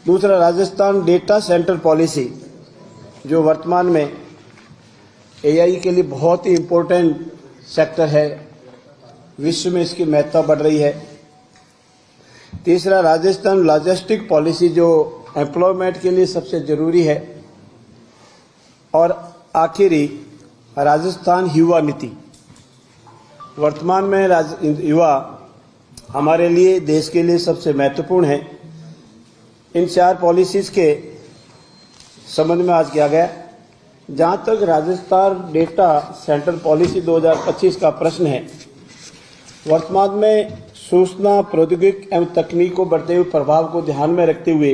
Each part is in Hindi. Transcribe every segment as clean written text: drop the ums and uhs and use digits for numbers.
दूसरा, राजस्थान डेटा सेंटर पॉलिसी, जो वर्तमान में एआई के लिए बहुत ही इम्पोर्टेंट सेक्टर है, विश्व में इसकी महत्ता बढ़ रही है। तीसरा, राजस्थान लॉजिस्टिक पॉलिसी, जो एम्प्लॉयमेंट के लिए सबसे जरूरी है। और आखिरी, राजस्थान युवा नीति। वर्तमान में युवा हमारे लिए, देश के लिए सबसे महत्वपूर्ण है। इन 4 पॉलिसीज के संबंध में आज किया गया। जहां तक राजस्थान डेटा सेंटर पॉलिसी 2025 का प्रश्न है, वर्तमान में सूचना प्रौद्योगिकी एवं तकनीक को बढ़ते हुए प्रभाव को ध्यान में रखते हुए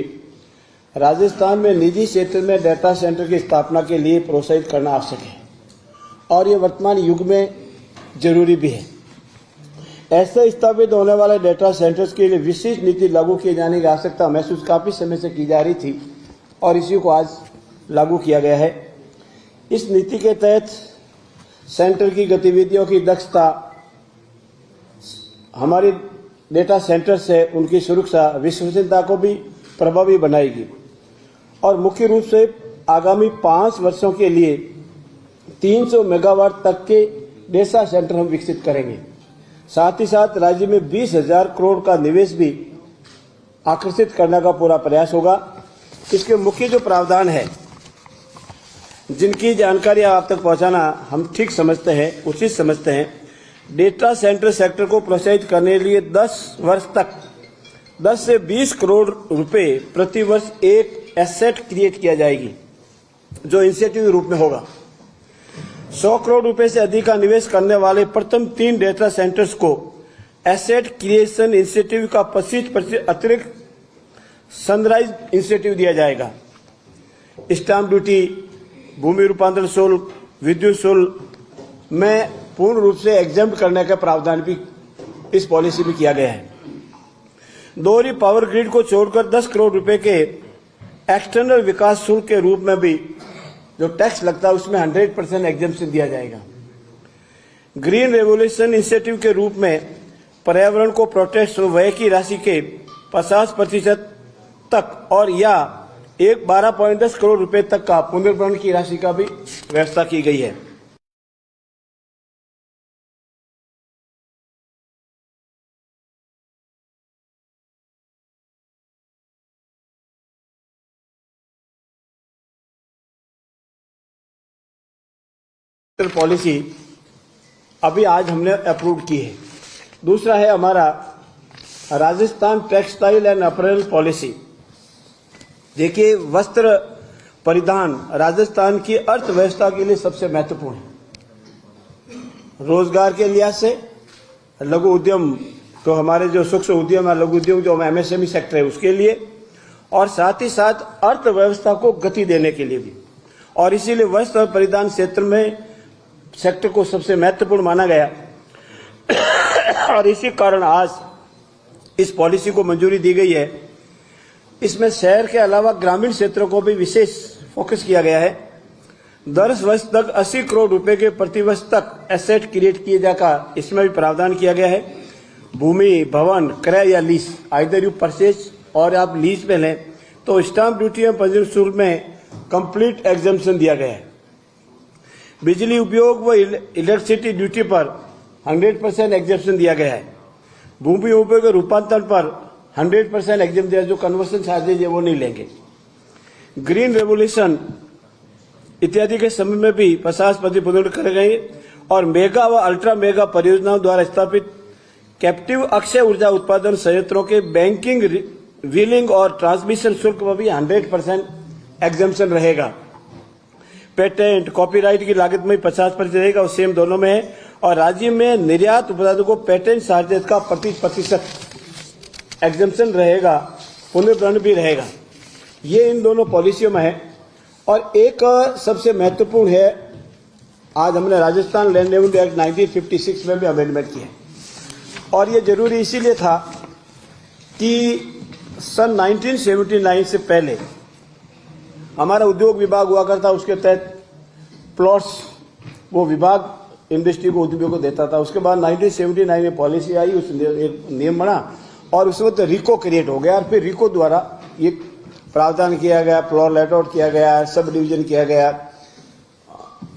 राजस्थान में निजी क्षेत्र में डेटा सेंटर की स्थापना के लिए प्रोत्साहित करना आवश्यक है और ये वर्तमान युग में जरूरी भी है। ऐसे स्थापित होने वाले डेटा सेंटर्स के लिए विशेष नीति लागू किए जाने की आवश्यकता महसूस काफी समय से की जा रही थी और इसी को आज लागू किया गया है। इस नीति के तहत सेंटर की गतिविधियों की दक्षता, हमारे डेटा सेंटर से उनकी सुरक्षा, विश्वसनीयता को भी प्रभावी बनाएगी और मुख्य रूप से आगामी 5 वर्षों के लिए 300 मेगावाट तक के डेटा सेंटर हम विकसित करेंगे। साथ ही साथ राज्य में 20,000 करोड़ का निवेश भी आकर्षित करने का पूरा प्रयास होगा। इसके मुख्य जो प्रावधान है, जिनकी जानकारी आप तक पहुंचाना हम ठीक समझते हैं, उचित समझते हैं। डेटा सेंटर सेक्टर को प्रोत्साहित करने के लिए 10 वर्ष तक 10 से 20 करोड़ रुपए प्रति वर्ष एक एसेट क्रिएट किया जाएगी, जो इनिशिएटिव के रूप में होगा। 100 करोड़ रुपए से अधिक का निवेश करने वाले प्रथम 3 डेटा सेंटर्स को एसेट क्रिएशन इनिशिएटिव का 25% अतिरिक्त सनराइज इनिशिएटिव दिया जाएगा। स्टाम्प ड्यूटी, भूमि रूपांतरण शुल्क, विद्युत शुल्क में पूर्ण रूप से एग्जम्प्ट करने का प्रावधान भी इस पॉलिसी में किया गया है। दोहरी पावर ग्रिड को छोड़कर 10 करोड़ रुपए के एक्सटर्नल विकास शुल्क के रूप में भी जो टैक्स लगता है उसमें 100% एग्जम्पशन दिया जाएगा। ग्रीन रेवोल्यूशन इनिशिएटिव के रूप में पर्यावरण को प्रोटेक्ट व्यय की राशि के 50% तक और या 12.10 करोड़ रुपए तक का पुनर्भरण की राशि का भी व्यवस्था की गई है। पॉलिसी अभी आज हमने अप्रूव की है। दूसरा है हमारा Rajasthan textile and April policy. देखिए, वस्त्र परिधान राजस्थान की अर्थव्यवस्था के लिए सबसे महत्वपूर्ण है। रोजगार के लिहाज से लघु उद्यम, तो हमारे जो सूक्ष्म उद्यम है, लघु उद्योग जो एमएसएमई सेक्टर है उसके लिए, और साथ ही साथ अर्थव्यवस्था को गति देने के लिए भी। और इसीलिए वस्त्र परिधान क्षेत्र में सेक्टर को सबसे महत्वपूर्ण माना गया और इसी कारण आज इस पॉलिसी को मंजूरी दी गई है। इसमें शहर के अलावा ग्रामीण क्षेत्रों को भी विशेष फोकस किया गया है। 10 वर्ष तक 80 करोड़ रुपए के प्रति वर्ष तक एसेट क्रिएट किए जाकर इसमें भी प्रावधान किया गया है। भूमि, भवन क्रय या लीज, आइदर यू परचेज और आप लीज पे लें तो स्टाम्प ड्यूटी एवं पंजीयन शुल्क में कंप्लीट एग्जम्पशन दिया गया है। बिजली उपयोग व इलेक्ट्रिसिटी ड्यूटी पर 100% एग्जम्पशन दिया गया है। भूमि उपयोग के रूपांतरण पर 100% एग्जम्पशन दिया, जो कन्वर्सन चार्जेज है वो नहीं लेंगे। ग्रीन रेवोल्यूशन इत्यादि के समय में भी 50% पुनर्भरण करे गए और मेगा व अल्ट्रा मेगा परियोजनाओं द्वारा स्थापित कैप्टिव अक्षय ऊर्जा उत्पादन संयंत्रों के बैंकिंग, व्हीलिंग और ट्रांसमिशन शुल्क में भी 100% एग्जम्पशन रहेगा। पेटेंट, कॉपीराइट की लागत में 50% रहेगा, और सेम दोनों में है। और राज्य में निर्यात उत्पादों को पेटेंट चार्जेस का 25% एग्जम्पशन रहेगा, पुनर्भरण भी रहेगा। ये इन दोनों पॉलिसियों में है। और एक सबसे महत्वपूर्ण है, आज हमने राजस्थान लैंड रेवेन्यू एक्ट 1956 में भी अमेंडमेंट किया है और ये जरूरी इसीलिए था कि सन 1979 से पहले हमारा उद्योग विभाग हुआ करता, उसके तहत प्लॉट्स वो विभाग इंडस्ट्री को, उद्योग को देता था। उसके बाद 1979 में पॉलिसी आई, उस एक नियम बना और उस वक्त रिको क्रिएट हो गया और फिर रिको द्वारा ये प्रावधान किया गया, प्लॉट लेट आउट किया गया, सब डिवीजन किया गया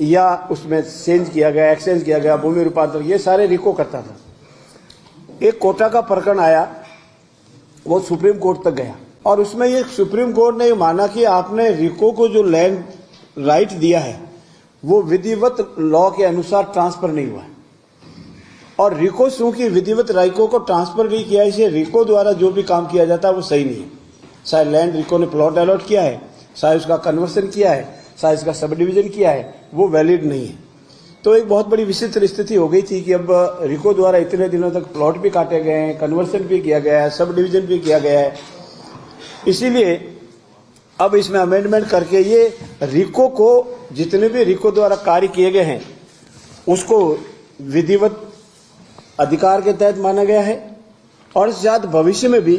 या उसमें चेंज किया गया, एक्सचेंज किया गया, भूमि रूपांतर, ये सारे रिको करता था। एक कोटा का प्रकरण आया, वो सुप्रीम कोर्ट तक गया और उसमें ये सुप्रीम कोर्ट ने माना कि आपने रिको को जो लैंड राइट दिया है वो विधिवत लॉ के अनुसार ट्रांसफर नहीं हुआ है और रिको चूंकि विधिवत राइको को ट्रांसफर नहीं किया, इसे रिको द्वारा जो भी काम किया जाता है वो सही नहीं है। चाहे लैंड रिको ने प्लॉट अलॉट किया है, चाहे उसका कन्वर्सन किया है, चाहे इसका सब डिवीजन किया है, वो वैलिड नहीं है। तो एक बहुत बड़ी विचित्र स्थिति हो गई थी कि अब रिको द्वारा इतने दिनों तक प्लॉट भी काटे गए हैं, कन्वर्सन भी किया गया है, सब डिवीजन भी किया गया है। इसीलिए अब इसमें अमेंडमेंट करके ये रिको को, जितने भी रिको द्वारा कार्य किए गए हैं उसको विधिवत अधिकार के तहत माना गया है और शायद भविष्य में भी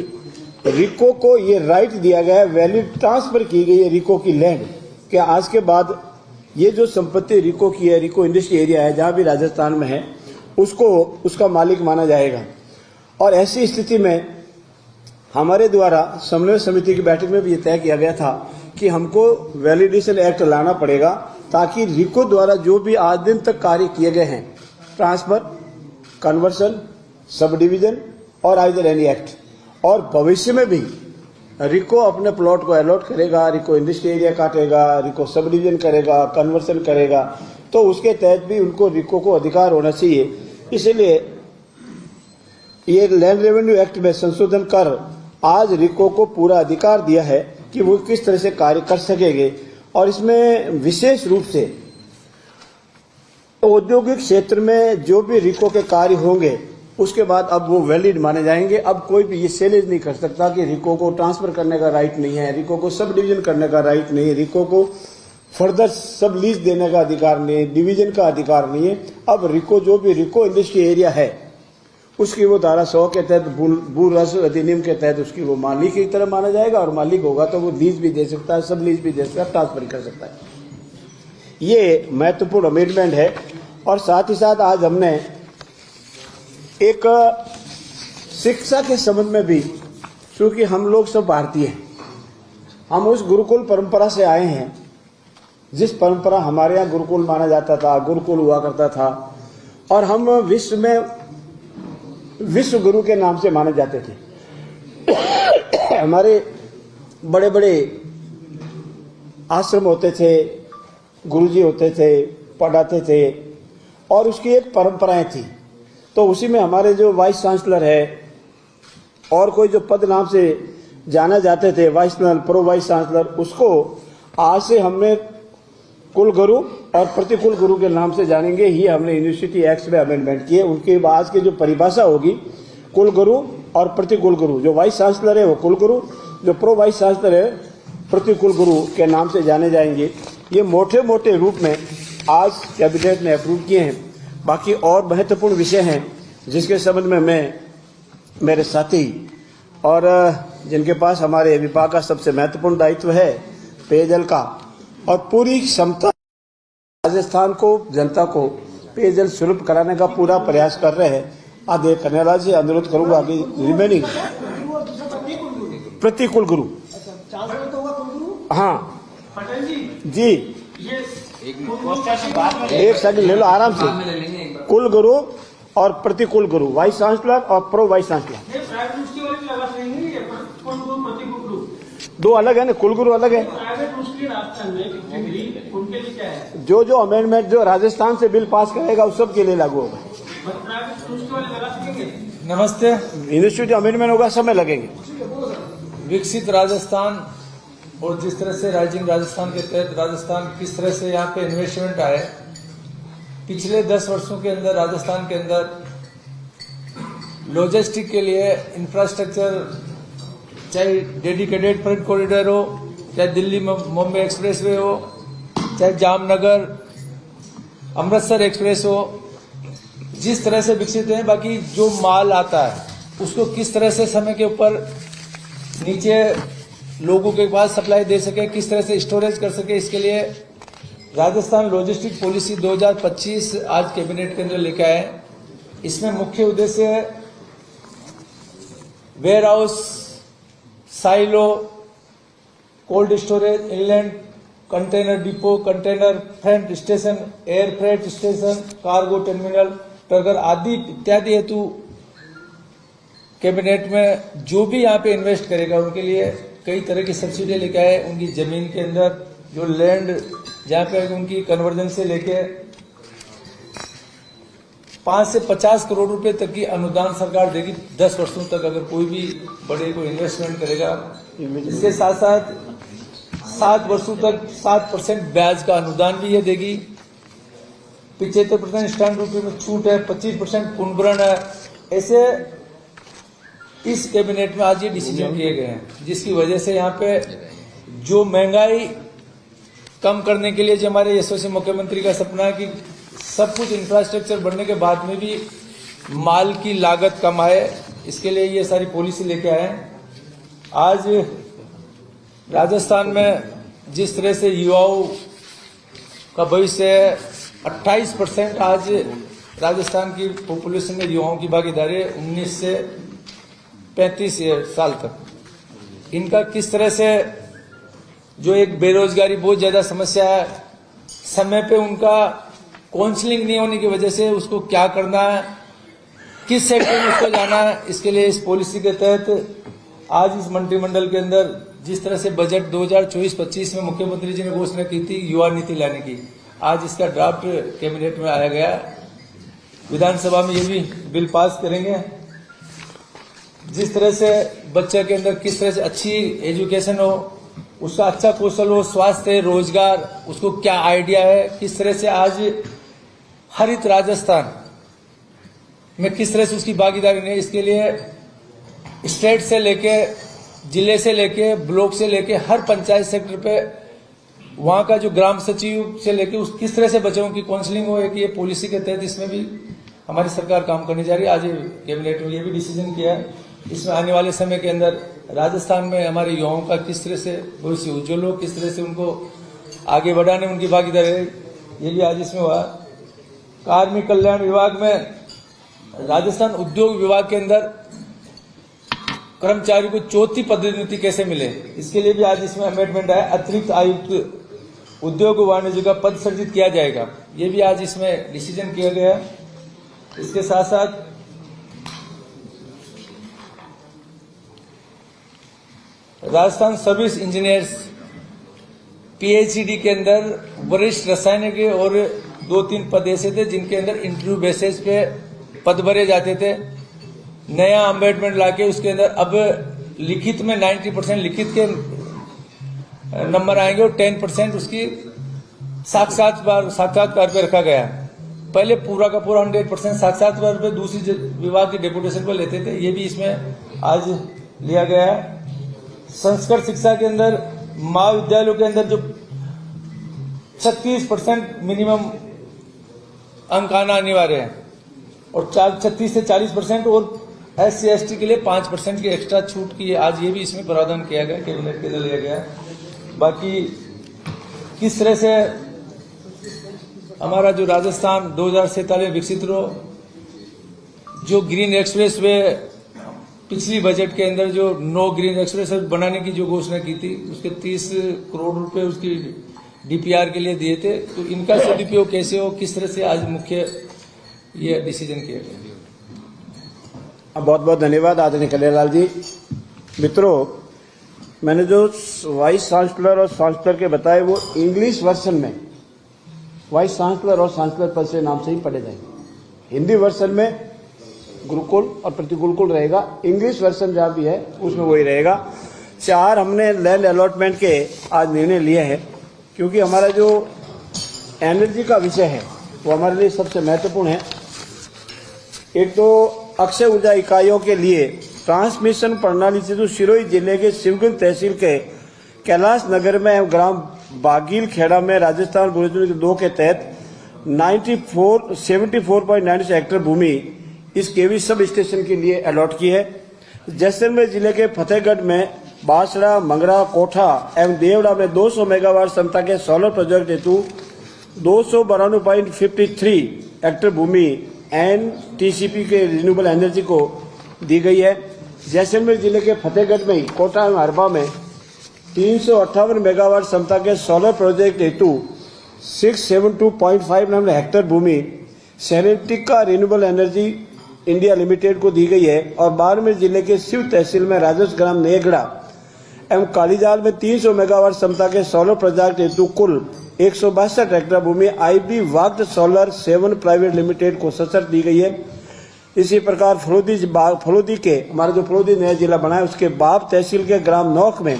रिको को ये राइट दिया गया है, वैलिड ट्रांसफर की गई है रिको की लैंड कि आज के बाद ये जो संपत्ति रिको की है, रिको इंडस्ट्री एरिया है जहां भी राजस्थान में है, उसको उसका मालिक माना जाएगा। और ऐसी स्थिति में हमारे द्वारा समन्वय समिति की बैठक में भी ये तय किया गया था कि हमको वैलिडेशन एक्ट लाना पड़ेगा ताकि रिको द्वारा जो भी आज दिन तक कार्य किए गए हैं, ट्रांसफर, कन्वर्सन, सब डिवीजन और आइदर एनी एक्ट, और भविष्य में भी रिको अपने प्लॉट को अलॉट करेगा, रिको इंडस्ट्री एरिया काटेगा, रिको सब डिवीजन करेगा, कन्वर्सन करेगा, तो उसके तहत भी उनको रिको को अधिकार होना चाहिए। इसलिए ये लैंड रेवेन्यू एक्ट में संशोधन कर आज रिको को पूरा अधिकार दिया है कि वो किस तरह से कार्य कर सकेंगे। और इसमें विशेष रूप से औद्योगिक क्षेत्र में जो भी रिको के कार्य होंगे उसके बाद अब वो वैलिड माने जाएंगे। अब कोई भी ये चैलेंज नहीं कर सकता कि रिको को ट्रांसफर करने का राइट नहीं है, रिको को सब डिवीजन करने का राइट नहीं है, रिको को फर्दर सब लीज देने का अधिकार नहीं है, डिवीजन का अधिकार नहीं है। अब रिको जो भी रिको इंडस्ट्री एरिया है उसकी वो धारा 100 के तहत, भू राजस्व अधिनियम के तहत उसकी वो मालिक की तरह माना जाएगा और मालिक होगा तो वो लीज भी दे सकता है, सब लीज भी दे सकता है, ट्रांसफर कर सकता है। ये महत्वपूर्ण अमेंडमेंट है। और साथ ही साथ आज हमने एक शिक्षा के संबंध में भी, क्योंकि हम लोग सब भारतीय हैं, हम उस गुरुकुल परंपरा से आए हैं जिस परंपरा हमारे यहाँ गुरुकुल माना जाता था, गुरुकुल हुआ करता था और हम विश्व में विश्व गुरु के नाम से माने जाते थे। हमारे बड़े बड़े आश्रम होते थे, गुरुजी होते थे, पढ़ाते थे और उसकी एक परंपराएं थी। तो उसी में हमारे जो वाइस चांसलर है और कोई जो पद नाम से जाना जाते थे, vice chancellor, pro vice chancellor, उसको आज से हमने कुल गुरु और प्रतिकुल गुरु के नाम से जानेंगे। ही हमने यूनिवर्सिटी एक्ट में अमेंडमेंट किए। उनके आज की जो परिभाषा होगी, कुल गुरु और प्रतिकुल गुरु, जो वाइस चांसलर है वो कुल गुरु, जो प्रो वाइस चांसलर है प्रतिकुल गुरु के नाम से जाने जाएंगे। ये मोटे मोटे रूप में आज कैबिनेट ने अप्रूव किए हैं। बाकी और महत्वपूर्ण विषय हैं जिसके संबंध में मैं, मेरे साथी और जिनके पास हमारे विभाग का सबसे महत्वपूर्ण दायित्व है पेयजल का, और पूरी क्षमता राजस्थान को, जनता को पेयजल सुलभ कराने का पूरा प्रयास कर रहे हैं। आदेश कन्यालाल से अनुरोध करूंगा कि रिमेनिंग प्रतिकुल गुरु, हाँ जी, एक सेकंड ले लो आराम से। कुल गुरु और प्रतिकुल गुरु, वाइस चांसलर और प्रो वाइस चांसलर, दो अलग है ना, कुल गुरु अलग है। जो अमेंडमेंट जो राजस्थान से बिल पास करेगा उस सब के लिए लागू होगा। नमस्ते। यूनिवर्सिटी अमेंडमेंट होगा, समय लगेंगे। विकसित राजस्थान और जिस तरह से राइजिंग राजस्थान के तहत राजस्थान किस तरह से यहाँ पे इन्वेस्टमेंट आए, पिछले 10 वर्षों के अंदर राजस्थान के अंदर लॉजिस्टिक के लिए इंफ्रास्ट्रक्चर, चाहे डेडिकेटेड फ्रेट कॉरिडोर हो, चाहे दिल्ली मुंबई एक्सप्रेसवे हो, चाहे जामनगर अमृतसर एक्सप्रेस हो, जिस तरह से विकसित है। बाकी जो माल आता है उसको किस तरह से समय के ऊपर नीचे लोगों के पास सप्लाई दे सके, किस तरह से स्टोरेज कर सके, इसके लिए राजस्थान लॉजिस्टिक पॉलिसी 2025 आज कैबिनेट के अंदर लेके आए। इसमें मुख्य उद्देश्य warehouse, silo, cold storage, inland container depot, container front station, air freight station, cargo terminal, ट्रगर आदि इत्यादि हेतु कैबिनेट में जो भी यहाँ पे इन्वेस्ट करेगा उनके लिए कई तरह की सब्सिडी लेके आए। उनकी जमीन के अंदर जो लैंड जहाँ पे उनकी कन्वर्जन से लेके 5 से 50 करोड़ रुपए तक की अनुदान सरकार देगी 10 वर्षों तक, अगर कोई भी बड़े को इन्वेस्टमेंट करेगा। इसके साथ साथ 7 वर्षों तक 7% ब्याज का अनुदान भी ये देगी। 75% स्टैंड ड्यूटी में छूट है, 25% पुनर्भरण है। ऐसे इस कैबिनेट में आज ये डिसीजन किए गए हैं, जिसकी वजह से यहाँ पे जो महंगाई कम करने के लिए जो हमारे यशस्वी मुख्यमंत्री का सपना है कि सब कुछ इंफ्रास्ट्रक्चर बनने के बाद में भी माल की लागत कम आए, इसके लिए ये सारी पॉलिसी लेके आए हैं। आज राजस्थान में जिस तरह से युवाओं का भविष्य है, 28% आज राजस्थान की पॉपुलेशन में युवाओं की भागीदारी है 19 से 35 साल तक। इनका किस तरह से जो एक बेरोजगारी बहुत ज्यादा समस्या है, समय पे उनका काउंसलिंग नहीं होने की वजह से उसको क्या करना है, किस सेक्टर में उसको जाना है, इसके लिए इस पॉलिसी के तहत आज इस मंत्रिमंडल के अंदर जिस तरह से बजट 2024-25 में मुख्यमंत्री जी ने घोषणा की थी युवा नीति लाने की, आज इसका ड्राफ्ट कैबिनेट में आया गया। विधानसभा में ये भी बिल पास करेंगे। जिस तरह से बच्चे के अंदर किस तरह से अच्छी एजुकेशन हो, उसका अच्छा कौशल हो, स्वास्थ्य, रोजगार, उसको क्या आइडिया है, किस तरह से आज हरित राजस्थान में किस तरह से उसकी भागीदारी नहीं, इसके लिए स्टेट से लेके जिले से लेके ब्लॉक से लेके हर पंचायत सेक्टर पे वहां का जो ग्राम सचिव से लेके उस किस तरह से बच्चों की काउंसलिंग हो, एक ये पॉलिसी के तहत इसमें भी हमारी सरकार काम करने जा रही है। आज कैबिनेट में ये भी डिसीजन किया है, इसमें आने वाले समय के अंदर राजस्थान में हमारे युवाओं का किस तरह से भविष्य उज्जवल हो, किस तरह से उनको आगे बढ़ाने उनकी भागीदारी, ये भी आज इसमें हुआ। कार्मिक कल्याण विभाग में राजस्थान उद्योग विभाग के अंदर कर्मचारी को चौथी पदोन्नति कैसे मिले, इसके लिए भी आज इसमें अमेंडमेंट है। अतिरिक्त आयुक्त उद्योग वाणिज्य का पद सृजित किया जाएगा, ये भी आज इसमें डिसीजन किया गया। इसके साथ साथ राजस्थान सर्विस इंजीनियर्स पीएचईडी के अंदर वरिष्ठ रासायनिक और 2-3 पद ऐसे थे जिनके अंदर इंटरव्यू बेसिस पे पद भरे जाते थे। नया अमेंडमेंट लाके उसके अंदर अब लिखित में 90% लिखित के नंबर आएंगे और 10% उसकी साक्षात्कार पे रखा गया। पहले पूरा का पूरा 100% साक्षात्कार पे दूसरी विभाग की डेपुटेशन पर लेते थे, ये भी इसमें आज लिया गया है। संस्कृत शिक्षा के अंदर महाविद्यालयों के अंदर जो 36% मिनिमम अंक आना अनिवार्य है और 36 से 40% और SC/ST के लिए 5% की एक्स्ट्रा छूट की आज ये भी इसमें प्रावधान किया गया, कैबिनेट के अंदर लिया गया। बाकी किस तरह से हमारा जो राजस्थान 2047 विकसित हो, जो ग्रीन एक्सप्रेस वे पिछली बजट के अंदर जो 9 ग्रीन एक्सप्रेस बनाने की जो घोषणा की थी, उसके 30 करोड़ रुपए उसकी DPR के लिए दिए थे, तो इनका सदुपयोग कैसे हो, किस तरह से आज मुख्य ये डिसीजन किया गया। बहुत बहुत धन्यवाद आदरणीय कल्याणलाल जी। मित्रों, मैंने जो वाइस चांसलर और चांसलर के बताए वो इंग्लिश वर्जन में वाइस चांसलर और चांसलर पद से नाम से ही पढ़े जाएंगे। हिंदी वर्जन में गुरुकुल और प्रतिगुरुकुल रहेगा, इंग्लिश वर्जन जहाँ भी है उसमें वही रहेगा। 4 हमने लैंड अलॉटमेंट के आज निर्णय लिए हैं, क्योंकि हमारा जो एनर्जी का विषय है वो हमारे लिए सबसे महत्वपूर्ण है। एक तो अक्षय ऊर्जा इकाइयों के लिए ट्रांसमिशन प्रणाली से जो सिरोही जिले के शिवगंज तहसील के कैलाश नगर में ग्राम बागील खेड़ा में राजस्थान भूमि 2 के तहत 74.96 हेक्टेयर भूमि इस केवी सब स्टेशन के लिए अलॉट की है। जैसलमेर जिले के फतेहगढ़ में बासड़ा, मंगरा, कोठा एवं देवड़ा में 200 मेगावाट क्षमता के सोलर प्रोजेक्ट हेतु 292.53 हेक्टेयर भूमि NTCP के रिन्यूएबल एनर्जी को दी गई है। जैसलमेर जिले के फतेहगढ़ में ही कोटा एवं हरबा में 358 मेगावाट क्षमता के सोलर प्रोजेक्ट हेतु 672.5 नाम हेक्टेयर भूमि सेनेटिका रिन्यूएबल एनर्जी इंडिया लिमिटेड को दी गई है और बाड़मेर जिले के शिव तहसील में राजस्व ग्राम नेगड़ा एवं कालीजाल में 300 मेगावाट क्षमता के सोलर प्रोजेक्ट हेतु कुल 162 हेक्टेयर भूमि IB walked solar 7 private limited को सशर्त दी गई है। इसी प्रकार फलोदी के हमारा जो फलोदी नया जिला बना है उसके बाप तहसील के ग्राम नौख में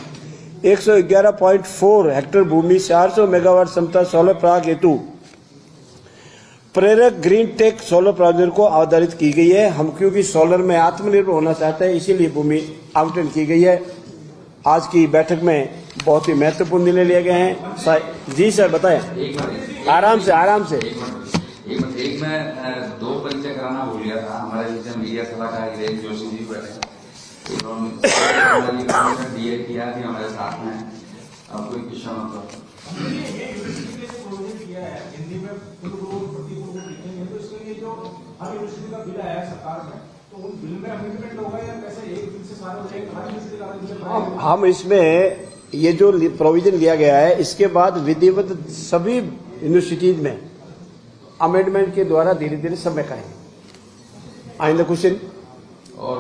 111.4 हेक्टेयर भूमि 400 मेगावाट क्षमता सोलर प्लांट हेतु प्रेरक ग्रीन टेक सोलर प्रोजेक्ट को आधारित की गई है। हम क्योंकि सोलर में आत्मनिर्भर होना चाहते हैं इसीलिए भूमि आवंटन की गई है। आज की बैठक में बहुत ही महत्वपूर्ण निर्णय लिए गए हैं। जी सर बताएं। आराम से एक मैं दो परिचय कराना भूल गया था। हमारे बीच मीडिया सलाहकार गिरीश जोशी जी बैठे डीए किया कि हमारे साथ में अब कोई किस्सा मतलब हम इसमें ये जो प्रोविजन लिया गया है इसके बाद विधिवत सभी यूनिवर्सिटीज में अमेंडमेंट के द्वारा धीरे धीरे समय का है। आइंदा क्वेश्चन और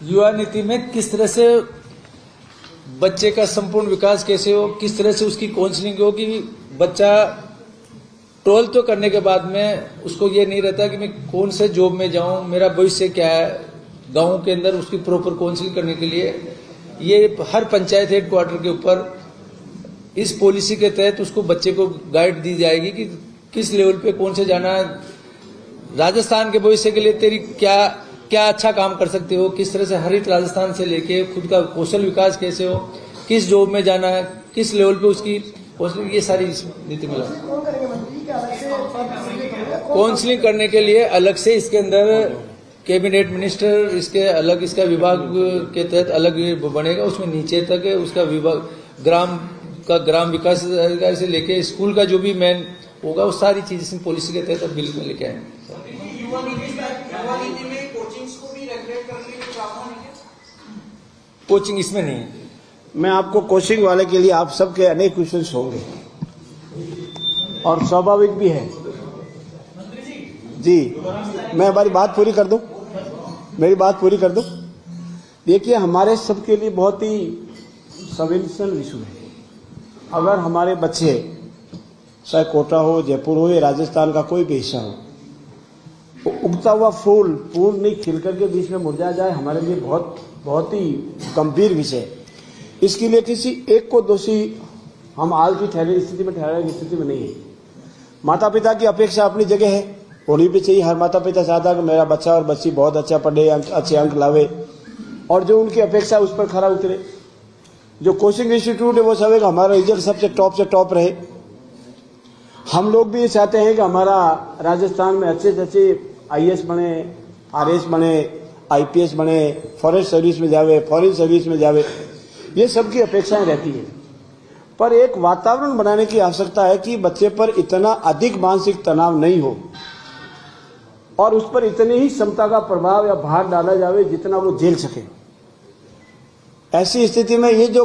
युवा नीति में किस तरह से बच्चे का संपूर्ण विकास कैसे हो, किस तरह से उसकी काउंसलिंग हो कि बच्चा 12 तो करने के बाद में उसको ये नहीं रहता कि मैं कौन से जॉब में जाऊं, मेरा भविष्य क्या है। गांव के अंदर उसकी प्रॉपर काउंसलिंग करने के लिए ये हर पंचायत हेडक्वार्टर के ऊपर इस पॉलिसी के तहत उसको बच्चे को गाइड दी जाएगी कि किस लेवल पे कौन से जाना, राजस्थान के भविष्य के लिए तेरी क्या क्या अच्छा काम कर सकते हो, किस तरह से हरित राजस्थान से लेके खुद का कौशल विकास कैसे हो, किस जॉब में जाना है, किस लेवल पे उसकी काउंसलिंग, ये सारी नीति मिला। काउंसलिंग करने के लिए अलग से इसके अंदर कैबिनेट मिनिस्टर, इसके अलग इसका विभाग के तहत अलग बनेगा। उसमें नीचे तक उसका विभाग ग्राम विकास अधिकारी से लेके स्कूल का जो भी मेन होगा वो सारी चीज इस पॉलिसी के तहत बिल में लेके आए। कोचिंग इसमें नहीं है। मैं आपको कोचिंग वाले के लिए आप सबके अनेक क्वेश्चंस होंगे और स्वाभाविक भी है। जी मैं हमारी बात पूरी कर दूं, मेरी बात पूरी कर दूं। देखिए हमारे सबके लिए बहुत ही संवेदनशील इशू है। अगर हमारे बच्चे चाहे कोटा हो, जयपुर हो या राजस्थान का कोई भी हिस्सा हो, तो उगता हुआ फूल नहीं खिल करके बीच में मुरझा जाए, हमारे लिए बहुत ही गंभीर विषय है। इसके लिए किसी एक को दोषी हम आज की ठहराने की स्थिति में नहीं है। माता पिता की अपेक्षा अपनी जगह है, होनी भी चाहिए। हर माता पिता चाहता है कि मेरा बच्चा और बच्ची बहुत अच्छा पढ़े, अच्छे अंक लावे और जो उनकी अपेक्षा उस पर खरा उतरे। जो कोचिंग इंस्टीट्यूट है वो सब हमारा रिजल्ट सबसे टॉप रहे। हम लोग भी ये चाहते हैं कि हमारा राजस्थान में अच्छे से अच्छे IAS बने, RS बने, IPS बने, फॉरेस्ट सर्विस में जावे, फॉरेन सर्विस में जावे, ये सबकी अपेक्षाएं रहती है। पर एक वातावरण बनाने की आवश्यकता है कि बच्चे पर इतना अधिक मानसिक तनाव नहीं हो और उस पर इतनी ही क्षमता का प्रभाव या भार डाला जावे जितना वो झेल सके। ऐसी स्थिति में ये जो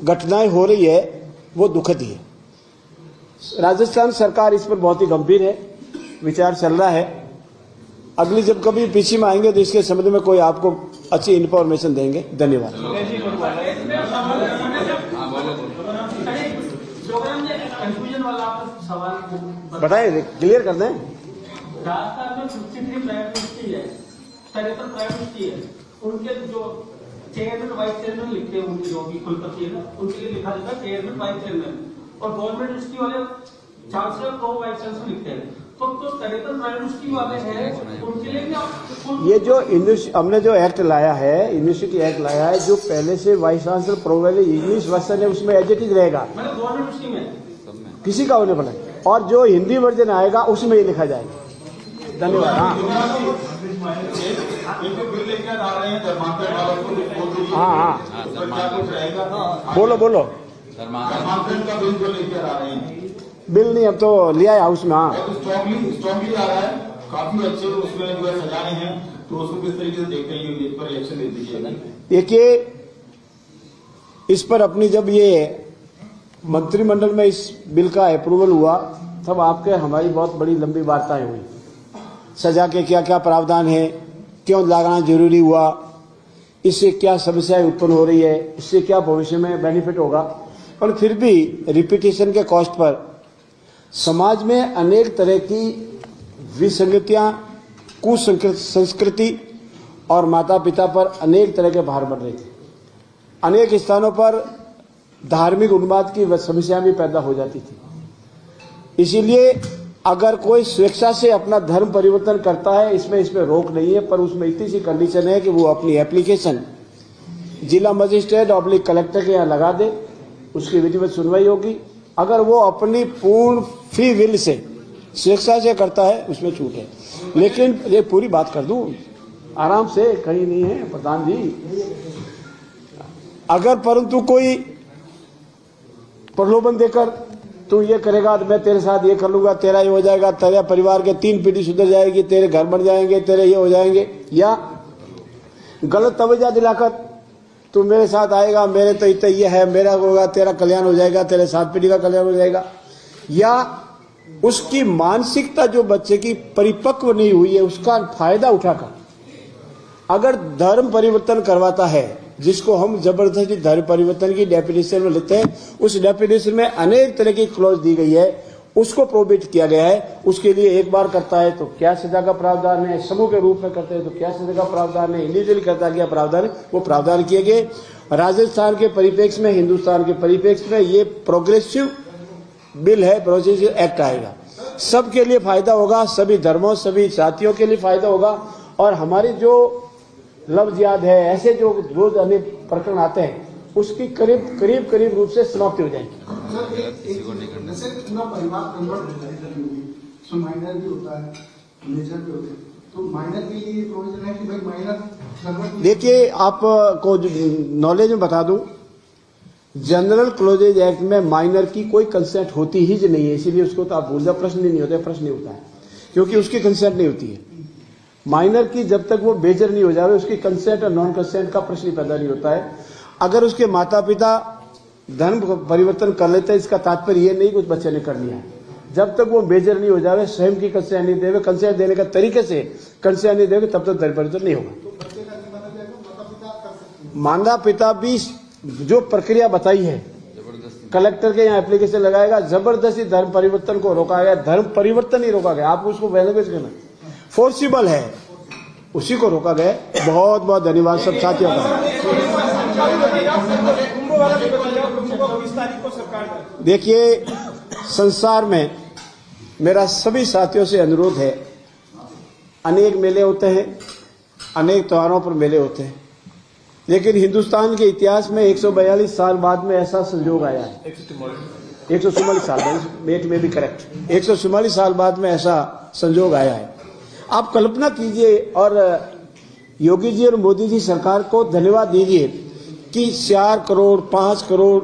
घटनाएं हो रही है वो दुखद ही है। राजस्थान सरकार इस पर बहुत ही गंभीर है, विचार चल रहा है। अगली जब कभी पीछे में आएंगे तो इसके संबंध में कोई आपको अच्छी इन्फॉर्मेशन देंगे। धन्यवाद। बताइए, क्लियर कर दें। राजस्थान में 63 प्राइवेट यूनिवर्सिटी है, 73 प्राइवेट यूनिवर्सिटी है। उनके जो चेयरमैन वाइस चेयरमैन लिखते हैं, उनकी जो भी कुलपति है ना, उनके लिए लिखा जाता है चेयरमैन वाइस चेयरमैन। और गवर्नमेंट यूनिवर्सिटी वाले चांसलर को वाइस चांसलर लिखते हैं। तो 73 प्राइवेट यूनिवर्सिटी वाले हैं, उनके लिए भी ये जो हमने जो एक्ट लाया है, यूनिवर्सिटी एक्ट लाया है, जो पहले से vice chancellor provide English version है उसमें एज इट इज रहेगा, मतलब गवर्नमेंट यूनिवर्सिटी में किसी का होने वाला है। और जो हिंदी वर्जन आएगा उसमें ये लिखा जाएगा। धन्यवाद। हाँ, बोलो। बिल नहीं, अब तो लिया है हाउस में। हाँ, काफी अच्छे उसमें जो है सजाए हैं, तो उसको किस तरीके से देखते हैं, इस पर रिएक्शन दे दीजिएगा। देखिए, इस पर अपनी जब ये मंत्रिमंडल में इस बिल का अप्रूवल हुआ तब आपके हमारी बहुत बड़ी लंबी वार्ताएं हुई। सजा के क्या क्या प्रावधान है, क्यों लगाना जरूरी हुआ, इससे क्या समस्याएं उत्पन्न हो रही है, इससे क्या भविष्य में बेनिफिट होगा। और फिर भी रिपीटेशन के कॉस्ट पर समाज में अनेक तरह की विसंगतियां, कुसंस्कृति और माता पिता पर अनेक तरह के भार बढ़ रहे थे। अनेक स्थानों पर धार्मिक उन्माद की समस्या भी पैदा हो जाती थी। इसीलिए अगर कोई स्वेच्छा से अपना धर्म परिवर्तन करता है, इसमें रोक नहीं है, पर उसमें इतनी सी कंडीशन है कि वो अपनी एप्लीकेशन जिला मजिस्ट्रेट और कलेक्टर के यहाँ लगा दे, उसकी विधिवत सुनवाई होगी। अगर वो अपनी पूर्ण फ्री विल से स्वेच्छा से करता है, उसमें छूट है। लेकिन ये पूरी बात कर दूं आराम से, कहीं नहीं है प्रधान जी। अगर परंतु कोई प्रलोभन देकर तू ये करेगा तो मैं तेरे साथ ये कर लूंगा, तेरा ये हो जाएगा, तेरे परिवार के 3 पीढ़ी सुधर जाएगी, तेरे घर बन जाएंगे, तेरे ये हो जाएंगे, या गलत तवज्जो दिलाकर तू मेरे साथ आएगा, मेरे तो इतना ये है, मेरा होगा, तेरा कल्याण हो जाएगा, तेरे 7 पीढ़ी का कल्याण हो जाएगा, या उसकी मानसिकता जो बच्चे की परिपक्व नहीं हुई है उसका फायदा उठाकर अगर धर्म परिवर्तन करवाता है, जिसको हम जबरदस्ती धर्म परिवर्तन की डेफिनेशन में लेते हैं, उस डेफिनेशन में अनेक तरह की क्लॉज दी गई है, उसको प्रोहिबिट किया गया है। उसके लिए एक बार करता है तो क्या सजा का प्रावधान है, समूह के रूप में करते हैं तो क्या सजा का प्रावधान है, इंडिविजुअली करता क्या प्रावधान है, वो प्रावधान किए गए। राजस्थान के परिप्रेक्ष्य में, हिंदुस्तान के परिप्रेक्ष्य में ये प्रोग्रेसिव बिल है, प्रोग्रेसिव एक्ट आएगा, सबके लिए फायदा होगा, सभी धर्मों सभी जातियों के लिए फायदा होगा। और हमारी जो लफ्ज याद है, ऐसे जो रोज अनेक प्रकरण आते हैं, उसकी करीब रूप से समाप्ति हो जाएगी। पूरा परिवार कन्वर्ट होता है, सो माइनर भी होता है, मेजर भी होते हैं, तो माइनर के लिए प्रोविजन है कि भाई माइनर कन्वर्ट। देखिए, आपको नॉलेज में बता दूं, जनरल क्लोजेज एक्ट में माइनर की कोई कंसेंट होती ही नहीं है, इसीलिए उसको तो आप भूल जाओ, प्रश्न नहीं होता है, प्रश्न नहीं होता है, क्योंकि उसकी कंसेंट नहीं होती है। माइनर की जब तक वो बेजर नहीं हो जाए, उसकी कंसेंट और नॉन कंसेंट का प्रश्न पैदा नहीं होता है। अगर उसके माता पिता धर्म परिवर्तन कर लेते हैं, इसका तात्पर्य ये नहीं कि उस बच्चे ने कर लिया है। जब तक वो बेजर नहीं हो जाए, स्वयं की कंसेंट नहीं देवे, कंसेंट देने का तरीके से कंसेंट नहीं देवे, तब तक धर्म परिवर्तन नहीं होगा। माता पिता भी जो प्रक्रिया बताई है, कलेक्टर के यहाँ एप्लीकेशन लगाएगा, जबरदस्ती धर्म परिवर्तन को रोका गया, धर्म परिवर्तन नहीं रोका गया, आप उसको वैलिडेट करना, फोर्सिबल है, उसी को रोका गया। बहुत बहुत धन्यवाद सब साथियों का। देखिए, संसार में मेरा सभी साथियों से अनुरोध है, अनेक मेले होते हैं, अनेक त्योहारों पर मेले होते हैं, लेकिन हिंदुस्तान के इतिहास में 142 साल बाद में ऐसा संयोग आया है, 144 साल, मेट में भी करेक्ट, 144 साल बाद में ऐसा संयोग आया है। आप कल्पना कीजिए और योगी जी और मोदी जी सरकार को धन्यवाद दीजिए कि 4 करोड़ 5 करोड़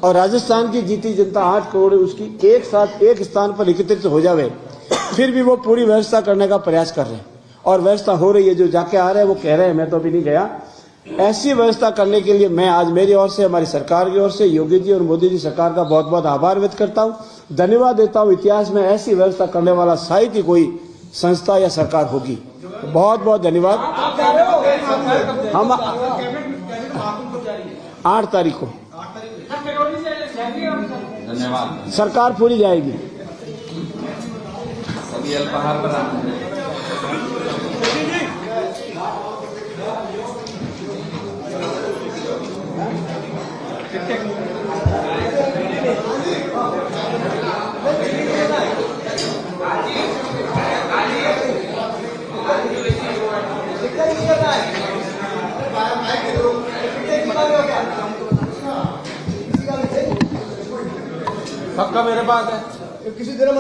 और राजस्थान की जीती जनता 8 करोड़ उसकी एक साथ एक स्थान पर एकत्रित हो जावे, फिर भी वो पूरी व्यवस्था करने का प्रयास कर रहे हैं और व्यवस्था हो रही है। जो जाके आ रहे हैं वो कह रहे हैं, मैं तो अभी नहीं गया। ऐसी व्यवस्था करने के लिए मैं आज मेरी ओर से, हमारी सरकार की ओर से योगी जी और मोदी जी सरकार का बहुत बहुत आभार व्यक्त करता हूँ, धन्यवाद देता हूँ। इतिहास में ऐसी व्यवस्था करने वाला शायद ही कोई संस्था या सरकार होगी, तो बहुत बहुत धन्यवाद। हम 8 तारीख को धन्यवाद। सरकार पूरी जाएगी। अभी अल्पाहार बनाना है। पक्का मेरे पास है, किसी दिन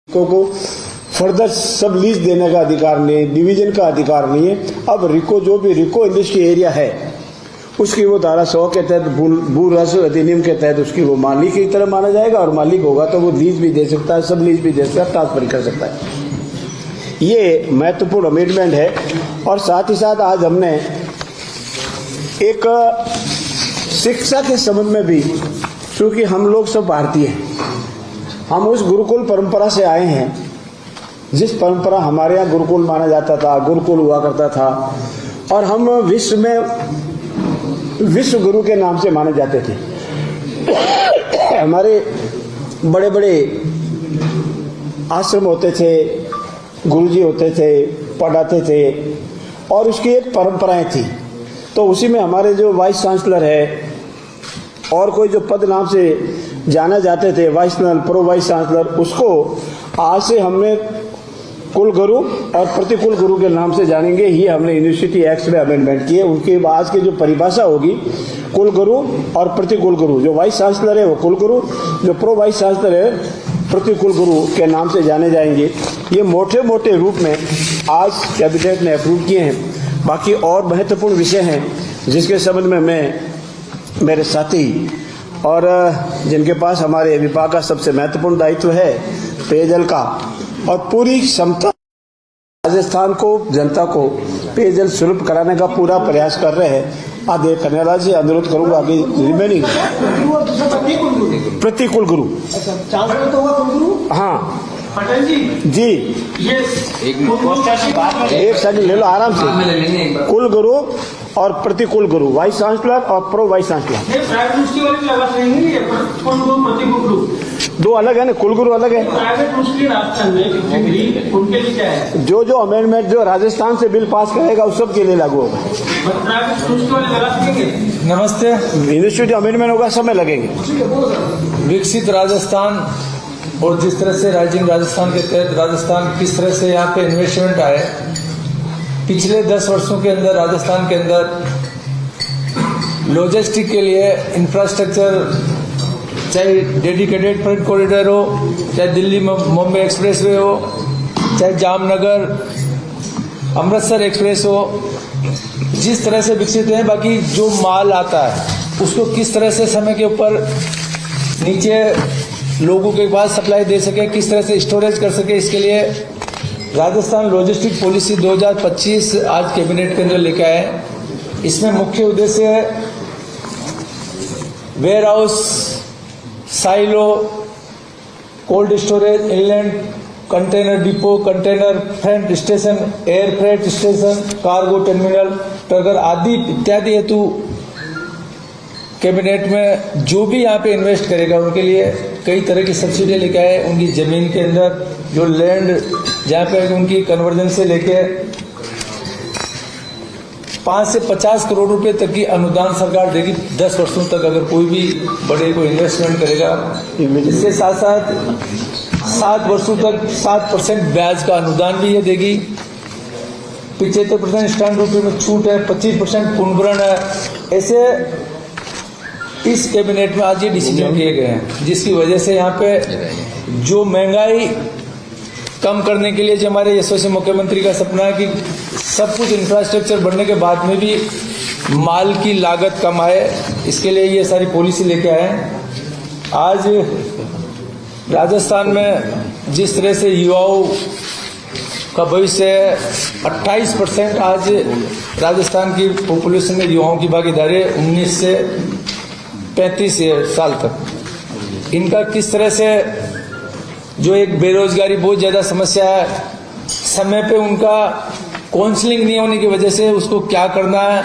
को फर्दर सब लीज देने का अधिकार नहीं है, डिवीजन का अधिकार नहीं है। अब रिको जो भी रिको इंडस्ट्री एरिया है उसकी वो धारा 100 के तहत भू राजस्व अधिनियम के तहत उसकी वो मालिक की तरह माना जाएगा, और मालिक होगा तो वो लीज भी दे सकता है, सब लीज भी दे सकता है, ट्रांसफर कर सकता है। ये महत्वपूर्ण अमेंडमेंट है। और साथ ही साथ आज हमने एक शिक्षा के संबंध में भी, क्योंकि हम लोग सब भारतीय हैं, हम उस गुरुकुल परंपरा से आए हैं, जिस परंपरा हमारे यहाँ गुरुकुल माना जाता था, गुरुकुल हुआ करता था, और हम विश्व में विश्व गुरु के नाम से माने जाते थे। हमारे बड़े बड़े आश्रम होते थे, गुरुजी होते थे, पढ़ाते थे, और उसकी एक परंपराएं थी। तो उसी में हमारे जो वाइस चांसलर है और कोई जो पद नाम से जाना जाते थे, vice chancellor, pro vice chancellor, उसको आज से हमने कुल गुरु और प्रतिकुल गुरु के नाम से जानेंगे। ये हमने यूनिवर्सिटी एक्ट में अमेंडमेंट किए। उनके आज की जो परिभाषा होगी, कुल गुरु और प्रतिकुल गुरु, जो वाइस चांसलर है वो कुल गुरु, जो प्रो वाइस चांसलर है प्रतिकुल गुरु के नाम से जाने जाएंगे। ये मोटे मोटे रूप में आज कैबिनेट ने अप्रूव किए हैं। बाकी और महत्वपूर्ण विषय हैं जिसके संबंध में मैं, मेरे साथी और जिनके पास हमारे विभाग का सबसे महत्वपूर्ण दायित्व है पेयजल का, और पूरी क्षमता राजस्थान को, जनता को पेयजल सुलभ कराने का पूरा प्रयास कर रहे हैं। आदे कन्यालाल जी अनुरोध करूंगा कि रिमेनिंग प्रतिकुल गुरु, चांसलर तो हुआ कुलगुरु। हाँ पटेल जी, जी, ये एक सेकंड ले लो आराम में ले से। लेंगे एक बार। कुल गुरु और प्रतिकुल गुरु, वाइस चांसलर और प्रो वाइस चांसलर, ये प्राइवेट यूनिवर्सिटी वाली भी अलग रहेंगे, ये कुल गुरु प्रतिकुल गुरु दो अलग है ना, कुल गुरु अलग है। प्राइवेट यूनिवर्सिटी राजस्थान में डिग्री उनके लिए क्या है? जो जो अमेंडमेंट जो राजस्थान से बिल पास करेगा उस सब के लिए लागू होगा। प्राइवेट यूनिवर्सिटी वाले लगा सकेंगे? नमस्ते। यूनिवर्सिटी अमेंडमेंट होगा, समय लगेंगे। विकसित राजस्थान और जिस तरह से राइजिंग राजस्थान के तहत राजस्थान किस तरह से यहाँ पे इन्वेस्टमेंट आए, पिछले 10 वर्षों के अंदर राजस्थान के अंदर लॉजिस्टिक के लिए इंफ्रास्ट्रक्चर, चाहे डेडिकेटेड फ्रेट कॉरिडोर हो, चाहे दिल्ली मुंबई एक्सप्रेसवे हो, चाहे जामनगर अमृतसर एक्सप्रेस हो, जिस तरह से विकसित है। बाकी जो माल आता है उसको किस तरह से समय के ऊपर नीचे लोगों के पास सप्लाई दे सके, किस तरह से स्टोरेज कर सके, इसके लिए राजस्थान लॉजिस्टिक पॉलिसी 2025 आज कैबिनेट के अंदर लेके आए। इसमें मुख्य उद्देश्य है warehouse, silo, cold storage, inland container depot, container freight station, air freight station, cargo terminal, ट्रगर आदि इत्यादि हेतु कैबिनेट में जो भी यहाँ पे इन्वेस्ट करेगा उनके लिए कई तरह की सब्सिडी लेके आए। उनकी जमीन के अंदर जो लैंड जहाँ पे उनकी कन्वर्जन से लेके 5 से 50 करोड़ रुपए तक की अनुदान सरकार देगी 10 वर्षों तक, अगर कोई भी बड़े को इन्वेस्टमेंट करेगा। इसके साथ साथ 7 वर्षों तक 7% ब्याज का अनुदान भी ये देगी। 75% स्टैंड ड्यूटी में छूट है, 25% पुनर्भरण है। ऐसे इस कैबिनेट में आज ये डिसीजन किए गए हैं, जिसकी वजह से यहाँ पे जो महंगाई कम करने के लिए जो हमारे यशस्वी मुख्यमंत्री का सपना है कि सब कुछ इंफ्रास्ट्रक्चर बनने के बाद में भी माल की लागत कम आए, इसके लिए ये सारी पॉलिसी लेके आए हैं। आज राजस्थान में जिस तरह से युवाओं का भविष्य है, 28% आज राजस्थान की पॉपुलेशन में युवाओं की भागीदारी 19 से 35 साल तक। इनका किस तरह से जो एक बेरोजगारी बहुत ज्यादा समस्या है, समय पे उनका काउंसलिंग नहीं होने की वजह से उसको क्या करना है,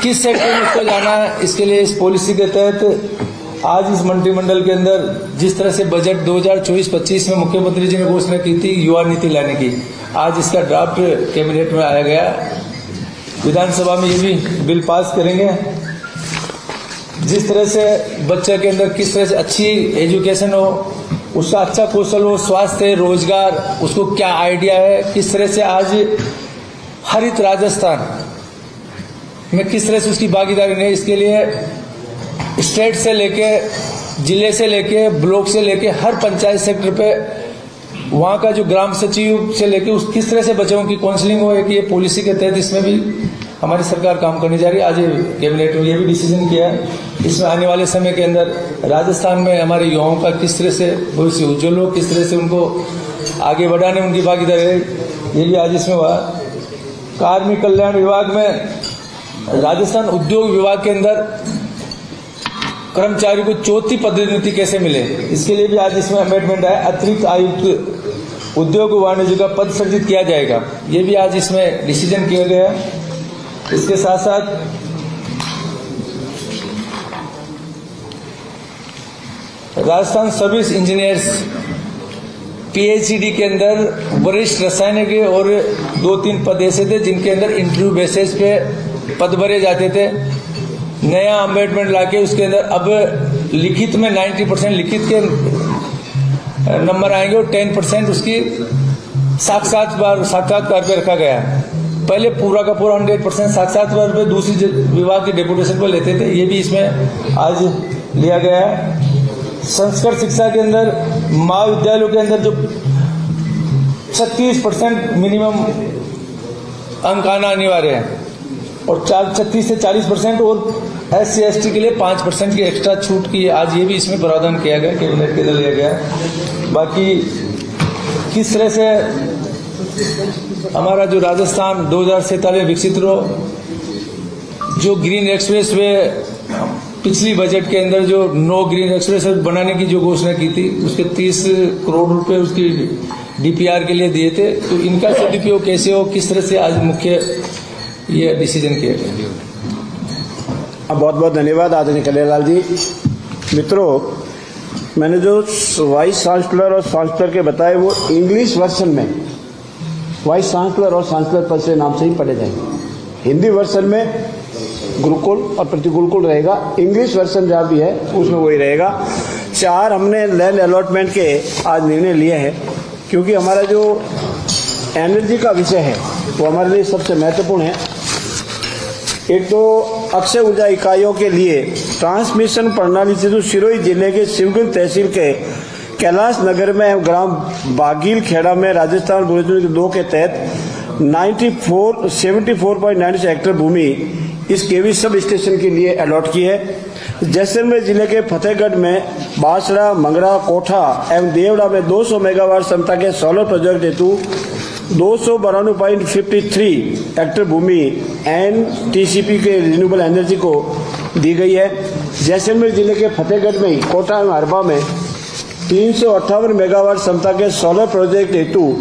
किस सेक्टर में उसको जाना है, इसके लिए इस पॉलिसी के तहत आज इस मंत्रिमंडल के अंदर जिस तरह से बजट 2024-25 में मुख्यमंत्री जी ने घोषणा की थी युवा नीति लाने की, आज इसका ड्राफ्ट कैबिनेट में आया गया। विधानसभा में ये भी बिल पास करेंगे। जिस तरह से बच्चे के अंदर किस तरह से अच्छी एजुकेशन हो, उसका अच्छा कौशल हो, स्वास्थ्य, रोजगार, उसको क्या आइडिया है, किस तरह से आज हरित राजस्थान में किस तरह से उसकी भागीदारी नहीं, इसके लिए स्टेट से लेके, जिले से लेके, ब्लॉक से लेके हर पंचायत सेक्टर पे वहाँ का जो ग्राम सचिव से लेके उस किस तरह से बच्चों की काउंसलिंग हो, कि ये पॉलिसी के तहत इसमें भी हमारी सरकार काम करने जा रही है। आज कैबिनेट में ये भी डिसीजन किया है, इसमें आने वाले समय के अंदर राजस्थान में हमारे युवाओं का किस तरह से भविष्य उज्ज्वल हो, किस तरह से उनको आगे बढ़ाने उनकी भागीदारी है, ये भी आज इसमें हुआ। कार्मिक कल्याण विभाग में राजस्थान उद्योग विभाग के अंदर कर्मचारी को चौथी पदोन्नति कैसे मिले, इसके लिए भी आज इसमें अमेंडमेंट है। अतिरिक्त आयुक्त उद्योग वाणिज्य का पद सृजित किया जाएगा, ये भी आज इसमें डिसीजन किया गया है। इसके साथ साथ राजस्थान सर्विस इंजीनियर्स पीएचडी के अंदर वरिष्ठ रसायनिक और 2-3 पद ऐसे थे जिनके अंदर इंटरव्यू बेसिस पे पद भरे जाते थे। नया अमेंडमेंट लाके उसके अंदर अब लिखित में 90% लिखित के नंबर आएंगे और 10% उसकी साक्षात्कार पे रखा गया है। पहले पूरा का पूरा 100% साक्षात्कार पे दूसरी विभाग की डेपुटेशन पर लेते थे, ये भी इसमें आज लिया गया है। संस्कृत शिक्षा के अंदर महाविद्यालयों के अंदर जो 36% मिनिमम अंक आना अनिवार्य है और 36 से 40% और SC/ST के लिए 5% की एक्स्ट्रा छूट की आज ये भी इसमें प्रावधान किया गया, कैबिनेट के अंदर लिया गया। बाकी किस तरह से हमारा जो राजस्थान 2047 विकसित हो, जो ग्रीन एक्सप्रेस वे पिछली बजट के अंदर जो 9 ग्रीन एक्सप्रेस बनाने की जो घोषणा की थी, उसके 30 करोड़ रुपए उसकी DPR के लिए दिए थे, तो इनका सदुपयोग कैसे हो, किस तरह से आज मुख्य ये डिसीजन किया गया। बहुत बहुत धन्यवाद आदरणीय कल्याणलाल जी। मित्रों, मैंने जो वाइस चांसलर और चांसलर के बताए वो इंग्लिश वर्जन में वाइस चांसलर और चांसलर पद से नाम से ही पढ़े जाएंगे। हिंदी वर्जन में गुरुकुल और प्रति गुरुकुल रहेगा, इंग्लिश वर्जन जहाँ भी है उसमें वही रहेगा। 4 हमने लैंड अलॉटमेंट के आज निर्णय लिए हैं, क्योंकि हमारा जो एनर्जी का विषय है वो हमारे लिए सबसे महत्वपूर्ण है। एक तो अक्षय ऊर्जा इकाइयों के लिए ट्रांसमिशन प्रणाली से जो सिरोही जिले के शिवगंज तहसील के कैलाश नगर में ग्राम बागील खेड़ा में राजस्थान बुलेटिन 2 के तहत 74.96 हेक्टेयर भूमि इस केवी सब स्टेशन के लिए अलॉट की है। जैसलमेर जिले के फतेहगढ़ में बासड़ा, मंगरा, कोठा एवं देवड़ा में 200 मेगावाट क्षमता के सोलर प्रोजेक्ट हेतु 292.53 हेक्टेयर भूमि NTCP के रिन्यूएबल एनर्जी को दी गई है। जैसलमेर जिले के फतेहगढ़ में कोटा एवं हरबा में 358 मेगावाट क्षमता के सोलर प्रोजेक्ट हेतु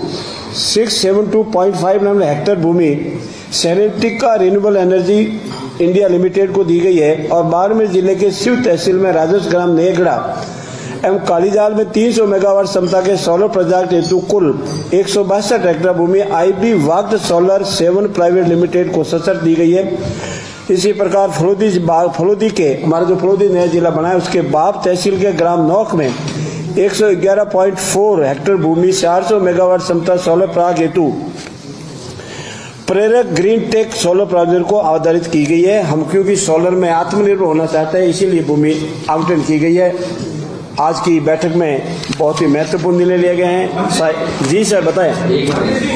672.59 हेक्टेयर भूमि सेरेटिका रिन्यूएबल एनर्जी इंडिया लिमिटेड को दी गई है। और बाड़मेर जिले के शिव तहसील में राजस्व ग्राम नेगड़ा एवं कालीजाल में 300 मेगावाट क्षमता के सोलर प्रोजेक्ट हेतु कुल 162 हेक्टेयर भूमि IB वाग्ड सोलर 7 प्राइवेट लिमिटेड को सशर्त दी गई है। इसी प्रकार फलोदी के हमारा जो फलोदी नया जिला बना है उसके बाप तहसील के ग्राम नौख में 111.4 हेक्टेयर भूमि 400 मेगावाट क्षमता सोलर प्लांट हेतु प्रेरक ग्रीन टेक सोलर प्रोजेक्ट को अवधारित की गई है। हम क्योंकि सोलर में आत्मनिर्भर होना चाहते हैं, इसीलिए भूमि आवंटन की गई है। आज की बैठक में बहुत ही महत्वपूर्ण निर्णय लिए गए हैं। जी सर बताएं।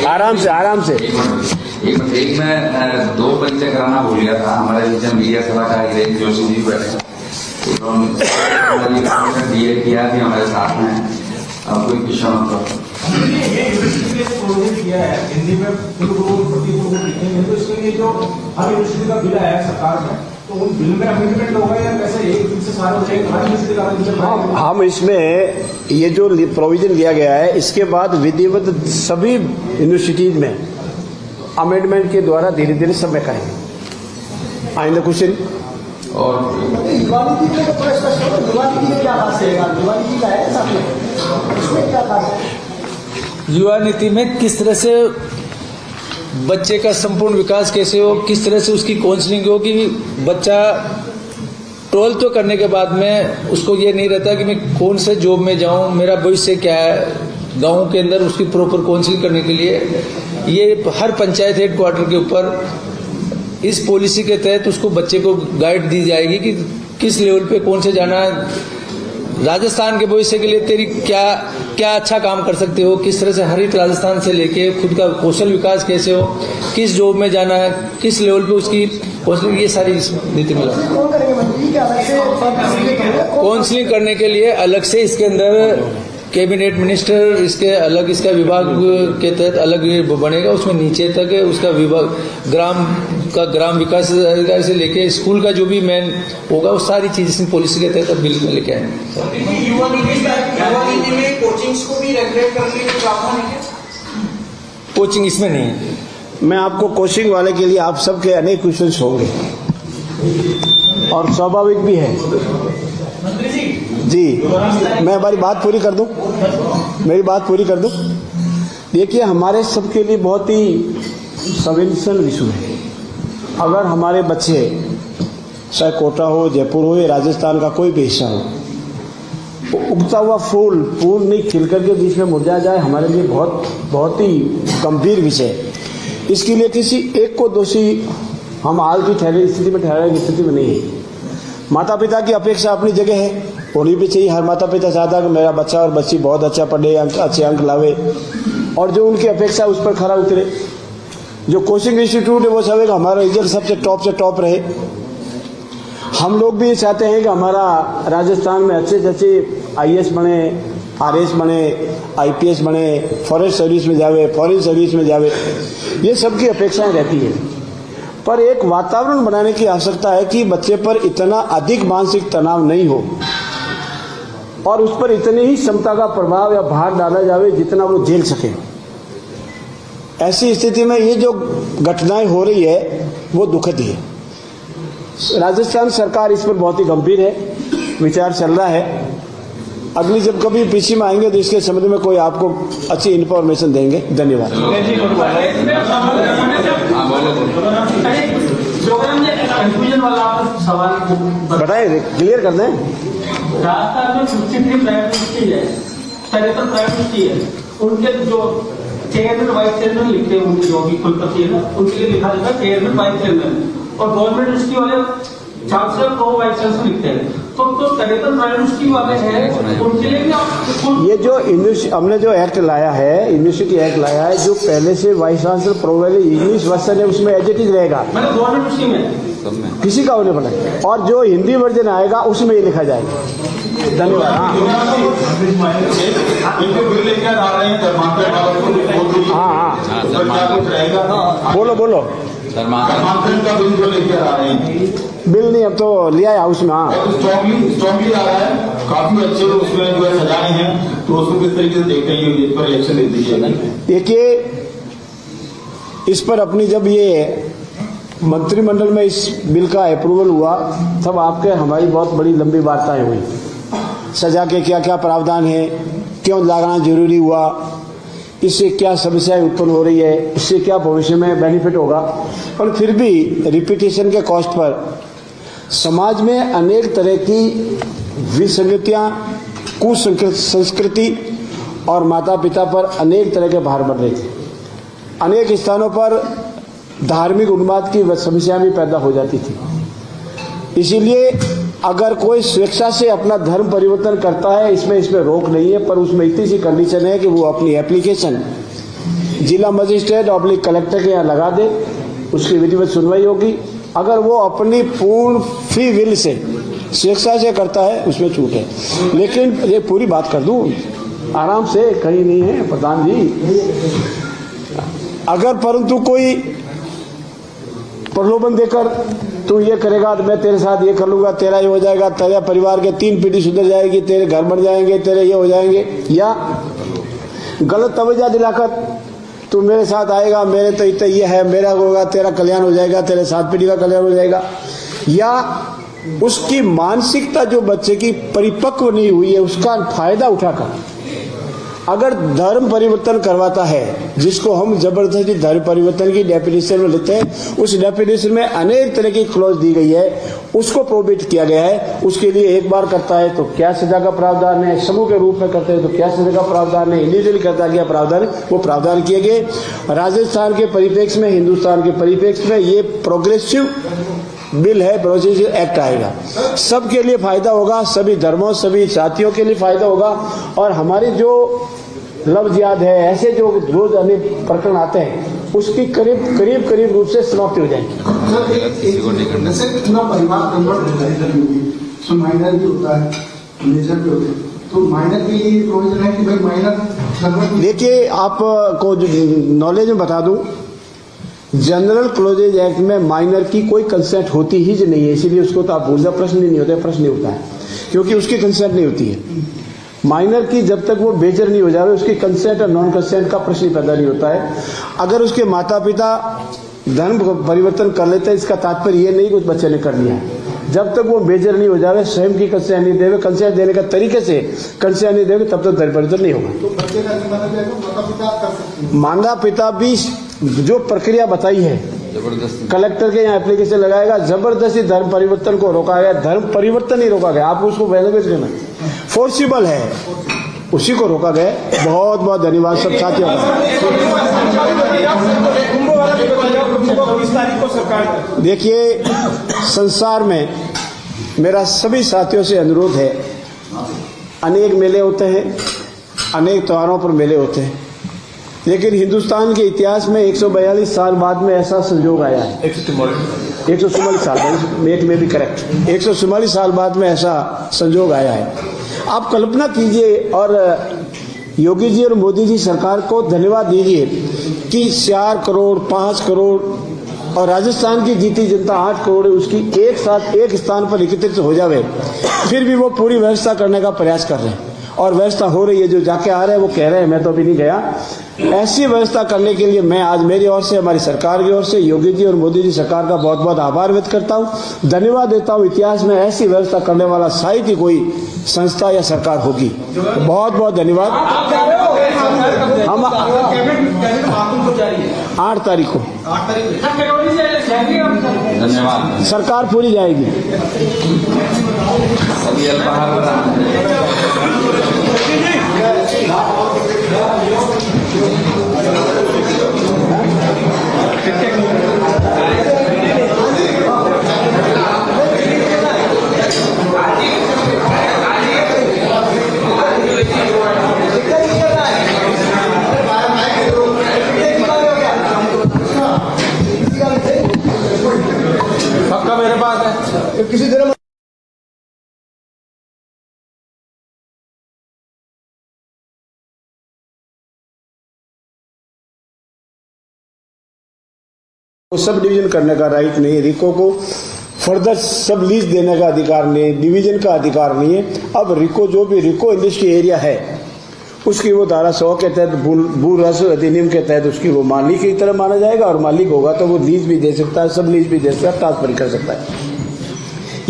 आराम से एक मैं 2 परिचय कराना भूल गया था। हमारे बीच में मीडिया सलाहकार हिरेन जोशी जी बैठे, DA किया भी हमारे साथ में। अब कोई क्वेश्चन किया है हिंदी में लिखेंगे, तो इसके लिए जो हर यूनिवर्सिटी का बिल आया सरकार में, तो उन बिल में अमेंडमेंट होगा या कैसे एक दिन से सारा हो जाएगा? हर यूनिवर्सिटी का हम इसमें ये जो प्रोविजन लिया गया है, इसके बाद विधिवत सभी यूनिवर्सिटीज में अमेंडमेंट के द्वारा धीरे धीरे सब में करेंगे। आइंदा क्वेश्चन और दिवाली की क्या खास है? दिवाली की क्या है इसमें क्या खास है? युवा नीति में किस तरह से बच्चे का संपूर्ण विकास कैसे हो, किस तरह से उसकी काउंसलिंग हो कि बच्चा 12th तो करने के बाद में उसको ये नहीं रहता कि मैं कौन से जॉब में जाऊं, मेरा भविष्य क्या है। गांव के अंदर उसकी प्रॉपर काउंसलिंग करने के लिए ये हर पंचायत हेडक्वार्टर के ऊपर इस पॉलिसी के तहत उसको बच्चे को गाइड दी जाएगी कि किस लेवल पे कौन से जाना है। राजस्थान के भविष्य के लिए तेरी क्या क्या अच्छा काम कर सकते हो, किस तरह से हरित राजस्थान से लेके खुद का कौशल विकास कैसे हो, किस जॉब में जाना है, किस लेवल पे उसकी कौशल, ये सारी इस नीति में कौन करेंगे मंत्री के अलग से काउंसलिंग करने के लिए अलग से इसके अंदर कैबिनेट मिनिस्टर, इसके अलग इसका विभाग के तहत अलग बनेगा, उसमें नीचे तक है उसका विभाग, ग्राम विकास अधिकारी से लेके स्कूल का जो भी मेन होगा वो सारी चीज इसमें पॉलिसी के तहत बिल में लेके आएंगे। युवा नीति में कोचिंग्स को भी रेगुलेट करने का प्रावधान है क्या? कोचिंग इसमें नहीं है। मैं आपको कोचिंग वाले के लिए आप सबके अनेक क्वेश्चंस होंगे और स्वाभाविक भी है जी। मैं हमारी बात पूरी कर दूं, मेरी बात पूरी कर दूं। देखिए, हमारे सबके लिए बहुत ही संवेदनशील इशू है। अगर हमारे बच्चे चाहे कोटा हो, जयपुर हो या राजस्थान का कोई भी हिस्सा हो, उगता हुआ फूल नहीं खिल करके बीच में मुरझा जाए, हमारे लिए बहुत ही गंभीर विषय है। इसके लिए किसी एक को दोषी हम हाल की ठहराने की स्थिति में नहीं है। माता पिता की अपेक्षा अपनी जगह है, होनी भी चाहिए। हर माता पिता चाहता है कि मेरा बच्चा और बच्ची बहुत अच्छा पढ़े, अच्छे अंक लावे और जो उनकी अपेक्षा उस पर खरा उतरे। जो कोचिंग इंस्टीट्यूट है वो सब हमारा रिजल्ट सबसे टॉप रहे। हम लोग भी चाहते हैं कि हमारा राजस्थान में अच्छे से अच्छे IAS बने, RS बने, IPS बने, फॉरेस्ट सर्विस में जावे, फॉरेन सर्विस में जावे, ये सबकी अपेक्षाएं रहती है। पर एक वातावरण बनाने की आवश्यकता है कि बच्चे पर इतना अधिक मानसिक तनाव नहीं हो और उस पर इतनी ही क्षमता का प्रभाव या भार डाला जावे जितना वो झेल सके। ऐसी स्थिति में ये जो घटनाएं हो रही है वो दुखद है। राजस्थान सरकार इस पर बहुत ही गंभीर है, विचार चल रहा है। अगली जब कभी पीछे में आएंगे तो इसके संबंध में कोई आपको अच्छी इन्फॉर्मेशन देंगे। धन्यवाद। कंफ्यूजन वाला सवाल बताएं, क्लियर कर दें। राजस्थान में 63 प्राइवेट यूनिवर्सिटी है, 73 प्राइवेट यूनिवर्सिटी है। उनके जो चेयरमैन वाइस चेयरमैन लिखते हैं, उनकी जो भी कुलपति है ना, उनके लिए लिखा जाता है चेयरमैन वाइस चेयरमैन। और गवर्नमेंट यूनिवर्सिटी वाले चांसलर को वाइस चांसलर लिखते हैं। तो 73 प्राइवेट यूनिवर्सिटी वाले हैं, उनके लिए भी ये जो हमने जो एक्ट लाया है, यूनिवर्सिटी एक्ट लाया है, जो पहले से vice chancellor provide English version है उसमें एज इट इज रहेगा, मैंने गवर्नमेंट यूनिवर्सिटी में किसी का होने पड़ा। और जो हिंदी वर्जन आएगा उसमें ये लिखा जाएगा। धन्यवाद। हाँ, बोलो। बिल नहीं, अब तो लिया है हाउस में। हाँ, स्ट्रॉन्गली आ रहा है, काफी अच्छे उसमें जो है सजाने हैं, तो उसको किस तरीके से देखते हैं, इस पर इलेक्शन दे दीजिए। देखिए, इस पर अपनी जब ये मंत्रिमंडल में इस बिल का अप्रूवल हुआ तब आपके हमारी बहुत बड़ी लंबी वार्ताएं हुई। सजा के क्या क्या प्रावधान है, क्यों लगाना जरूरी हुआ, इससे क्या समस्याएं उत्पन्न हो रही है, इससे क्या भविष्य में बेनिफिट होगा। पर फिर भी रिपीटेशन के कॉस्ट पर समाज में अनेक तरह की विसंगतियां, कुसंस्कृति और माता पिता पर अनेक तरह के भार बढ़ रहे थे। अनेक स्थानों पर धार्मिक उन्माद की समस्या भी पैदा हो जाती थी। इसीलिए अगर कोई स्वेच्छा से अपना धर्म परिवर्तन करता है, इसमें रोक नहीं है, पर उसमें इतनी सी कंडीशन है कि वो अपनी एप्लीकेशन जिला मजिस्ट्रेट और कलेक्टर के यहाँ लगा दे, उसकी विधिवत सुनवाई होगी। अगर वो अपनी पूर्ण फ्री विल से स्वेच्छा से करता है उसमें छूट है। लेकिन ये पूरी बात कर दूं आराम से, कहीं नहीं है प्रधान जी। अगर परंतु कोई प्रलोभन देकर तू ये करेगा तो मैं तेरे साथ ये कर लूंगा, तेरा ये हो जाएगा, तेरे परिवार के 3 पीढ़ी सुधर जाएगी, तेरे घर बन जाएंगे, तेरे ये हो जाएंगे, या गलत तवज्जो दिलाकर तू मेरे साथ आएगा, मेरे तो इतना ये है, मेरा होगा, तेरा कल्याण हो जाएगा, तेरे 7 पीढ़ी का कल्याण हो जाएगा, या उसकी मानसिकता जो बच्चे की परिपक्व नहीं हुई है उसका फायदा उठाकर अगर धर्म परिवर्तन करवाता है, जिसको हम जबरदस्ती धर्म परिवर्तन की डेफिनेशन में लेते हैं, उस डेफिनेशन में अनेक तरह की क्लॉज दी गई है, उसको प्रोहिबिट किया गया है। उसके लिए एक बार करता है तो क्या सजा का प्रावधान है, समूह के रूप में करते हैं तो क्या सजा का प्रावधान है, इंडिविजुअली करता क्या प्रावधान है, वो प्रावधान किए गए। राजस्थान के परिप्रेक्ष्य में, हिंदुस्तान के परिप्रेक्ष्य में ये प्रोग्रेसिव बिल है, प्रोसीजर एक्ट आएगा, सबके लिए फायदा होगा, सभी धर्मों सभी जातियों के लिए फायदा होगा। और हमारी जो लफ्ज याद है, ऐसे जो रोज अनेक प्रकरण आते हैं, उसकी करीब रूप से समाप्ति हो जाएगी। जैसे पूरा परिवार कन्वर्ट होता है, सो माइनर भी होता है, मेजर भी होते हैं, तो माइनर के लिए प्रोविजन है कि भाई माइनर कन्वर्ट। देखिए, आपको नॉलेज में बता दूं, जनरल क्लोजेज एक्ट में माइनर की कोई कंसेंट होती ही नहीं है, इसीलिए उसको तो आप भूल जाओ, प्रश्न ही नहीं होता है, प्रश्न नहीं होता है, क्योंकि उसकी कंसेंट नहीं होती है। माइनर की जब तक वो बेजर नहीं हो जाए, उसकी कंसेंट और नॉन कंसेंट का प्रश्न पैदा नहीं होता है। अगर उसके माता पिता धर्म परिवर्तन कर लेते हैं, इसका तात्पर्य ये नहीं कि उस बच्चे ने कर लिया है। जब तक वो बेजर नहीं हो जाए, स्वयं की कंसेंट नहीं देवे, कंसेंट देने का तरीके से कंसेंट नहीं देवे, तब तक धर्म परिवर्तन नहीं होगा। तो बच्चे का नहीं माना जाएगा, माता पिता कर सकते हैं। माता पिता भी जो प्रक्रिया बताई है, कलेक्टर के यहाँ एप्लीकेशन लगाएगा, जबरदस्ती धर्म परिवर्तन को रोका गया, धर्म परिवर्तन नहीं रोका गया, आप उसको लैंग्वेज लेना, फोर्सिबल है, उसी को रोका गया। बहुत बहुत धन्यवाद सब साथियों का। देखिए, संसार में मेरा सभी साथियों से अनुरोध है, अनेक मेले होते हैं, अनेक त्योहारों पर मेले होते हैं, लेकिन हिंदुस्तान के इतिहास में 142 साल बाद में ऐसा संयोग आया है। 144 साल, एक में भी करेक्ट, 144 साल बाद में ऐसा संयोग आया है। आप कल्पना कीजिए और योगी जी और मोदी जी सरकार को धन्यवाद दीजिए कि 4 करोड़ 5 करोड़ और राजस्थान की जीती जनता 8 करोड़ है, उसकी एक साथ एक स्थान पर एकत्रित हो जावे, फिर भी वो पूरी व्यवस्था करने का प्रयास कर रहे हैं और व्यवस्था हो रही है। जो जाके आ रहे हैं वो कह रहे हैं, मैं तो अभी नहीं गया। ऐसी व्यवस्था करने के लिए मैं आज मेरी ओर से, हमारी सरकार की ओर से योगी जी और मोदी जी सरकार का बहुत बहुत आभार व्यक्त करता हूँ, धन्यवाद देता हूँ। इतिहास में ऐसी व्यवस्था करने वाला शायद ही कोई संस्था या सरकार होगी। बहुत बहुत धन्यवाद। हम 8 तारीख को धन्यवाद। सरकार पूरी जाएगी। सभी अल्पाहार पक्का मेरे पास है। किसी तरह सब डिवीजन करने का राइट नहीं है, रिको को फर्दर सब लीज देने का अधिकार नहीं है, डिवीजन का अधिकार नहीं है। अब रिको जो भी रिको इंडस्ट्री एरिया है, उसकी वो धारा 100 के तहत भू राजस्व अधिनियम के तहत उसकी वो मालिक की तरह माना जाएगा, और मालिक होगा तो वो लीज भी दे सकता है, सब लीज भी दे सकता है, ट्रांसफर कर सकता है।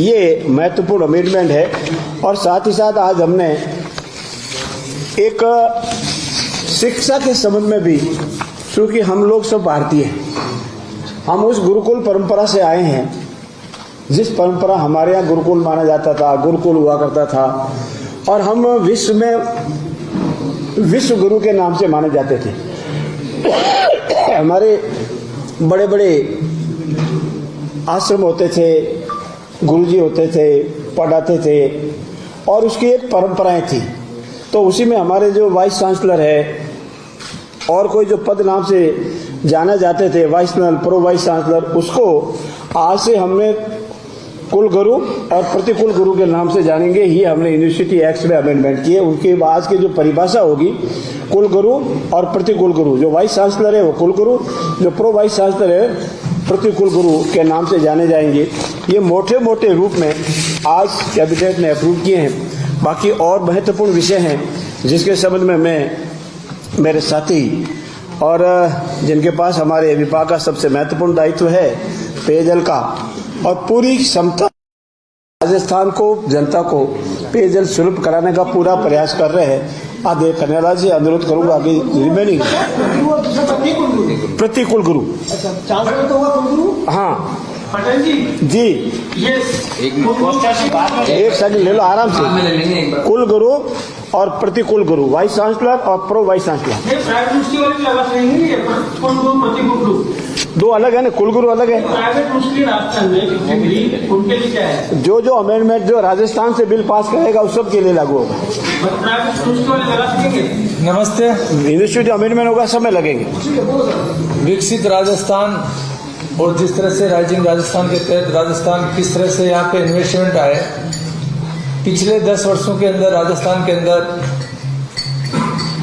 ये महत्वपूर्ण अमेंडमेंट है। और साथ ही साथ आज हमने एक शिक्षा के संबंध में भी, क्योंकि हम लोग सब भारतीय हैं, हम उस गुरुकुल परंपरा से आए हैं, जिस परंपरा हमारे यहाँ गुरुकुल माना जाता था, गुरुकुल हुआ करता था, और हम विश्व में विश्व गुरु के नाम से माने जाते थे। हमारे बड़े बड़े आश्रम होते थे, गुरुजी होते थे, पढ़ाते थे, और उसकी एक परंपराएं थी। तो उसी में हमारे जो वाइस चांसलर है और कोई जो पद नाम से जाना जाते थे, वाइस प्रो वाइस चांसलर, उसको आज से हमने कुल गुरु और प्रतिकुल गुरु के नाम से जानेंगे। ही हमने यूनिवर्सिटी एक्ट में अमेंडमेंट किए। उनके आज की जो परिभाषा होगी, कुल गुरु और प्रतिकुल गुरु, जो वाइस चांसलर है वो कुल गुरु, जो प्रो वाइस चांसलर है प्रतिकुल गुरु के नाम से जाने जाएंगे। ये मोटे मोटे रूप में आज कैबिनेट ने अप्रूव किए हैं। बाकी और महत्वपूर्ण विषय हैं जिसके संबंध में मैं, मेरे साथी और जिनके पास हमारे विभाग का सबसे महत्वपूर्ण दायित्व है पेयजल का, और पूरी क्षमता राजस्थान को, जनता को पेयजल सुलभ कराने का पूरा प्रयास कर रहे हैं। आदे कन्यालाल जी अनुरोध करूंगा आगे रिमेनिंग प्रतिकुल गुरु। चांसलर तो हुआ गुरु। हाँ पटेल जी, जी, ये एक सेकंड ले लो आराम से। कुल गुरु और प्रतिकुल गुरु, वाइस चांसलर और pro vice chancellor. Private university वाली लगा नहीं है, प्रतिकुल गुरु, प्रतिकुल गुरु। दो अलग है ना, कुलगुरु अलग है। प्राइवेट मुस्लिम राजस्थान में डिग्री उनके लिए क्या है? जो अमेंडमेंट जो राजस्थान से बिल पास करेगा उस सब के लिए लागू होगा। प्राइवेट स्कूल वाले लगा सकेंगे? नमस्ते। यूनिवर्सिटी अमेंडमेंट होगा, समय लगेंगे। विकसित राजस्थान और जिस तरह से राइजिंग राजस्थान के तहत राजस्थान किस तरह से यहाँ पे इन्वेस्टमेंट आए, पिछले 10 वर्षों के अंदर राजस्थान के अंदर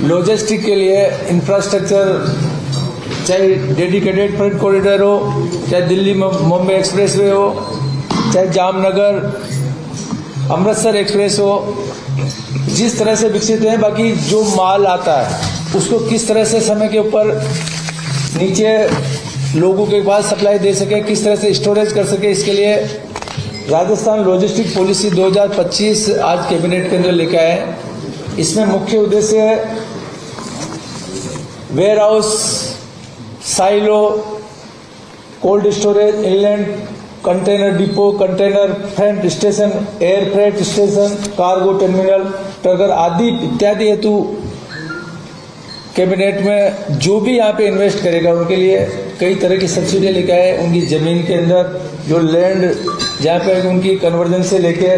लॉजिस्टिक के लिए इंफ्रास्ट्रक्चर, चाहे डेडिकेटेड फ्रेट कॉरिडोर हो, चाहे दिल्ली मुंबई एक्सप्रेसवे हो, चाहे जामनगर अमृतसर एक्सप्रेस हो, जिस तरह से विकसित है। बाकी जो माल आता है उसको किस तरह से समय के ऊपर नीचे लोगों के पास सप्लाई दे सके, किस तरह से स्टोरेज कर सके, इसके लिए राजस्थान लॉजिस्टिक पॉलिसी 2025 आज कैबिनेट के अंदर लेके आए। इसमें मुख्य उद्देश्य है warehouse, silo, cold storage, inland container depot, container freight station, air freight station, cargo terminal, ट्रगर आदि इत्यादि हेतु कैबिनेट में जो भी यहाँ पे इन्वेस्ट करेगा उनके लिए कई तरह की सब्सिडी लेके आए। उनकी जमीन के अंदर जो लैंड जहाँ पे उनकी कन्वर्जन से लेके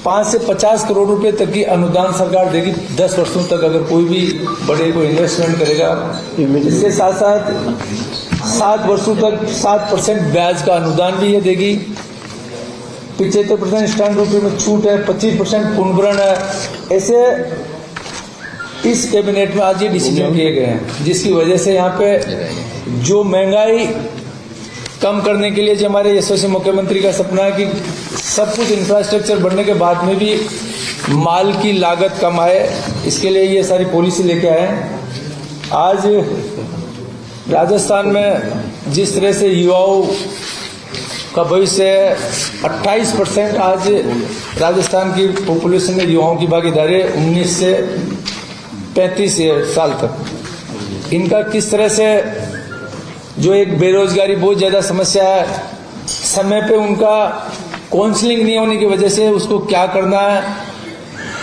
5 से 50 करोड़ रुपए तक की अनुदान सरकार देगी 10 वर्षों तक, अगर कोई भी बड़े को इन्वेस्टमेंट करेगा। इसके साथ साथ 7 वर्षों तक 7% ब्याज का अनुदान भी ये देगी। 75% स्टैंड ड्यूटी में छूट है, 25% पुनर्भरण है। ऐसे इस कैबिनेट में आज ये डिसीजन किए गए हैं, जिसकी वजह से यहाँ पे जो महंगाई कम करने के लिए जो हमारे यशस्वी मुख्यमंत्री का सपना है कि सब कुछ इंफ्रास्ट्रक्चर बनने के बाद में भी माल की लागत कम आए, इसके लिए ये सारी पॉलिसी लेके आए हैं। आज राजस्थान में जिस तरह से युवाओं का भविष्य है, 28% आज राजस्थान की पॉपुलेशन में युवाओं की भागीदारी है 19 से 35 साल तक। इनका किस तरह से जो एक बेरोजगारी बहुत ज्यादा समस्या है, समय पे उनका काउंसलिंग नहीं होने की वजह से उसको क्या करना है,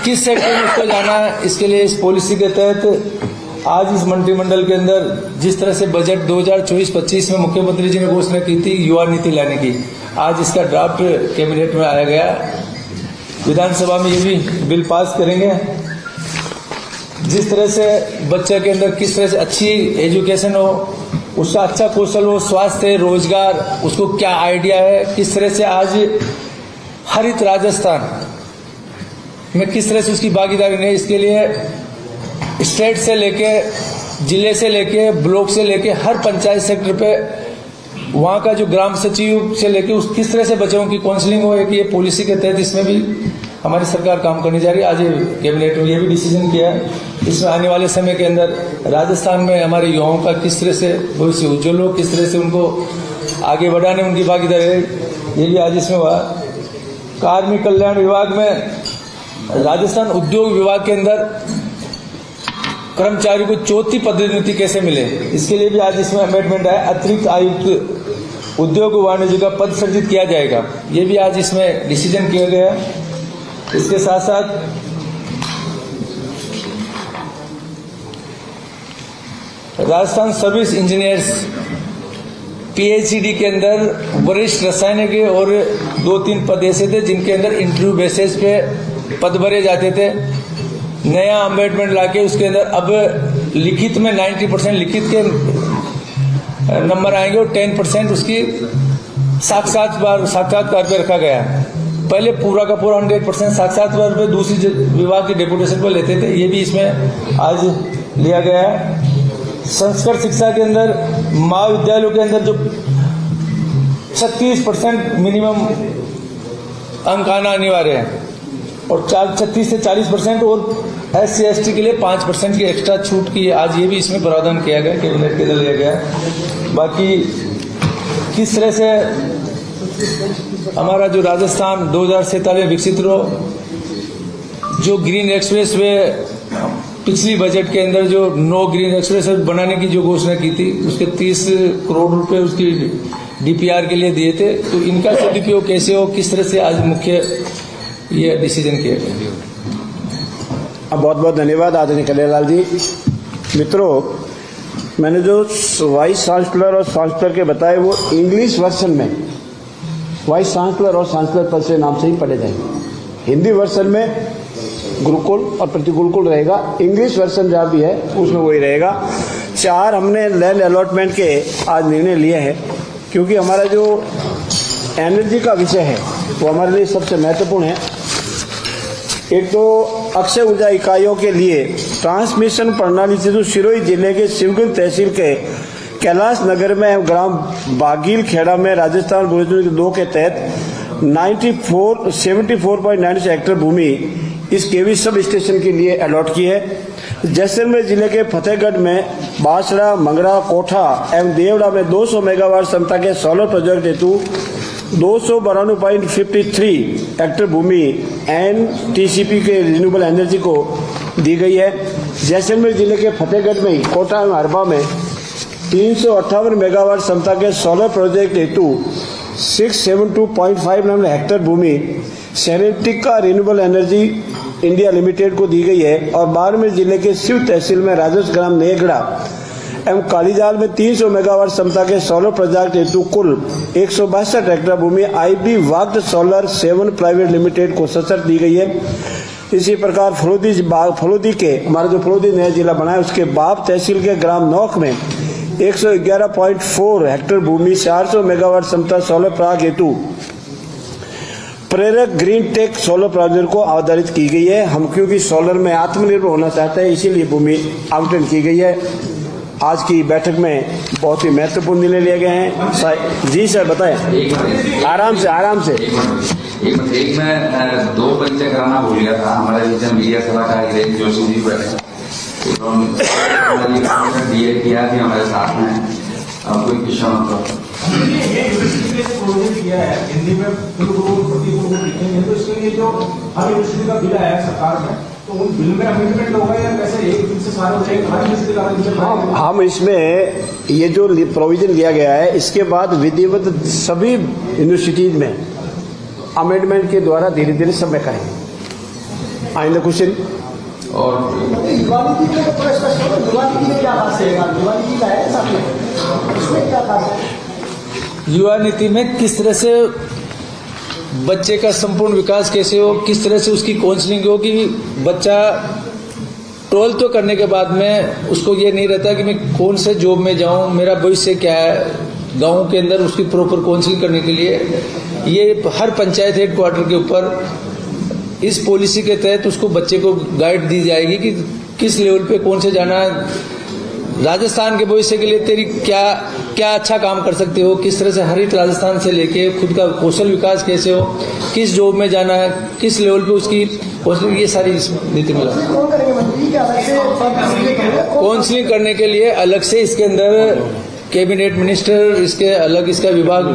किस सेक्टर में उसको जाना है, इसके लिए इस पॉलिसी के तहत आज इस मंत्रिमंडल के अंदर जिस तरह से बजट 2024-25 में मुख्यमंत्री जी ने घोषणा की थी युवा नीति लाने की, आज इसका ड्राफ्ट कैबिनेट में आया गया। विधानसभा में ये भी बिल पास करेंगे। जिस तरह से बच्चे के अंदर किस तरह से अच्छी एजुकेशन हो, उसका अच्छा कौशल हो, स्वास्थ्य, रोजगार, उसको क्या आइडिया है, किस तरह से आज हरित राजस्थान में किस तरह से उसकी भागीदारी नहीं, इसके लिए स्टेट से लेके जिले से लेके ब्लॉक से लेके हर पंचायत सेक्टर पे वहाँ का जो ग्राम सचिव से लेके उस किस तरह से बच्चों की काउंसलिंग हो, कि ये पॉलिसी के तहत इसमें भी हमारी सरकार काम करने जा रही है। आज कैबिनेट में ये भी डिसीजन किया है, इसमें आने वाले समय के अंदर राजस्थान में हमारे युवाओं का किस तरह से भविष्य उज्जवल हो, किस तरह से उनको आगे बढ़ाने उनकी भागीदारी है, ये भी आज इसमें हुआ। कार्मिक कल्याण विभाग में राजस्थान उद्योग विभाग के अंदर कर्मचारी को चौथी पदोन्नति कैसे मिले, इसके लिए भी आज इसमें अमेंडमेंट है। अतिरिक्त आयुक्त उद्योग वाणिज्य का पद सृजित किया जाएगा, ये भी आज इसमें डिसीजन किया गया है। इसके साथ साथ राजस्थान सर्विस इंजीनियर्स पीएचडी के अंदर वरिष्ठ रसायनिक और 2-3 पद ऐसे थे जिनके अंदर इंटरव्यू बेसिस पे पद भरे जाते थे। नया अमेंडमेंट लाके उसके अंदर अब लिखित में 90% लिखित के नंबर आएंगे और 10% उसकी साक्षात्कार पे रखा गया है। पहले पूरा का पूरा 100% साक्षात्कार पे दूसरी विभाग की डेपुटेशन पर लेते थे, ये भी इसमें आज लिया गया है। संस्कृत शिक्षा के अंदर महाविद्यालयों के अंदर जो 36% मिनिमम अंक आना अनिवार्य है और 36 से 40% और SC/ST के लिए 5% की एक्स्ट्रा छूट की आज ये भी इसमें प्रावधान किया गया, कैबिनेट के अंदर लिया गया। बाकी किस तरह से हमारा जो राजस्थान 2047 विकसित हो, जो ग्रीन एक्सप्रेस वे पिछली बजट के अंदर जो 9 ग्रीन एक्सप्रेस बनाने की जो घोषणा की थी उसके 30 करोड़ रुपए उसकी DPR के लिए दिए थे, तो इनका सदुपयोग कैसे हो, किस तरह से आज मुख्य ये डिसीजन किया गया। बहुत बहुत धन्यवाद आदरणीय कल्याणलाल जी। मित्रों, मैंने जो वाइस चांसलर और चांसलर के बताए वो इंग्लिश वर्जन में वाइस चांसलर और चांसलर पद से नाम से ही पढ़े जाएंगे। हिंदी वर्जन में गुरुकुल और प्रति गुरुकुल रहेगा, इंग्लिश वर्जन जहाँ भी है उसमें वही रहेगा। 4 हमने लैंड अलॉटमेंट के आज निर्णय लिए हैं, क्योंकि हमारा जो एनर्जी का विषय है वो हमारे लिए सबसे महत्वपूर्ण है। एक तो अक्षय ऊर्जा इकाइयों के लिए ट्रांसमिशन प्रणाली से जो सिरोही जिले के शिवगंज तहसील के कैलाश नगर में ग्राम बागील खेड़ा में राजस्थान भूमि 2 के तहत 74.96 हेक्टेयर भूमि इस केवी सब स्टेशन के लिए अलॉट की है। जैसलमेर जिले के फतेहगढ़ में बासड़ा, मंगरा, कोठा एवं देवड़ा में 200 मेगावाट क्षमता के सोलर प्रोजेक्ट हेतु 292.53 हेक्टेयर भूमि एनटीसीपी के रिन्यूएबल एनर्जी को दी गई है। जैसलमेर जिले के फतेहगढ़ में कोटा एवं अरबा में 358 मेगावाट क्षमता के सोलर प्रोजेक्ट हेतु 672.59 हेक्टेयर भूमि सेनेटिक का रिन्यूएबल एनर्जी इंडिया लिमिटेड को दी गई है। और बाड़मेर जिले के शिव तहसील में राजस्व ग्राम नेगड़ा एवं कालीजाल में 300 मेगावाट क्षमता के सोलर प्रोजेक्ट हेतु कुल 162 हेक्टेयर भूमि आईबी वाग्ड सोलर 7 प्राइवेट लिमिटेड को सशर्त दी गई है। इसी प्रकार फलोदी के हमारा जो फलोदी नया जिला बना है उसके बाप तहसील के ग्राम नौख में 111.4 हेक्टेयर भूमि 400 मेगावाट क्षमता सोलर प्लांट हेतु प्रेरक ग्रीन टेक सोलर प्रोजेक्ट को अवधारित की गई है। हम क्योंकि सोलर में आत्मनिर्भर होना चाहते हैं इसीलिए भूमि आवंटन की गई है। आज की बैठक में बहुत ही महत्वपूर्ण निर्णय लिए गए हैं। जी सर बताएं। आराम से एक मैं 2 परिचय कराना भूल गया था। हमारे बीच में मीडिया सलाहकार हिरेन जोशी जी बैठे डीए किया थी हमारे साथ में। अब कोई क्वेश्चन ये यूनिवर्सिटी के प्रोविजन किया है हिंदी में कुलगुरु प्रति गुरु लिखेंगे, तो इसके लिए जो हर यूनिवर्सिटी का बिल आया सरकार में, तो उन बिल में अमेंडमेंट होगा या कैसे एक दिन से सारे हो जाएगा? हर यूनिवर्सिटी का हम इसमें ये जो प्रोविजन लिया गया है इसके बाद विधिवत सभी यूनिवर्सिटीज में अमेंडमेंट के द्वारा धीरे धीरे सब में करेंगे। आइंदा क्वेश्चन और युवा नीति में किस तरह से बच्चे का संपूर्ण विकास कैसे हो, किस तरह से उसकी काउंसलिंग हो कि बच्चा 12th तो करने के बाद में उसको ये नहीं रहता कि मैं कौन से जॉब में जाऊं, मेरा भविष्य क्या है। गांव के अंदर उसकी प्रॉपर काउंसलिंग करने के लिए ये हर पंचायत हेडक्वार्टर के ऊपर इस पॉलिसी के तहत उसको बच्चे को गाइड दी जाएगी कि किस लेवल पे कौन से जाना है। राजस्थान के भविष्य के लिए तेरी क्या अच्छा काम कर सकते हो, किस तरह से हरित राजस्थान से लेके खुद का कौशल विकास कैसे हो, किस जॉब में जाना है, किस लेवल पे उसकी कौशल, ये सारी नीति मिला। काउंसलिंग करने के लिए अलग से इसके अंदर कैबिनेट मिनिस्टर इसके अलग इसका विभाग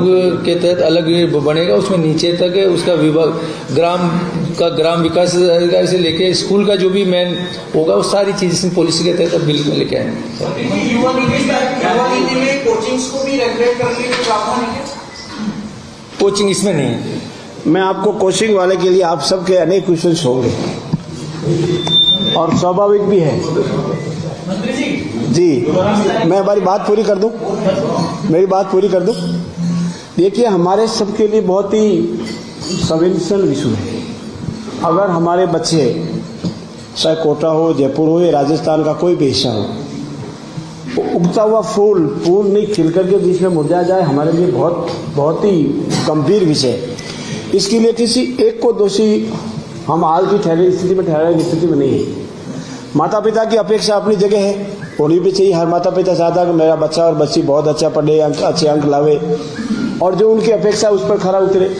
के तहत अलग बनेगा। उसमें नीचे तक उसका विभाग ग्राम विकास अधिकारी से लेके स्कूल का जो भी मेन होगा वो सारी चीज इस पॉलिसी के तहत बिल में लेके आएंगे। युवा नीति में कोचिंग्स को भी रेगुलेट करने के प्रावधान है? कोचिंग इसमें नहीं है। मैं आपको कोचिंग वाले के लिए आप सबके अनेक क्वेश्चन होंगे और स्वाभाविक भी है। जी मैं हमारी बात पूरी कर दूं, मेरी बात पूरी कर दूं। देखिए हमारे सबके लिए बहुत ही संवेदनशील विषय है। अगर हमारे बच्चे चाहे कोटा हो, जयपुर हो या राजस्थान का कोई भी हिस्सा हो, उगता हुआ फूल नहीं खिल करके बीच में मुरझा जाए, हमारे लिए बहुत ही गंभीर विषय है। इसके लिए किसी एक को दोषी हम हाल की ठहराने की स्थिति में नहीं है। माता पिता की अपेक्षा अपनी जगह है, होनी भी चाहिए। हर माता पिता चाहता है कि मेरा बच्चा और बच्ची बहुत अच्छा पढ़े, अच्छे अंक लावे और जो उनकी अपेक्षा उस पर खरा उतरे।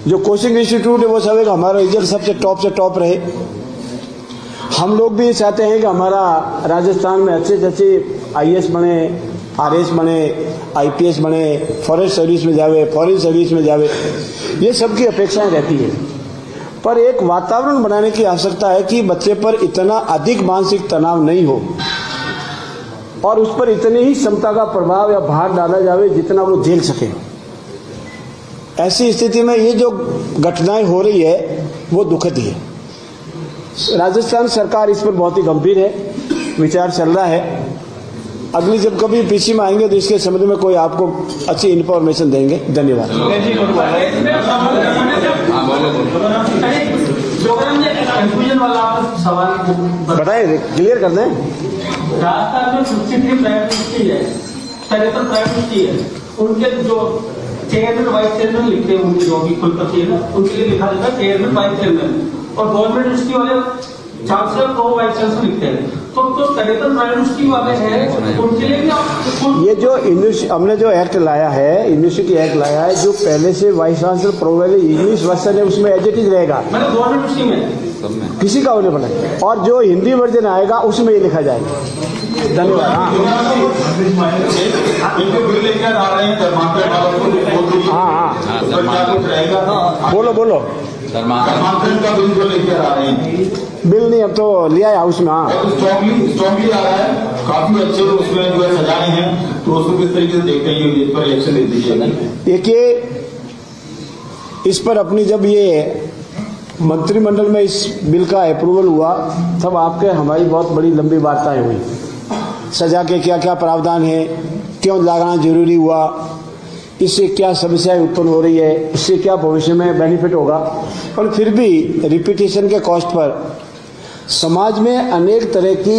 जो कोचिंग इंस्टीट्यूट है वो चाहेगा हमारा रिजल्ट सबसे टॉप रहे। हम लोग भी चाहते हैं कि हमारा राजस्थान में अच्छे से अच्छे IAS बने, RS बने, IPS बने, फॉरेस्ट सर्विस में जावे, फॉरेन सर्विस में जावे, ये सबकी अपेक्षाएं रहती है। पर एक वातावरण बनाने की आवश्यकता है कि बच्चे पर इतना अधिक मानसिक तनाव नहीं हो और उस पर इतनी ही क्षमता का प्रभाव या भार डाला जावे जितना वो झेल सके। ऐसी स्थिति में ये जो घटनाएं हो रही है वो दुखद ही है। राजस्थान सरकार इस पर बहुत ही गंभीर है, विचार चल रहा है अगली जब कभी पीछे में आएंगे तो इसके संबंध में कोई आपको अच्छी इन्फॉर्मेशन देंगे। धन्यवाद। हाँ बोलो प्रोग्राम में कंफ्यूजन वाला आपका सवाल बताएं, क्लियर कर दें। राजस्थान में 63 प्राइवेट यूनिवर्सिटी है, 73 प्राइवेट यूनिवर्सिटी है। उनके जो चेयरमैन वाइस चेयरमैन लिखते हैं, उनकी जो भी कुलपति है ना, उनके लिए लिखा जाता है चेयरमैन वाइस चेयरमैन। और गवर्नमेंट यूनिवर्सिटी वाले चांसलर को वाइस चांसलर लिखते हैं। तो 73 प्राइवेट यूनिवर्सिटी वाले हैं, उनके लिए भी आप ये जो हमने जो एक्ट लाया है, यूनिवर्सिटी एक्ट लाया है, जो पहले से vice chancellor provide English version है उसमें एज इट इज रहेगा, मतलब गवर्नमेंट यूनिवर्सिटी में किसी का होने पड़ा। और जो हिंदी वर्जन आएगा उसमें ये लिखा जाएगा। धन्यवाद। बिल लेकर आ रहे हैं कर्मांतर वालों को, हाँ उस पर क्या कुछ रहेगा? बोलो बोलो। कर्मांतरण का बिल जो लेकर आ रहे हैं, बिल नहीं, अब तो लिया है हाउस में। हाँ, स्ट्रॉन्गली आ रहा है, काफी अच्छे उसमें जो है सजाए हैं, तो उसको किस तरीके से देख रही है, इस पर इलेक्शन दे दीजिएगा। देखिए, इस पर अपनी जब ये मंत्रिमंडल में इस बिल का अप्रूवल हुआ तब आपके हमारी बहुत बड़ी लंबी वार्ताएं हुई। सजा के क्या क्या प्रावधान है, क्यों लगाना जरूरी हुआ, इससे क्या समस्याएं उत्पन्न हो रही है, इससे क्या भविष्य में बेनिफिट होगा। पर फिर भी रिपीटेशन के कॉस्ट पर समाज में अनेक तरह की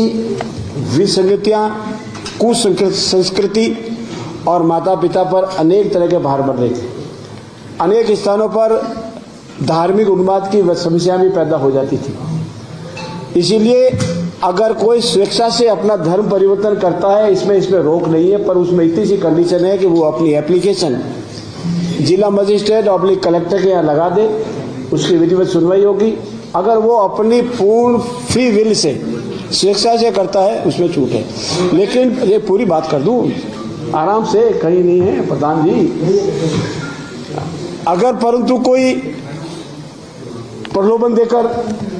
विसंगतियां, कुसंस्कृति और माता पिता पर अनेक तरह के भार बढ़ रहे थे। अनेक स्थानों पर धार्मिक उन्माद की समस्या भी पैदा हो जाती थी। इसीलिए अगर कोई स्वेच्छा से अपना धर्म परिवर्तन करता है, इसमें रोक नहीं है, पर उसमें इतनी सी कंडीशन है कि वो अपनी एप्लीकेशन जिला मजिस्ट्रेट और कलेक्टर के यहाँ लगा दे, उसकी विधिवत सुनवाई होगी। अगर वो अपनी पूर्ण फ्री विल से स्वेच्छा से करता है उसमें छूट है। लेकिन ये पूरी बात कर दूं आराम से, कहीं नहीं है प्रधान जी। अगर परंतु कोई प्रलोभन देकर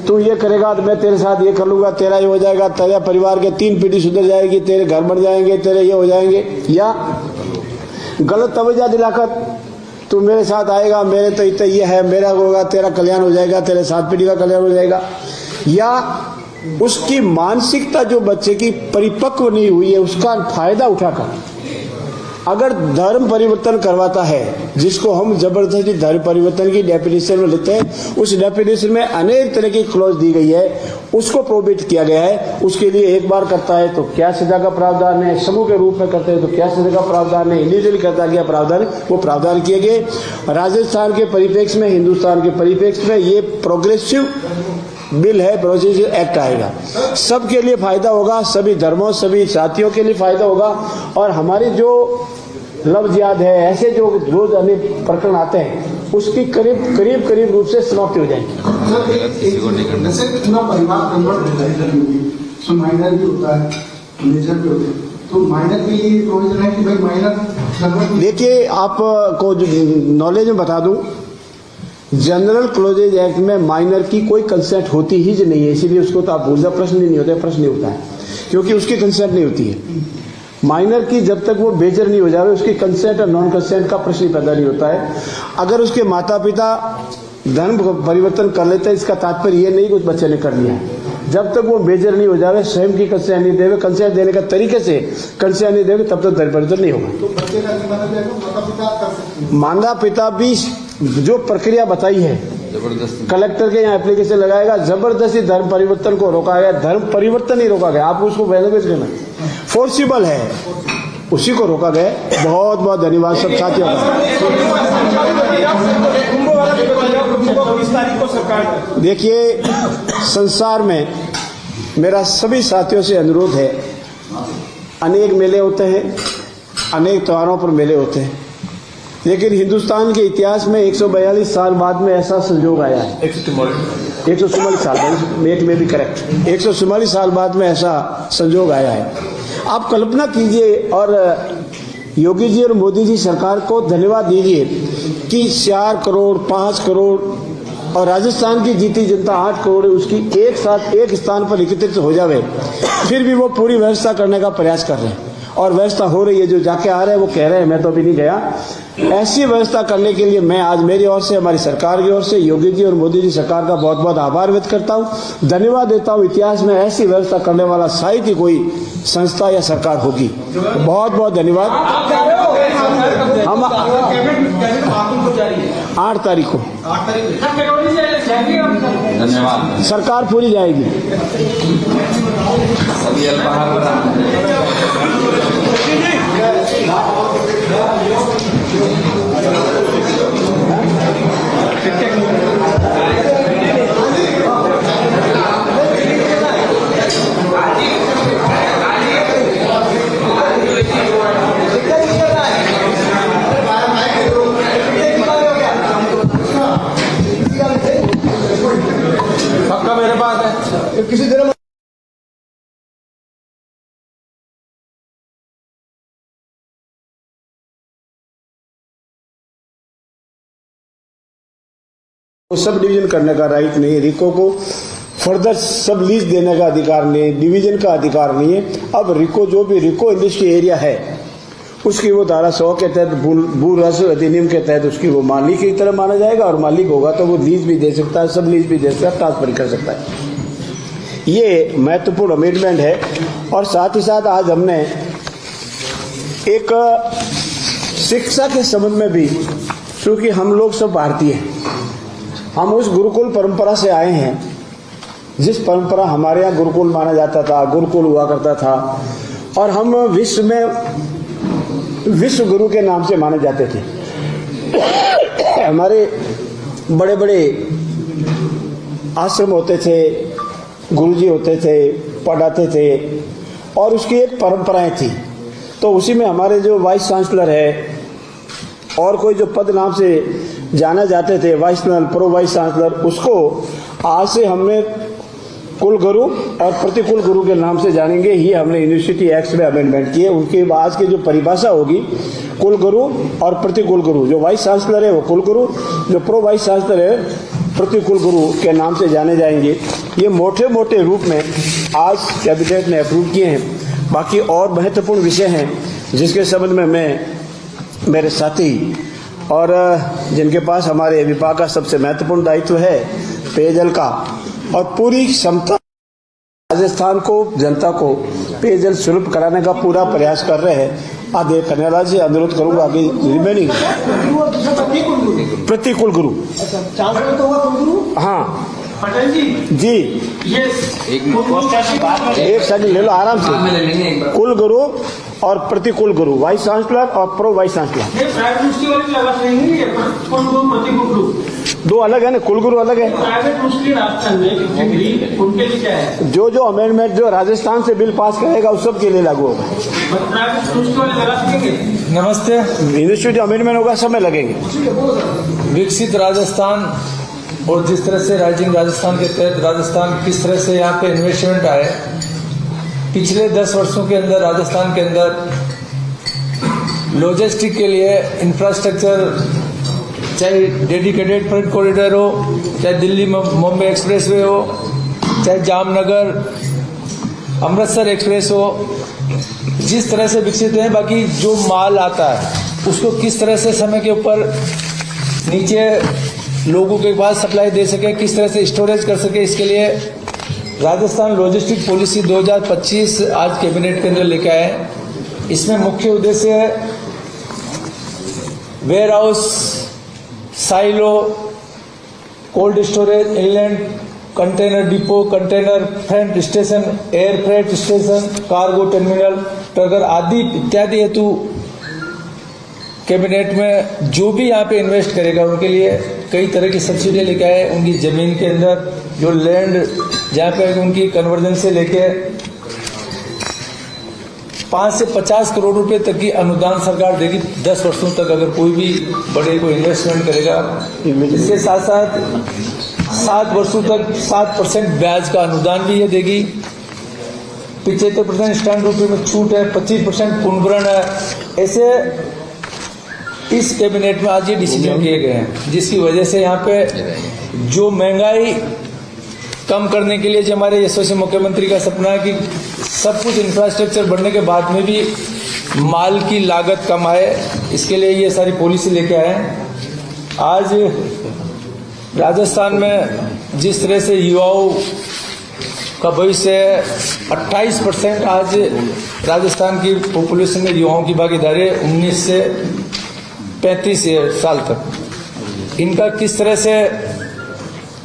तू ये करेगा तो मैं तेरे साथ ये कर लूंगा, तेरा ये हो जाएगा, तेरे परिवार के 3 पीढ़ी सुधर जाएगी, तेरे घर बन जाएंगे, तेरे ये हो जाएंगे, या गलत तवज्जो दिलाकर तू मेरे साथ आएगा, मेरे तो इतना ये है, मेरा होगा, तेरा कल्याण हो जाएगा, तेरे 7 पीढ़ी का कल्याण हो जाएगा, या उसकी मानसिकता जो बच्चे की परिपक्व नहीं हुई है उसका फायदा उठाकर अगर धर्म परिवर्तन करवाता है, जिसको हम जबरदस्ती धर्म परिवर्तन की डेफिनेशन में लेते हैं, उस डेफिनेशन में अनेक तरह की क्लॉज दी गई है, उसको प्रोहिबिट किया गया है। उसके लिए एक बार करता है तो क्या सजा का प्रावधान है, समूह के रूप में करते हैं तो क्या सजा का प्रावधान है, इंडिविजुअली करता गया प्रावधान, वो प्रावधान किए गए। राजस्थान के परिप्रेक्ष्य में, हिंदुस्तान के परिप्रेक्ष्य में ये प्रोग्रेसिव बिल है, प्रोग्रेसिव एक्ट आएगा, सबके लिए फायदा होगा, सभी धर्मों, सभी जातियों के लिए फायदा होगा। और हमारी जो लफ्ज याद है, ऐसे जो रोज अनेक प्रकरण आते हैं, उसकी करीब रूप से समाप्ति हो जाएगी। जैसे पूरा परिवार कन्वर्ट माइनर भी होता है, मेजर भी होते हैं, तो माइनर के लिए प्रोविजन है कि भाई माइनर। देखिए, आपको नॉलेज में बता दूं, जनरल क्लोजेज एक्ट में माइनर की कोई कंसेंट होती ही नहीं है, इसीलिए उसको तो आप भूल जाओ, प्रश्न ही नहीं होता है, प्रश्न नहीं होता है, क्योंकि उसकी कंसेंट नहीं होती है। माइनर की जब तक वो बेजर नहीं हो जाए, उसकी कंसेंट और नॉन कंसेंट का प्रश्न पैदा नहीं होता है। अगर उसके माता पिता धर्म परिवर्तन कर लेते हैं, इसका तात्पर्य ये नहीं कि उस बच्चे ने कर लिया है। जब तक वो बेजर नहीं हो जाए, स्वयं की कंसेंट नहीं देवे, कंसेंट देने का तरीके से कंसेंट नहीं देवे, तब तक धर्म परिवर्तन नहीं होगा। तो बच्चे का नहीं माना जाएगा, माता पिता कर सकते हैं। माता पिता भी जो प्रक्रिया बताई है, कलेक्टर के यहाँ एप्लीकेशन लगाएगा, जबरदस्ती धर्म परिवर्तन को रोका गया, धर्म परिवर्तन नहीं रोका गया, आप उसको लैंग्वेज करना फोर्सिबल है, उसी को रोका गया। बहुत बहुत धन्यवाद सब साथियों का। देखिए, संसार में मेरा सभी साथियों से अनुरोध है, अनेक मेले होते हैं, अनेक त्योहारों पर मेले होते हैं, लेकिन हिंदुस्तान के इतिहास में 142 साल बाद में ऐसा संयोग आया है। 144 साल, एक में भी करेक्ट, 144 साल बाद में ऐसा संयोग आया है। आप कल्पना कीजिए और योगी जी और मोदी जी सरकार को धन्यवाद दीजिए कि 4 करोड़, 5 करोड़ और राजस्थान की जीती जनता 8 करोड़ है, उसकी एक साथ एक स्थान पर एकत्रित हो जावे, फिर भी वो पूरी व्यवस्था करने का प्रयास कर रहे हैं और व्यवस्था हो रही है। जो जाके आ रहे हैं वो कह रहे हैं, मैं तो अभी नहीं गया, ऐसी व्यवस्था करने के लिए मैं आज मेरी ओर से, हमारी सरकार की ओर से, योगी जी और मोदी जी सरकार का बहुत बहुत आभार व्यक्त करता हूं, धन्यवाद देता हूं। इतिहास में ऐसी व्यवस्था करने वाला शायद ही कोई संस्था या सरकार होगी। बहुत बहुत धन्यवाद। हम 8 तारीख को धन्यवाद। सरकार पूरी जाएगी। सभी अल्पाहार पक्का मेरे पास है। किसी दिन सब डिवीजन करने का राइट नहीं है। रिको को फर्दर सब लीज देने का अधिकार नहीं है, डिवीजन का अधिकार नहीं है। अब रिको जो भी रिको इंडस्ट्री एरिया है उसकी वो धारा 100 के तहत भू राजस्व अधिनियम के तहत उसकी वो मालिक की तरह माना जाएगा, और मालिक होगा तो वो लीज भी दे सकता है, सब लीज भी दे सकता है, ट्रांसफर कर सकता है। ये महत्वपूर्ण अमेंडमेंट है। और साथ ही साथ आज हमने एक शिक्षा के संबंध में भी, क्योंकि हम लोग सब भारतीय हैं, हम उस गुरुकुल परंपरा से आए हैं, जिस परंपरा हमारे यहाँ गुरुकुल माना जाता था, गुरुकुल हुआ करता था, और हम विश्व में विश्व गुरु के नाम से माने जाते थे। हमारे बड़े बड़े आश्रम होते थे, गुरुजी होते थे, पढ़ाते थे, और उसकी एक परंपराएं थी। तो उसी में हमारे जो वाइस चांसलर है और कोई जो पद नाम से जाना जाते थे, vice chancellor, pro vice chancellor, उसको आज से हमने कुल गुरु और प्रतिकुल गुरु के नाम से जानेंगे। ये हमने यूनिवर्सिटी एक्ट में अमेंडमेंट किए। उनके आज की जो परिभाषा होगी, कुल गुरु और प्रतिकुल गुरु, जो वाइस चांसलर है वो कुल गुरु, जो प्रो वाइस चांसलर है प्रतिकुल गुरु के नाम से जाने जाएंगे। ये मोटे मोटे रूप में आज कैबिनेट ने अप्रूव किए हैं। बाकी और महत्वपूर्ण विषय हैं जिसके संबंध में मैं, मेरे साथी और जिनके पास हमारे विभाग का सबसे महत्वपूर्ण दायित्व है पेयजल का, और पूरी क्षमता राजस्थान को, जनता को पेयजल सुलभ कराने का पूरा प्रयास कर रहे हैं। आदे कन्यालाल जी अनुरोध करूंगा आगे रिमेनिंग प्रतिकुल गुरु। चांसलर तो हुआ कुलगुरु। हाँ पटेल जी, जी, ये एक सेकंड ले लो आराम में ले लेंगे एक से। बार। कुल गुरु और प्रतिकुल गुरु, वाइस चांसलर और प्रो वाइस चांसलर, ये प्राइवेट यूनिवर्सिटी वाली लगा नहीं है, कुल गुरु प्रतिकुल गुरु दो अलग है ना, कुल गुरु अलग है। प्राइवेट यूनिवर्सिटी राजस्थान में डिग्री उनके लिए क्या है? जो जो अमेंडमेंट जो राजस्थान से बिल पास करेगा उस सब के लिए लागू होगा। प्राइवेट यूनिवर्सिटी वाले लगा सकेंगे? नमस्ते। यूनिवर्सिटी अमेंडमेंट होगा, समय लगेंगे। विकसित राजस्थान और जिस तरह से राइजिंग राजस्थान के तहत राजस्थान किस तरह से यहाँ पे इन्वेस्टमेंट आए, पिछले 10 वर्षों के अंदर राजस्थान के अंदर लॉजिस्टिक के लिए इंफ्रास्ट्रक्चर, चाहे डेडिकेटेड फ्रेट कॉरिडोर हो, चाहे दिल्ली मुंबई एक्सप्रेसवे हो, चाहे जामनगर अमृतसर एक्सप्रेस हो, जिस तरह से विकसित है। बाकी जो माल आता है उसको किस तरह से समय के ऊपर नीचे लोगों के पास सप्लाई दे सके, किस तरह से स्टोरेज कर सके, इसके लिए राजस्थान लॉजिस्टिक पॉलिसी 2025 आज कैबिनेट के अंदर लेके आए। इसमें मुख्य उद्देश्य है warehouse, silo, cold storage, inland container depot, container freight station, air freight station, cargo terminal, ट्रगर आदि इत्यादि हेतु कैबिनेट में जो भी यहाँ पे इन्वेस्ट करेगा उनके लिए कई तरह की सब्सिडी लेके आए। उनकी जमीन के अंदर जो लैंड जहाँ पे उनकी कन्वर्जन से लेके 5 से 50 करोड़ रुपए तक की अनुदान सरकार देगी 10 वर्षों तक, अगर कोई भी बड़े को इन्वेस्टमेंट करेगा। इसके साथ साथ 7 वर्षों तक 7% ब्याज का अनुदान भी ये देगी। 75% स्टैंड रुपये में छूट है, 25% पुनर्भरण है। ऐसे इस कैबिनेट में आज ये डिसीजन किए गए हैं, जिसकी वजह से यहाँ पे जो महंगाई कम करने के लिए जो हमारे यशस्वी मुख्यमंत्री का सपना है कि सब कुछ इंफ्रास्ट्रक्चर बढ़ने के बाद में भी माल की लागत कम आए, इसके लिए ये सारी पॉलिसी लेके आए हैं। आज राजस्थान में जिस तरह से युवाओं का भविष्य है, 28% आज राजस्थान की पॉपुलेशन में युवाओं की भागीदारी है 19 से 35 साल तक। इनका किस तरह से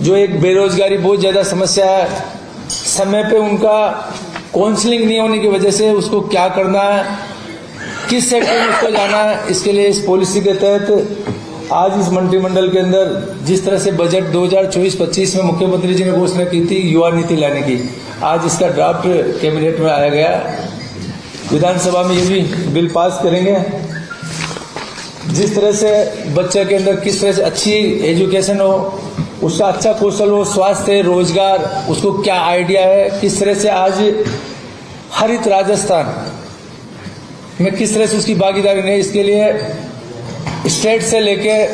जो एक बेरोजगारी बहुत ज्यादा समस्या है, समय पे उनका काउंसलिंग नहीं होने की वजह से उसको क्या करना है, किस सेक्टर में उसको जाना है, इसके लिए इस पॉलिसी के तहत आज इस मंत्रिमंडल के अंदर जिस तरह से बजट 2024-25 में मुख्यमंत्री जी ने घोषणा की थी युवा नीति लाने की, आज इसका ड्राफ्ट कैबिनेट में आया गया। विधानसभा में ये भी बिल पास करेंगे। जिस तरह से बच्चे के अंदर किस तरह से अच्छी एजुकेशन हो, उसका अच्छा कौशल हो, स्वास्थ्य, रोजगार, उसको क्या आइडिया है, किस तरह से आज हरित राजस्थान में किस तरह से उसकी भागीदारी नहीं, इसके लिए स्टेट से लेके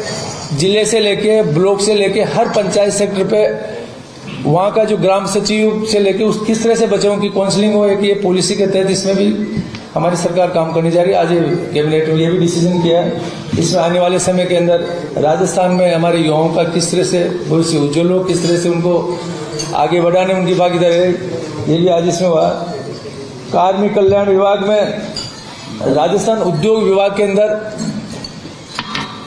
जिले से लेके ब्लॉक से लेके हर पंचायत सेक्टर पे वहां का जो ग्राम सचिव से लेके उस किस तरह से बच्चों की काउंसलिंग हो, कि ये पॉलिसी के तहत इसमें भी हमारी सरकार काम करने जा रही है। आज कैबिनेट में ये भी डिसीजन किया है, इसमें आने वाले समय के अंदर राजस्थान में हमारे युवाओं का किस तरह से भविष्य उज्जवल हो, किस तरह से उनको आगे बढ़ाने उनकी भागीदारी, ये भी आज इसमें हुआ। कार्मिक कल्याण विभाग में राजस्थान उद्योग विभाग के अंदर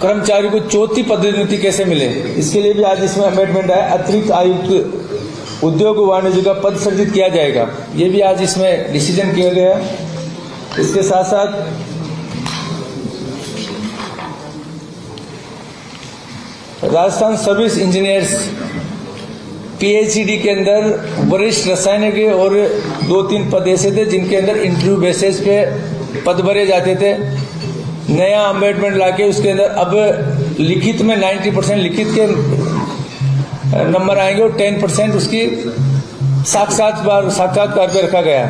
कर्मचारी को चौथी पदोन्नति कैसे मिले, इसके लिए भी आज इसमें अमेंडमेंट है। अतिरिक्त आयुक्त उद्योग वाणिज्य का पद सृजित किया जाएगा, ये भी आज इसमें डिसीजन किया गया है। इसके साथ साथ राजस्थान सर्विस इंजीनियर्स पीएचईडी के अंदर वरिष्ठ रसायनिक और 2-3 पद ऐसे थे जिनके अंदर इंटरव्यू बेसिस पे पद भरे जाते थे। नया अमेंडमेंट लाके उसके अंदर अब लिखित में 90% लिखित के नंबर आएंगे और 10% उसकी साक्षात्कार पे रखा गया।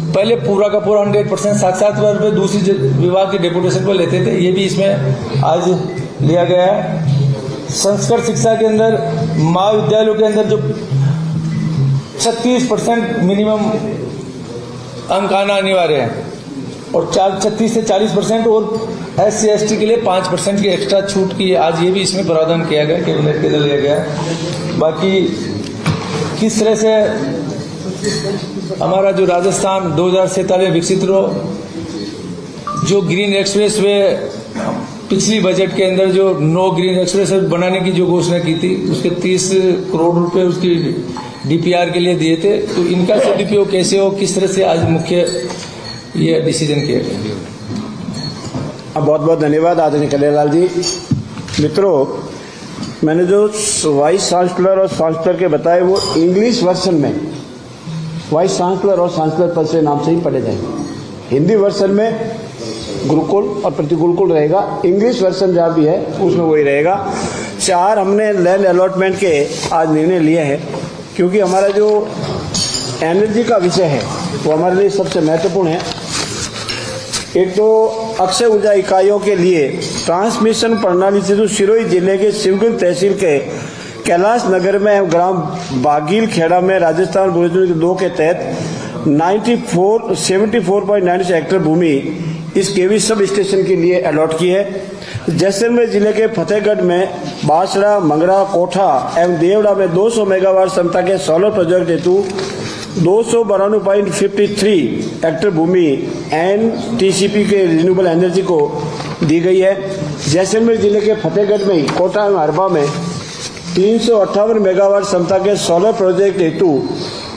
पहले पूरा का पूरा 100% साक्षात्कार पे दूसरी विभाग के डेपुटेशन पर लेते थे, ये भी इसमें आज लिया गया है। संस्कृत शिक्षा के अंदर महाविद्यालयों के अंदर जो 36% मिनिमम अंक आना अनिवार्य है और 36 से 40% और SC/ST के लिए 5% की एक्स्ट्रा छूट की आज ये भी इसमें प्रावधान किया गया, कैबिनेट के अंदर लिया गया। बाकी किस तरह से हमारा जो राजस्थान 2047 विकसित हो, जो ग्रीन एक्सप्रेस वे पिछली बजट के अंदर जो 9 ग्रीन एक्सप्रेस बनाने की जो घोषणा की थी, उसके 30 करोड़ रुपए उसकी DPR के लिए दिए थे, तो इनका सदुपयोग कैसे हो, किस तरह से आज मुख्य ये डिसीजन किया गया। बहुत बहुत धन्यवाद आदरणीय कल्याणलाल जी। मित्रों, मैंने जो वाइस चांसलर और चांसलर के बताए वो इंग्लिश वर्जन में वाइस चांसलर और चांसलर पद से नाम से ही पढ़े जाएंगे। हिंदी वर्जन में गुरुकुल और प्रति गुरुकुल रहेगा, इंग्लिश वर्जन जहाँ भी है उसमें वही रहेगा। 4 हमने लैंड अलॉटमेंट के आज निर्णय लिए हैं, क्योंकि हमारा जो एनर्जी का विषय है वो हमारे लिए सबसे महत्वपूर्ण है। एक तो अक्षय ऊर्जा इकाइयों के लिए ट्रांसमिशन प्रणाली से जो सिरोही जिले के शिवगंज तहसील के कैलाश नगर में ग्राम बागील खेड़ा में राजस्थान भूमि 2 के तहत 74.96 हेक्टेयर भूमि इस केवी सब स्टेशन के लिए अलॉट की है। जैसलमेर जिले के फतेहगढ़ में बासड़ा, मंगरा, कोठा एवं देवड़ा में 200 मेगावाट क्षमता के सोलर प्रोजेक्ट हेतु 292.53 हेक्टेयर भूमि NTCP के रिन्यूएबल एनर्जी को दी गई है। जैसलमेर जिले के फतेहगढ़ में कोटा एवं अरबा में 358 मेगावाट क्षमता के सोलर प्रोजेक्ट हेतु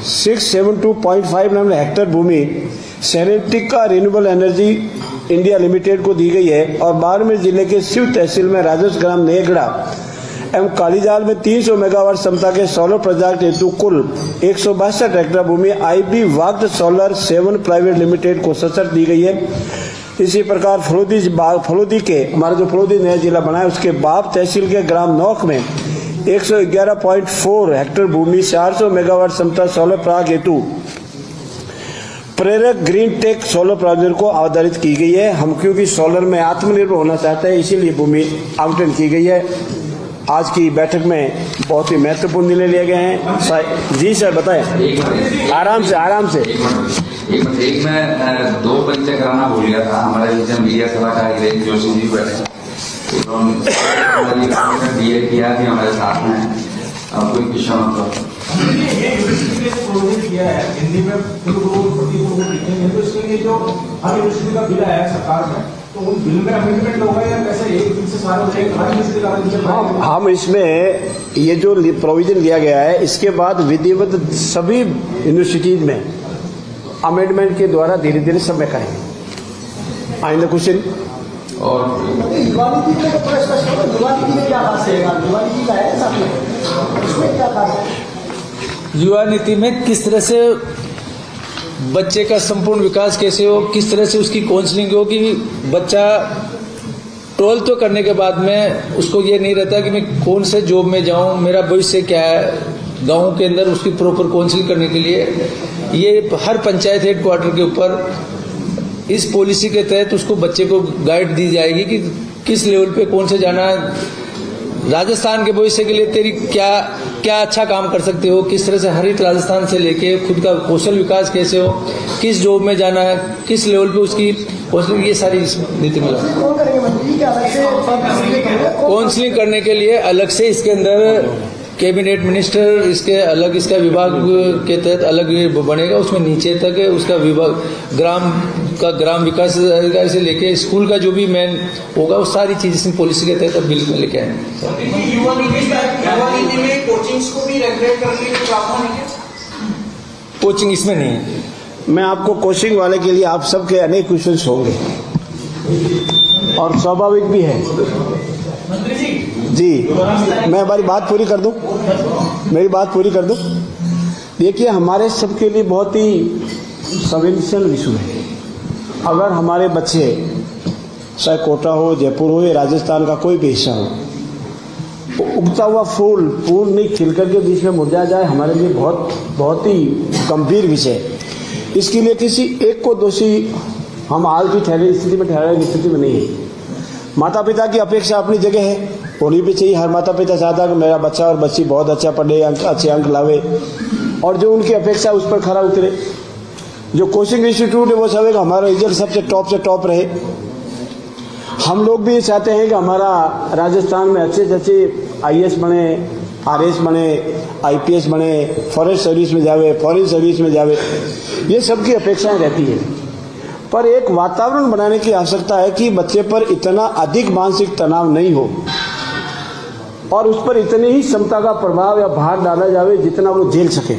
672.59 हेक्टेयर भूमि सेरेटिका रिन्यूएबल एनर्जी इंडिया लिमिटेड को दी गई है। और बाड़मेर जिले के शिव तहसील में राजस्व ग्राम नेगड़ा एवं कालीजाल में 300 मेगावाट क्षमता के सोलर प्रोजेक्ट हेतु कुल 162 हेक्टेयर भूमि IB वाग्ड सोलर 7 प्राइवेट लिमिटेड को सशर्त दी गई है। इसी प्रकार फलोदी के हमारा जो फलोदी नया जिला बना है उसके बाप तहसील के ग्राम नौख में 111.4 हेक्टेयर भूमि 400 मेगावाट क्षमता सोलर प्लांट हेतु प्रेरक ग्रीन टेक सोलर प्रोजेक्ट को अवधारित की गई है। हम क्योंकि सोलर में आत्मनिर्भर होना चाहते हैं, इसीलिए भूमि आवंटन की गई है। आज की बैठक में बहुत ही महत्वपूर्ण निर्णय लिए गए हैं। जी सर बताएं। आराम से एक मैं दो परिचय कराना भूल गया था। हमारे बीच में मीडिया सलाहकार गिरीश जोशी जी बैठे, डीए किया कि हमारे साथ में अब कोई किसान ये यूनिवर्सिटी ने प्रोविजन किया है हिंदी में कुलगुरु प्रतिगुरु को लिखेंगे, तो इसके लिए जो हर यूनिवर्सिटी का बिल आया है सरकार में, तो उन बिल में अमेंडमेंट होगा या कैसे एक दिन से सारे हो जाएगा? हर यूनिवर्सिटी का हम इसमें ये जो प्रोविजन लिया गया है, इसके बाद विधिवत सभी यूनिवर्सिटीज में अमेंडमेंट के द्वारा धीरे धीरे सब में करेंगे। आइंदा क्वेश्चन। और युवा नीति में थोड़ा स्पष्ट करो, युवा नीति में क्या खास रहेगा? युवा नीति का है साथ में, उसमें क्या खास है? युवा नीति में किस तरह से बच्चे का संपूर्ण विकास कैसे हो, किस तरह से उसकी काउंसलिंग हो कि बच्चा 12th तो करने के बाद में उसको ये नहीं रहता कि मैं कौन से जॉब में जाऊं, मेरा भविष्य क्या है। गांव के अंदर उसकी प्रॉपर काउंसलिंग करने के लिए ये हर पंचायत हेडक्वार्टर के ऊपर इस पॉलिसी के तहत उसको बच्चे को गाइड दी जाएगी कि किस लेवल पे कौन से जाना है, राजस्थान के भविष्य के लिए तेरी क्या क्या अच्छा काम कर सकते हो, किस तरह से हरित राजस्थान से लेके खुद का कौशल विकास कैसे हो, किस जॉब में जाना है, किस लेवल पे उसकी काउंसलिंग, ये सारी नीति में कौन करेंगे मंत्री के अलग से काउंसलिंग करने के लिए अलग से इसके अंदर कैबिनेट मिनिस्टर, इसके अलग इसका विभाग के तहत अलग बनेगा। उसमें नीचे तक उसका विभाग ग्राम विकास अधिकारी से लेके स्कूल का जो भी मेन होगा वो सारी चीज इस पॉलिसी के तहत बिल में लेके आएंगे। युवा नीति में कोचिंग्स को भी रेगुलेट करने के प्रावधान है? कोचिंग इसमें नहीं है। मैं आपको कोचिंग वाले के लिए आप सबके अनेक क्वेश्चंस होंगे और स्वाभाविक भी है। जी मैं हमारी बात पूरी कर दूं, मेरी बात पूरी कर दूं। देखिए हमारे सबके लिए बहुत ही संवेदनशील इशू है। अगर हमारे बच्चे चाहे कोटा हो, जयपुर हो या राजस्थान का कोई भी हिस्सा हो, उगता हुआ फूल नहीं खिल करके बीच में मुरझा जाए, हमारे लिए बहुत ही गंभीर विषय। इसके लिए किसी एक को दोषी हम हाल की स्थिति में नहीं है। माता पिता की अपेक्षा अपनी जगह है, होनी भी चाहिए। हर माता पिता चाहता है कि मेरा बच्चा और बच्ची बहुत अच्छा पढ़े, अच्छे अंक लावे और जो उनकी अपेक्षा उस पर खरा उतरे। जो कोचिंग इंस्टीट्यूट है वो चाहेगा हमारा रिजल्ट सबसे टॉप रहे। हम लोग भी चाहते हैं कि हमारा राजस्थान में अच्छे से अच्छे IAS बने, RS बने, IPS बने, फॉरेस्ट सर्विस में जावे, फॉरेन सर्विस में जावे, ये सबकी अपेक्षाएं रहती है। पर एक वातावरण बनाने की आवश्यकता है कि बच्चे पर इतना अधिक मानसिक तनाव नहीं हो और उस पर इतनी ही क्षमता का प्रभाव या भार डाला जावे जितना वो झेल सके।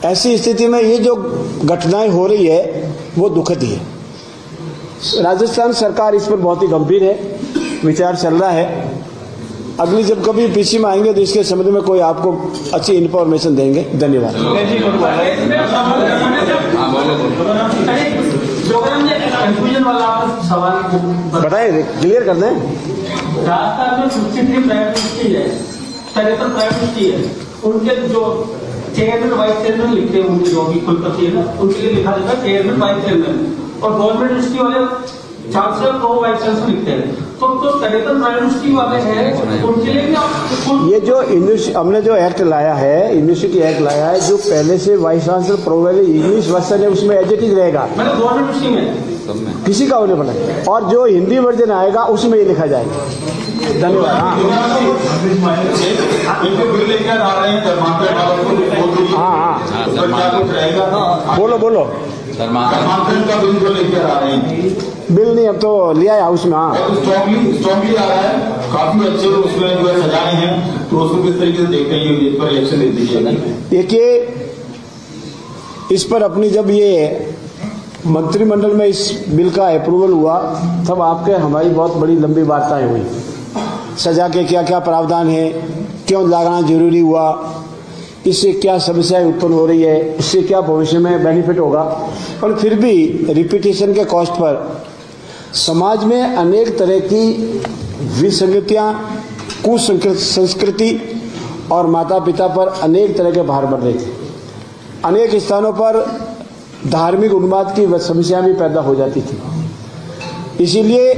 ऐसी स्थिति में ये जो घटनाएं हो रही है वो दुखद ही है। राजस्थान सरकार इस पर बहुत ही गंभीर है, विचार चल रहा है। अगली जब कभी पीसी में आएंगे तो इसके संबंध में कोई आपको अच्छी इन्फॉर्मेशन देंगे। धन्यवाद। कंफ्यूजन वाला सवाल बताएं, क्लियर कर दें। राजस्थान में 63 प्राइवेट यूनिवर्सिटी है, 73 प्राइवेट यूनिवर्सिटी है। उनके जो चेयरमैन वाइस चेयरमैन लिखते हैं, उनकी जो भी कुलपति है ना, उनके लिए लिखा जाता है चेयरमैन वाइस चेयरमैन। और गवर्नमेंट यूनिवर्सिटी वाले चांसलर को वाइस चांसलर लिखते हैं। तो 73 प्राइवेट यूनिवर्सिटी वाले हैं, उनके लिए भी आप ये जो हमने जो एक्ट लाया है, यूनिवर्सिटी एक्ट लाया है, जो पहले से vice chancellor provide English version है उसमें एज इट इज रहेगा, मैंने गवर्नमेंट यूनिवर्सिटी में किसी का होने वाला है। और जो हिंदी वर्जन आएगा उसमें ये लिखा जाएगा। धन्यवाद। बिल लेकर आ रहे हैं हाँ बोलो। कर्मांतरण का बिल जो लेकर आ रहे हैं, बिल नहीं अब तो लिया है हाउस में। हाँ स्ट्रॉन्गली आ रहा है, काफी अच्छे उसमें जो है सजाए हैं, तो उसको किस तरीके से देख रही है, इस पर इलेक्शन दे दीजिएगा। देखिए इस पर अपनी जब ये मंत्रिमंडल में इस बिल का अप्रूवल हुआ तब आपके हमारी बहुत बड़ी लंबी वार्ताएं हुई। सजा के क्या क्या प्रावधान है, क्यों लगाना जरूरी हुआ, इससे क्या समस्याएं उत्पन्न हो रही है, इससे क्या भविष्य में बेनिफिट होगा। पर फिर भी रिपीटेशन के कॉस्ट पर समाज में अनेक तरह की विसंगतियां, कुसंस्कृति और माता पिता पर अनेक तरह के भार बढ़ रहे थे। अनेक स्थानों पर धार्मिक उन्माद की समस्या भी पैदा हो जाती थी। इसीलिए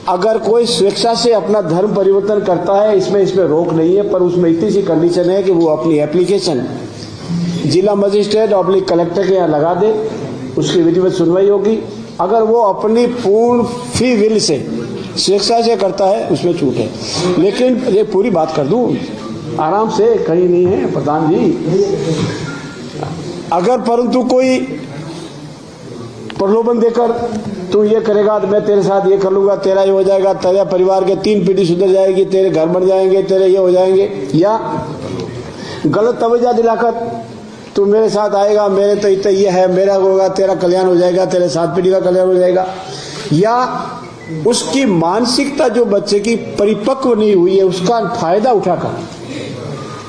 अगर कोई स्वेच्छा से अपना धर्म परिवर्तन करता है, इसमें रोक नहीं है, पर उसमें इतनी सी कंडीशन है कि वो अपनी एप्लीकेशन जिला मजिस्ट्रेट और कलेक्टर के यहाँ लगा दे, उसकी विधिवत सुनवाई होगी। अगर वो अपनी पूर्ण फ्री विल से स्वेच्छा से करता है, उसमें छूट है। लेकिन ये पूरी बात कर दूं आराम से, कहीं नहीं है प्रधान जी। अगर परंतु कोई प्रलोभन देकर तू ये करेगा तो मैं तेरे साथ ये कर लूंगा, तेरा ये हो जाएगा, तेरे परिवार के 3 पीढ़ी सुधर जाएगी, तेरे घर बन जाएंगे, तेरे ये हो जाएंगे, या गलत तवज्जो दिलाकर तू मेरे साथ आएगा, मेरे तो इतना ये है, मेरा होगा, तेरा कल्याण हो जाएगा, तेरे 7 पीढ़ी का कल्याण हो जाएगा, या उसकी मानसिकता जो बच्चे की परिपक्व नहीं हुई है उसका फायदा उठाकर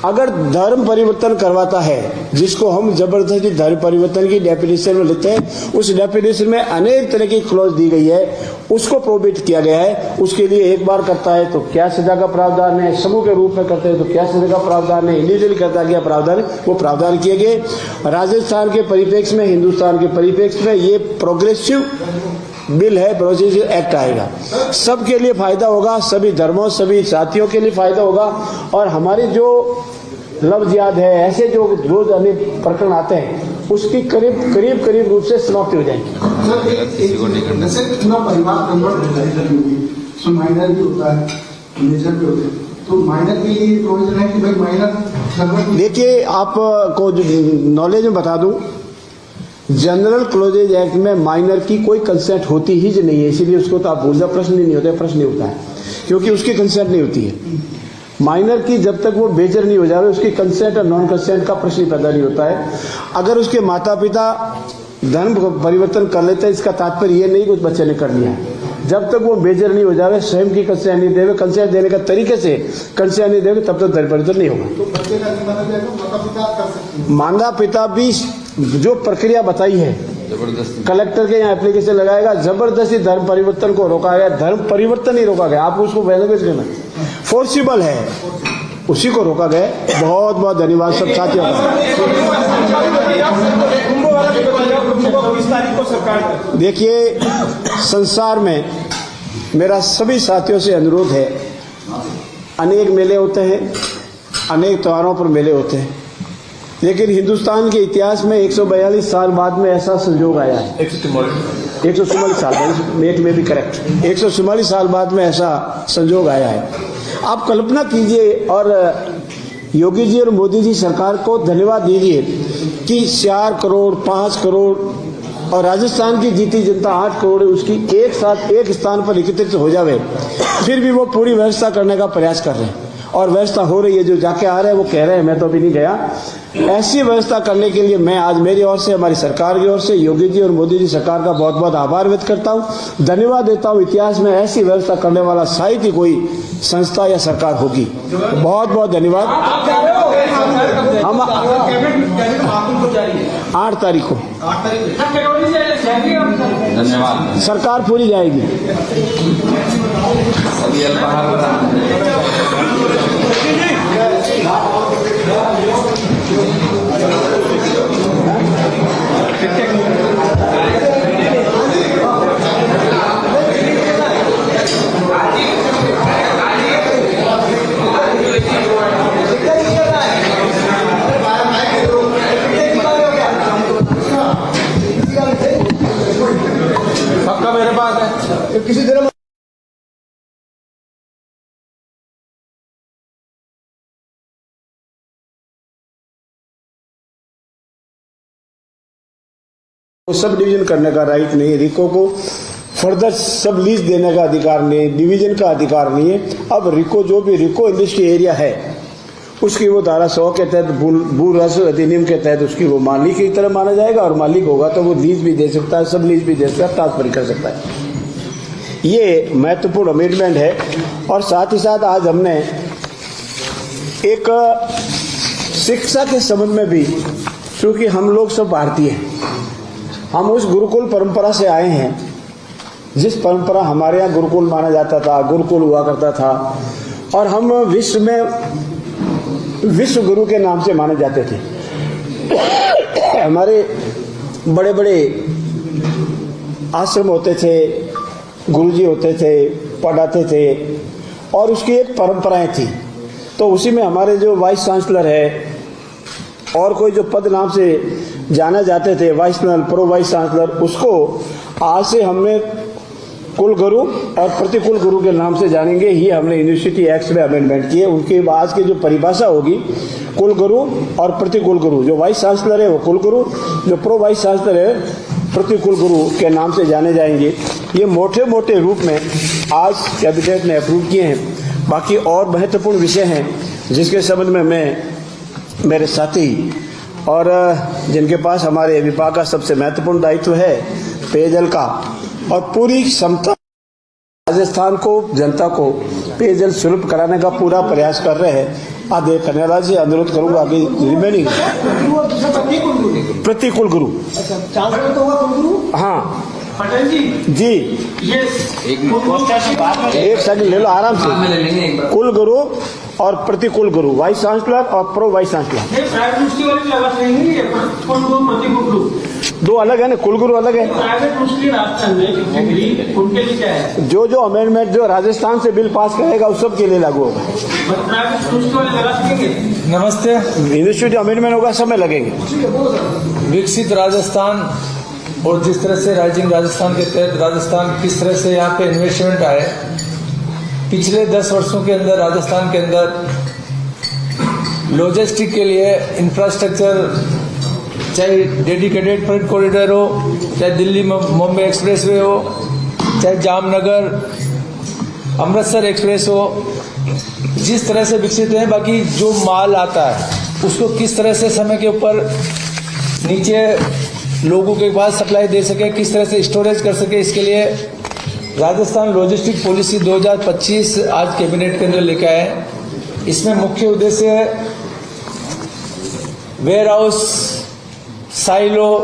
अगर धर्म परिवर्तन करवाता है, जिसको हम जबरदस्ती धर्म परिवर्तन की डेफिनेशन में लेते हैं, उस डेफिनेशन में अनेक तरह की क्लॉज दी गई है, उसको प्रोहिबिट किया गया है। उसके लिए एक बार करता है तो क्या सजा का प्रावधान है, समूह के रूप में करते हैं तो क्या सजा का प्रावधान है, इंडिविजुअली करता गया प्रावधान, वो प्रावधान किए गए। राजस्थान के परिप्रेक्ष्य में, हिंदुस्तान के परिप्रेक्ष्य में ये प्रोग्रेसिव बिल है, प्रोसीजर एक्ट आएगा, सबके लिए फायदा होगा, सभी धर्मों सभी जातियों के लिए फायदा होगा। और हमारे जो लफ्ज याद है, ऐसे जो रोज अनेक प्रकरण आते हैं, उसकी करीब रूप से समाप्ति हो जाएगी। जैसे पूरा परिवार कन्वर्ट माइनर भी होता है, मेजर भी होते हैं, तो माइनर के लिए प्रोविजन है कि भाई माइनर। देखिए आपको नॉलेज में बता दूं, जनरल क्लोजेज एक्ट में माइनर की कोई कंसेंट होती ही नहीं है, इसीलिए उसको तो आप भूल जाओ, प्रश्न ही नहीं होता है, प्रश्न नहीं होता है, क्योंकि उसकी कंसेंट नहीं होती है। माइनर की जब तक वो बेजर नहीं हो जाए, उसकी कंसेंट और नॉन कंसेंट का प्रश्न पैदा नहीं होता है। अगर उसके माता पिता धर्म परिवर्तन कर लेते हैं, इसका तात्पर्य ये नहीं कि उस बच्चे ने कर लिया है। जब तक वो बेजर नहीं हो जाए, स्वयं की कंसेंट नहीं देवे, कंसेंट देने का तरीके से कंसेंट नहीं देवे, तब तक धर्म परिवर्तन नहीं होगा। तो बच्चे का नहीं माना जाएगा, माता पिता कर सकते हैं। माता पिता भी जो प्रक्रिया बताई है, कलेक्टर के यहाँ एप्लीकेशन लगाएगा, जबरदस्ती धर्म परिवर्तन को रोका गया, धर्म परिवर्तन नहीं रोका गया, आप उसको लैंग्वेज करना फोर्सिबल है, उसी को रोका गया। बहुत बहुत धन्यवाद सब साथियों का। देखिए, संसार में मेरा सभी साथियों से अनुरोध है, अनेक मेले होते हैं, अनेक त्योहारों पर मेले होते हैं, लेकिन हिंदुस्तान के इतिहास में 142 साल बाद में ऐसा संयोग आया है। 144 साल, एक में भी करेक्ट, 144 साल बाद में ऐसा संयोग आया है। आप कल्पना कीजिए और योगी जी और मोदी जी सरकार को धन्यवाद दीजिए कि 4 करोड़ 5 करोड़ और राजस्थान की जीती जनता 8 करोड़ है, उसकी एक साथ एक स्थान पर एकत्रित हो जावे, फिर भी वो पूरी व्यवस्था करने का प्रयास कर रहे हैं और व्यवस्था हो रही है। जो जाके आ रहे हैं वो कह रहे हैं, मैं तो अभी नहीं गया। ऐसी व्यवस्था करने के लिए मैं आज मेरी ओर से, हमारी सरकार की ओर से योगी जी और मोदी जी सरकार का बहुत बहुत आभार व्यक्त करता हूँ, धन्यवाद देता हूँ। इतिहास में ऐसी व्यवस्था करने वाला शायद ही कोई संस्था या सरकार होगी। बहुत बहुत धन्यवाद। हम 8 तारीख को धन्यवाद। सरकार पूरी जाएगी। सभी अल्पाहार सबका मेरे पास है। किसी तरह सब डिवीजन करने का राइट नहीं है, रिको को फर्दर सब लीज देने का अधिकार नहीं है, डिवीजन का अधिकार नहीं है। अब रिको जो भी रिको इंडस्ट्री एरिया है, उसकी वो धारा 100 के तहत भू राजस्व अधिनियम के तहत उसकी वो मालिक की तरह माना जाएगा, और मालिक होगा तो वो लीज भी दे सकता है, सब लीज भी दे सकता है, ट्रांसफर कर सकता है। ये महत्वपूर्ण अमेंडमेंट है। और साथ ही साथ आज हमने एक शिक्षा के संबंध में भी, क्योंकि हम लोग सब भारतीय हैं, हम उस गुरुकुल परंपरा से आए हैं, जिस परंपरा हमारे यहाँ गुरुकुल माना जाता था, गुरुकुल हुआ करता था, और हम विश्व में विश्व गुरु के नाम से माने जाते थे। हमारे बड़े बड़े आश्रम होते थे, गुरुजी होते थे, पढ़ाते थे और उसकी एक परंपराएं थी। तो उसी में हमारे जो वाइस चांसलर है और कोई जो पद नाम से जाना जाते थे, vice chancellor, pro vice chancellor, उसको आज से हमने कुलगुरु और प्रतिकुल गुरु के नाम से जानेंगे। ही हमने यूनिवर्सिटी एक्ट में अमेंडमेंट किए। उनके आज की जो परिभाषा होगी, कुलगुरु और प्रतिकुल गुरु, जो वाइस चांसलर है वो कुलगुरु, जो प्रो वाइस चांसलर है प्रतिकुल गुरु के नाम से जाने जाएंगे। ये मोटे मोटे रूप में आज कैबिनेट ने अप्रूव किए हैं। बाकी और महत्वपूर्ण विषय हैं जिसके संबंध में मैं, मेरे साथी और जिनके पास हमारे विभाग का सबसे महत्वपूर्ण दायित्व है पेयजल का, और पूरी क्षमता राजस्थान को, जनता को पेयजल सुलभ कराने का पूरा प्रयास कर रहे हैं। आदेय कन्यालाल जी अनुरोध करूंगा आगे रिमेनिंग प्रतिकुल गुरु। अच्छा, चांसलर तो हुआ कुलगुरु। हाँ पटेल जी, जी, ये एक सेकंड ले लो आराम बाद में ले लेंगे एक से। बार। कुल गुरु और प्रतिकुल गुरु, वाइस चांसलर और प्रो वाइस चांसलर, ये प्राइवेट यूनिवर्सिटी वाली भी आवाज नहीं है। कुलगुरु प्रतिकुल दो अलग है ना, कुलगुरु अलग है। प्राइवेट यूनिवर्सिटी राजस्थान में डिग्री उनके लिए क्या है? जो जो अमेंडमेंट जो राजस्थान से बिल पास करेगा उस सब के लिए लागू होगा। प्राइवेट यूनिवर्सिटी वाले लगा सकेंगे? नमस्ते। यूनिवर्सिटी अमेंडमेंट होगा, समय लगेंगे। विकसित राजस्थान और जिस तरह से राइजिंग राजस्थान के तहत राजस्थान किस तरह से यहाँ पे इन्वेस्टमेंट आए, पिछले 10 वर्षों के अंदर राजस्थान के अंदर लॉजिस्टिक के लिए इंफ्रास्ट्रक्चर, चाहे डेडिकेटेड फ्रेट कॉरिडोर हो, चाहे दिल्ली मुंबई एक्सप्रेसवे हो, चाहे जामनगर अमृतसर एक्सप्रेस हो, जिस तरह से विकसित है। बाकी जो माल आता है उसको किस तरह से समय के ऊपर नीचे लोगों के पास सप्लाई दे सके, किस तरह से स्टोरेज कर सके, इसके लिए राजस्थान लॉजिस्टिक पॉलिसी 2025 आज कैबिनेट के अंदर लेके आए। इसमें मुख्य उद्देश्य है warehouse, silo,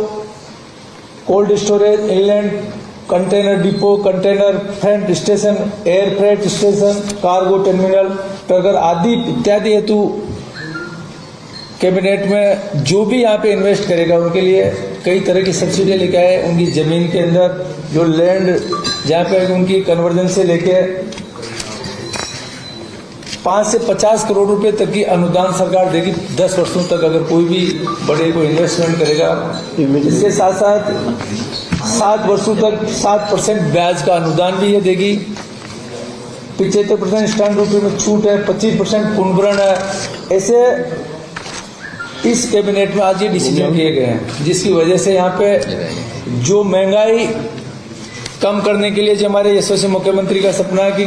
cold storage, inland container depot, container freight station, air freight station, cargo terminal, ट्रगर आदि इत्यादि हेतु कैबिनेट में जो भी यहाँ पे इन्वेस्ट करेगा उनके लिए कई तरह की सब्सिडी लेके आए। उनकी जमीन के अंदर जो लैंड जहाँ पे उनकी कन्वर्जन से लेके 5 से 50 करोड़ रुपए तक की अनुदान सरकार देगी 10 वर्षों तक, अगर कोई भी बड़े को इन्वेस्टमेंट करेगा। इसके साथ साथ 7 वर्षों तक 7% ब्याज का अनुदान भी ये देगी। 75% स्टैंड ड्यूटी में छूट है, 25% पुनर्भरण है। ऐसे इस कैबिनेट में आज ये डिसीजन किए गए हैं, जिसकी वजह से यहाँ पे जो महंगाई कम करने के लिए जो हमारे यशस्वी मुख्यमंत्री का सपना है कि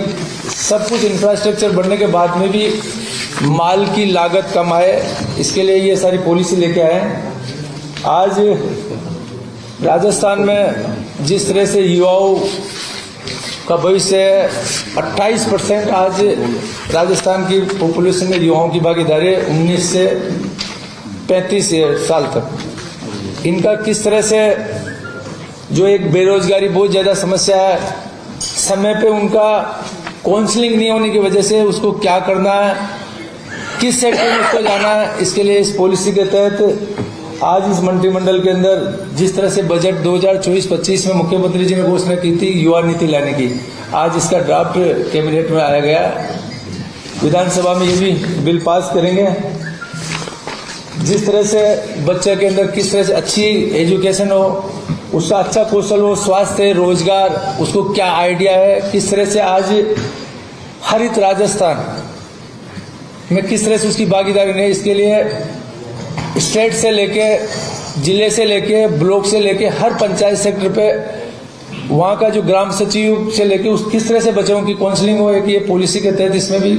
सब कुछ इंफ्रास्ट्रक्चर बनने के बाद में भी माल की लागत कम आए, इसके लिए ये सारी पॉलिसी लेके आए हैं। आज राजस्थान में जिस तरह से युवाओं का भविष्य है, 28% आज राजस्थान की पॉपुलेशन में युवाओं की भागीदारी है 19 से 35 साल तक। इनका किस तरह से जो एक बेरोजगारी बहुत ज्यादा समस्या है, समय पे उनका काउंसलिंग नहीं होने की वजह से उसको क्या करना है, किस सेक्टर में उसको जाना है, इसके लिए इस पॉलिसी के तहत आज इस मंत्रिमंडल के अंदर जिस तरह से बजट 2024-25 में मुख्यमंत्री जी ने घोषणा की थी युवा नीति लाने की, आज इसका ड्राफ्ट कैबिनेट में आया गया। विधानसभा में ये भी बिल पास करेंगे। जिस तरह से बच्चे के अंदर किस तरह से अच्छी एजुकेशन हो, उसका अच्छा कौशल हो, स्वास्थ्य, रोजगार, उसको क्या आइडिया है, किस तरह से आज हरित राजस्थान में किस तरह से उसकी भागीदारी नहीं, इसके लिए स्टेट से लेके, जिले से लेके, ब्लॉक से लेके हर पंचायत सेक्टर पे वहाँ का जो ग्राम सचिव से लेके उस किस तरह से बच्चों की काउंसलिंग हो, कि ये पॉलिसी के तहत इसमें भी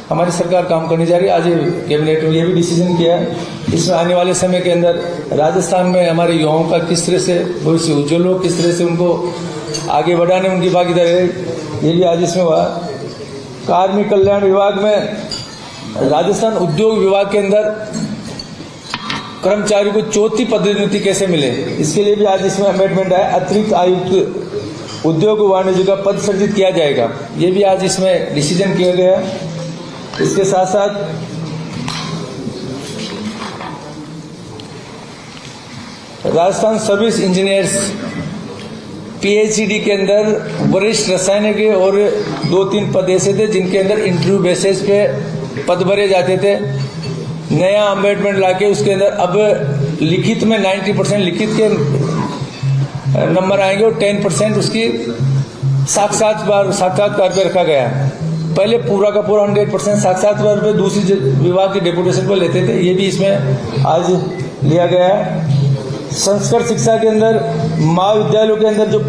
हमारी सरकार काम करने जा रही है। आज कैबिनेट में ये भी डिसीजन किया है, इसमें आने वाले समय के अंदर राजस्थान में हमारे युवाओं का किस तरह से भविष्य उज्जवल हो, किस तरह से उनको आगे बढ़ाने उनकी भागीदारी है, ये भी आज इसमें हुआ। कार्मिक कल्याण विभाग में राजस्थान उद्योग विभाग के अंदर कर्मचारी को चौथी पदोन्नति कैसे मिले, इसके लिए भी आज इसमें अमेंडमेंट है। अतिरिक्त आयुक्त उद्योग वाणिज्य का पद सृजित किया जाएगा, ये भी आज इसमें डिसीजन किया गया है। इसके साथ साथ राजस्थान सर्विस इंजीनियर्स पीएचईडी के अंदर वरिष्ठ रसायन के और 2-3 पद ऐसे थे जिनके अंदर इंटरव्यू बेसिस पे पद भरे जाते थे। नया अमेंडमेंट लाके उसके अंदर अब लिखित में 90% लिखित के नंबर आएंगे और 10% उसकी साक्षात्कार पे रखा गया है। पहले पूरा का पूरा 100% साक्षात्कार पे दूसरी विभाग की डेपुटेशन पर लेते थे, ये भी इसमें आज लिया गया है। संस्कृत शिक्षा के अंदर महाविद्यालयों के अंदर जो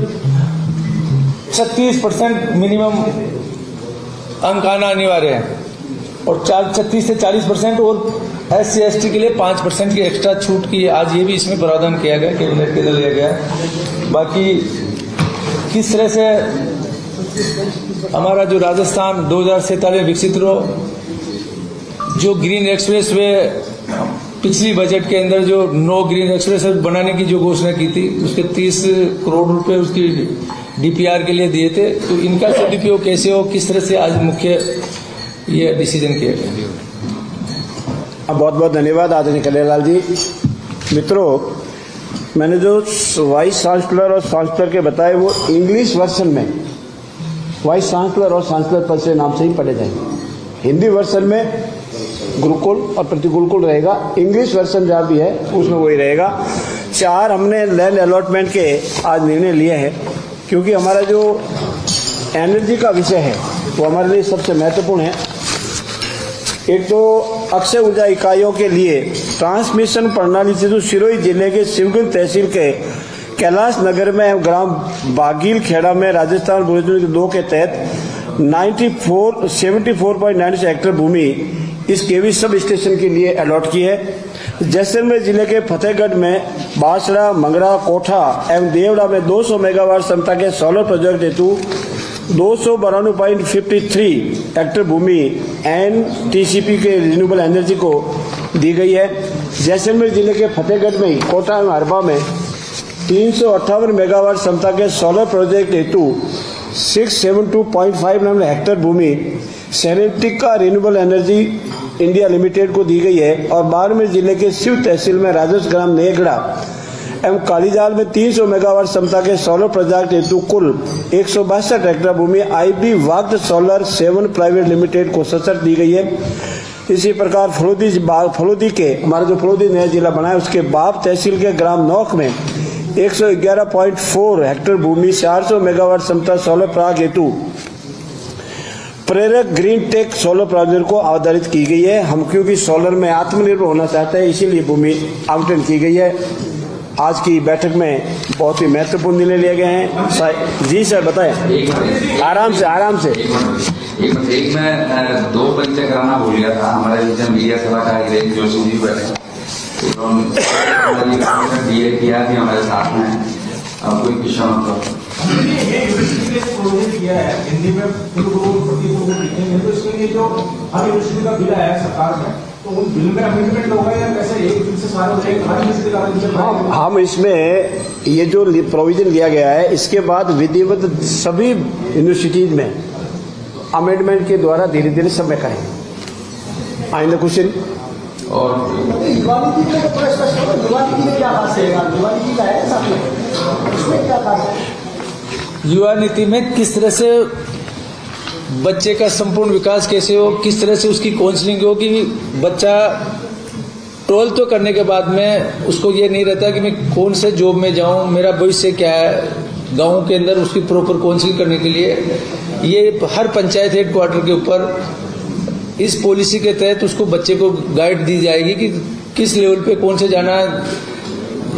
36% मिनिमम अंक आना अनिवार्य है और 36 से 40% और SC/ST के लिए 5% की एक्स्ट्रा छूट की आज ये भी इसमें प्रावधान किया गया, कैबिनेट के अंदर लिया गया है। बाकी किस तरह से हमारा जो राजस्थान 2047 विकसित हो, जो ग्रीन एक्सप्रेस वे पिछली बजट के अंदर जो 9 ग्रीन एक्सप्रेस बनाने की जो घोषणा की थी उसके 30 करोड़ रुपए उसकी DPR के लिए दिए थे, तो इनका सदुपयोग कैसे हो, किस तरह से आज मुख्य ये डिसीजन किया गया। बहुत बहुत धन्यवाद आदरणीय कन्हैयालाल जी। मित्रों, मैंने जो वाइस चांसलर और चांसलर के बताए वो इंग्लिश वर्जन में वाइस चांसलर और चांसलर पद से नाम से ही पढ़े जाएंगे। हिंदी वर्जन में गुरुकुल और प्रतिगुरुकुल रहेगा, इंग्लिश वर्जन जहाँ भी है उसमें वही रहेगा। 4 हमने लैंड अलॉटमेंट के आज निर्णय लिए हैं क्योंकि हमारा जो एनर्जी का विषय है वो हमारे लिए सबसे महत्वपूर्ण है। एक तो अक्षय ऊर्जा इकाइयों के लिए ट्रांसमिशन प्रणाली से जो सिरोही जिले के शिवगंज तहसील के कैलाश नगर में ग्राम बागील खेड़ा में राजस्थान बुलेटिन 2 के तहत 74.96 हेक्टेयर भूमि इस केवी सब स्टेशन के लिए अलॉट की है। जैसलमेर जिले के फतेहगढ़ में बासड़ा, मंगरा, कोठा एवं देवड़ा में 200 मेगावाट क्षमता के सोलर प्रोजेक्ट हेतु 292.53 हेक्टेयर भूमि NTCP के रिन्यूएबल एनर्जी को दी गई है। जैसलमेर जिले के फतेहगढ़ में कोटा एवं हरबा में 358 मेगावाट क्षमता के सोलर प्रोजेक्ट हेतु 672.59 हेक्टेयर भूमि सेनेटिक का रिन्यूएबल एनर्जी इंडिया लिमिटेड को दी गई है। और बाड़मेर जिले के शिव तहसील में राजस्व ग्राम नेगड़ा एवं कालीजाल में 300 मेगावाट क्षमता के सोलर प्रोजेक्ट हेतु कुल 162 हेक्टेयर भूमि IB वाग्ड सोलर 7 प्राइवेट लिमिटेड को सशर्त दी गई है। इसी प्रकार फलोदी के हमारा जो फलोदी नया जिला बना है उसके बाप तहसील के ग्राम नौख में 111.4 हेक्टेयर भूमि 400 मेगावाट क्षमता सोलर प्लांट हेतु प्रेरक ग्रीन टेक सोलर प्रोजेक्ट को अवधारित की गई है। हम क्योंकि सोलर में आत्मनिर्भर होना चाहते हैं इसीलिए भूमि आवंटन की गई है। आज की बैठक में बहुत ही महत्वपूर्ण निर्णय लिए गए हैं। जी सर बताएं। आराम से एक मैं 2 परिचय कराना भूल गया था। हमारे बीच में मीडिया सलाहकार हिरेन जोशी जी बैठे DA किया कि हमारे साथ में अब कोई किसान किया है हिंदी में लिखेंगे तो इसके लिए जो हर यूनिवर्सिटी का बिल आया सरकार में तो उन बिल में अमेंडमेंट होगा या कैसे एक बिल से सारे हो जाएगा हर यूनिवर्सिटी का? हम इसमें ये जो प्रोविजन लिया गया है इसके बाद विधिवत सभी यूनिवर्सिटीज में अमेंडमेंट के द्वारा धीरे धीरे सब में करेंगे। आइंदा क्वेश्चन और युवा नीति में थोड़ा स्पष्ट करो, युवा नीति में क्या खास रहेगा? युवा नीति का है साथ में, उसमें क्या खास है? युवा नीति में किस तरह से बच्चे का संपूर्ण विकास कैसे हो, किस तरह से उसकी काउंसलिंग हो कि बच्चा 12th तो करने के बाद में उसको ये नहीं रहता कि मैं कौन से जॉब में जाऊं, मेरा भविष्य क्या है। गांव के अंदर उसकी प्रॉपर काउंसलिंग करने के लिए ये हर पंचायत हेडक्वार्टर के ऊपर इस पॉलिसी के तहत उसको बच्चे को गाइड दी जाएगी कि किस लेवल पे कौन से जाना है,